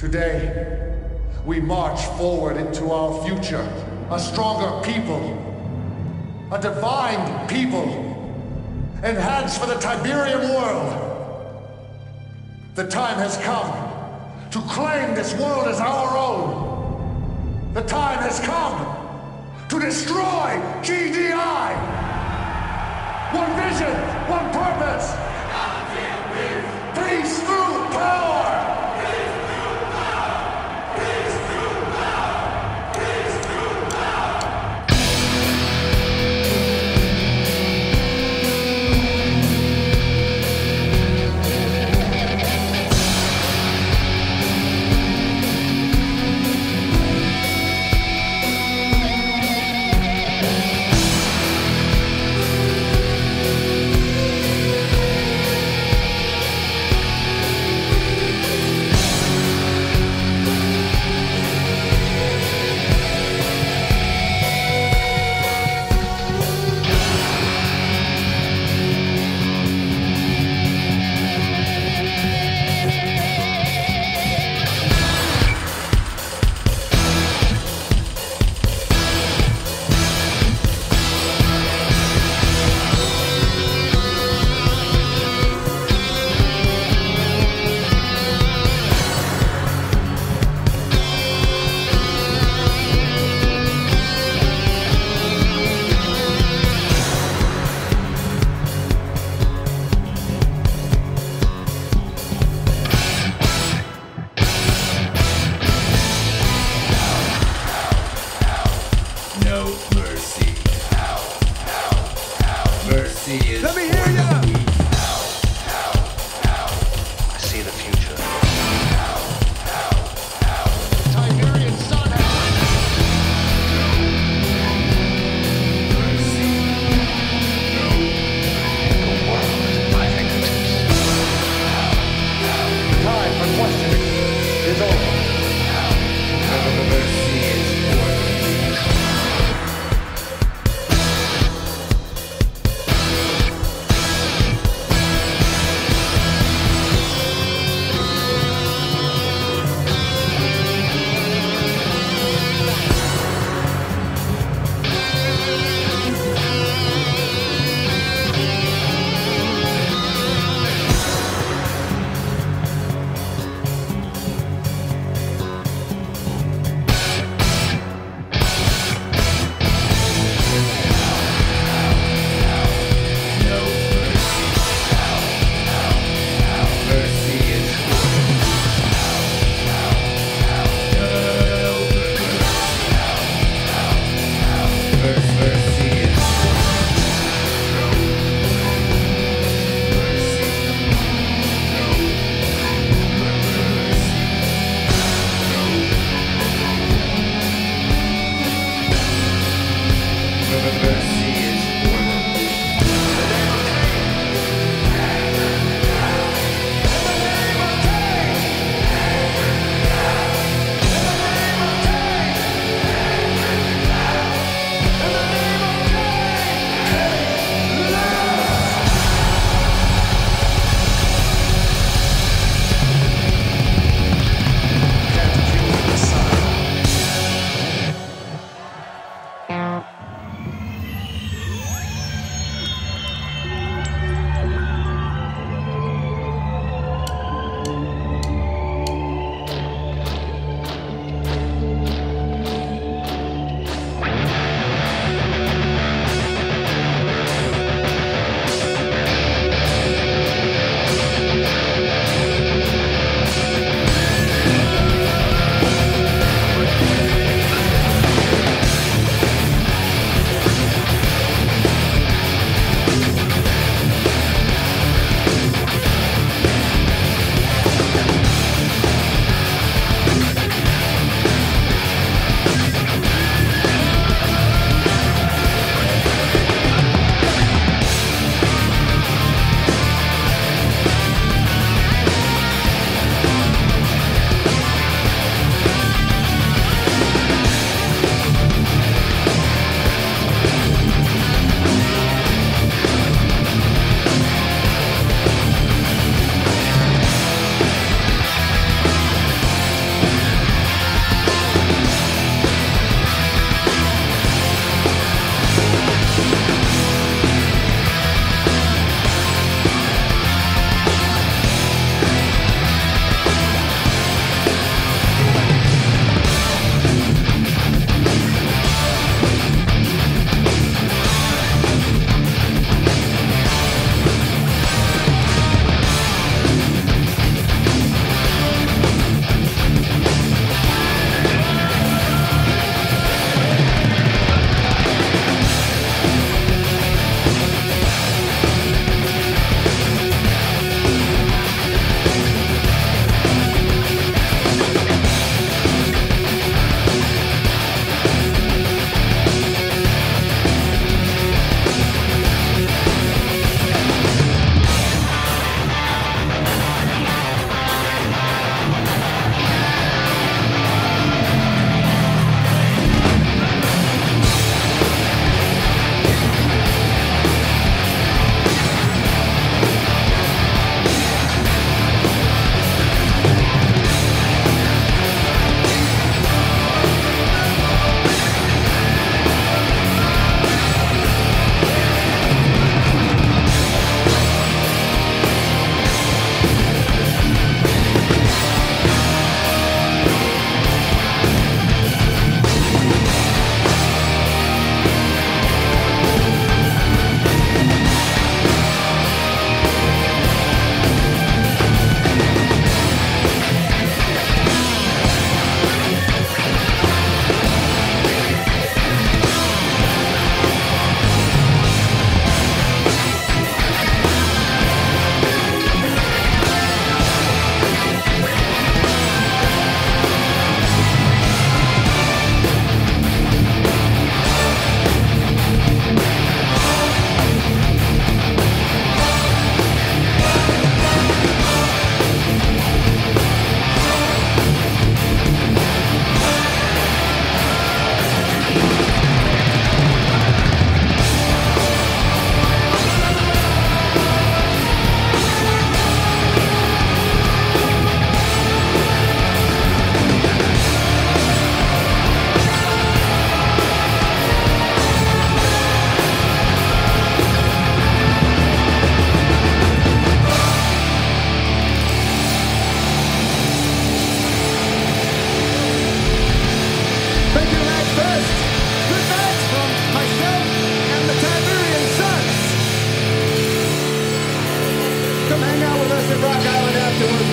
Today, we march forward into our future, a stronger people, a divine people, enhanced for the Tiberium world. The time has come to claim this world as our own. The time has come to destroy GDI. One vision, one purpose. Peace through power.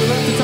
let the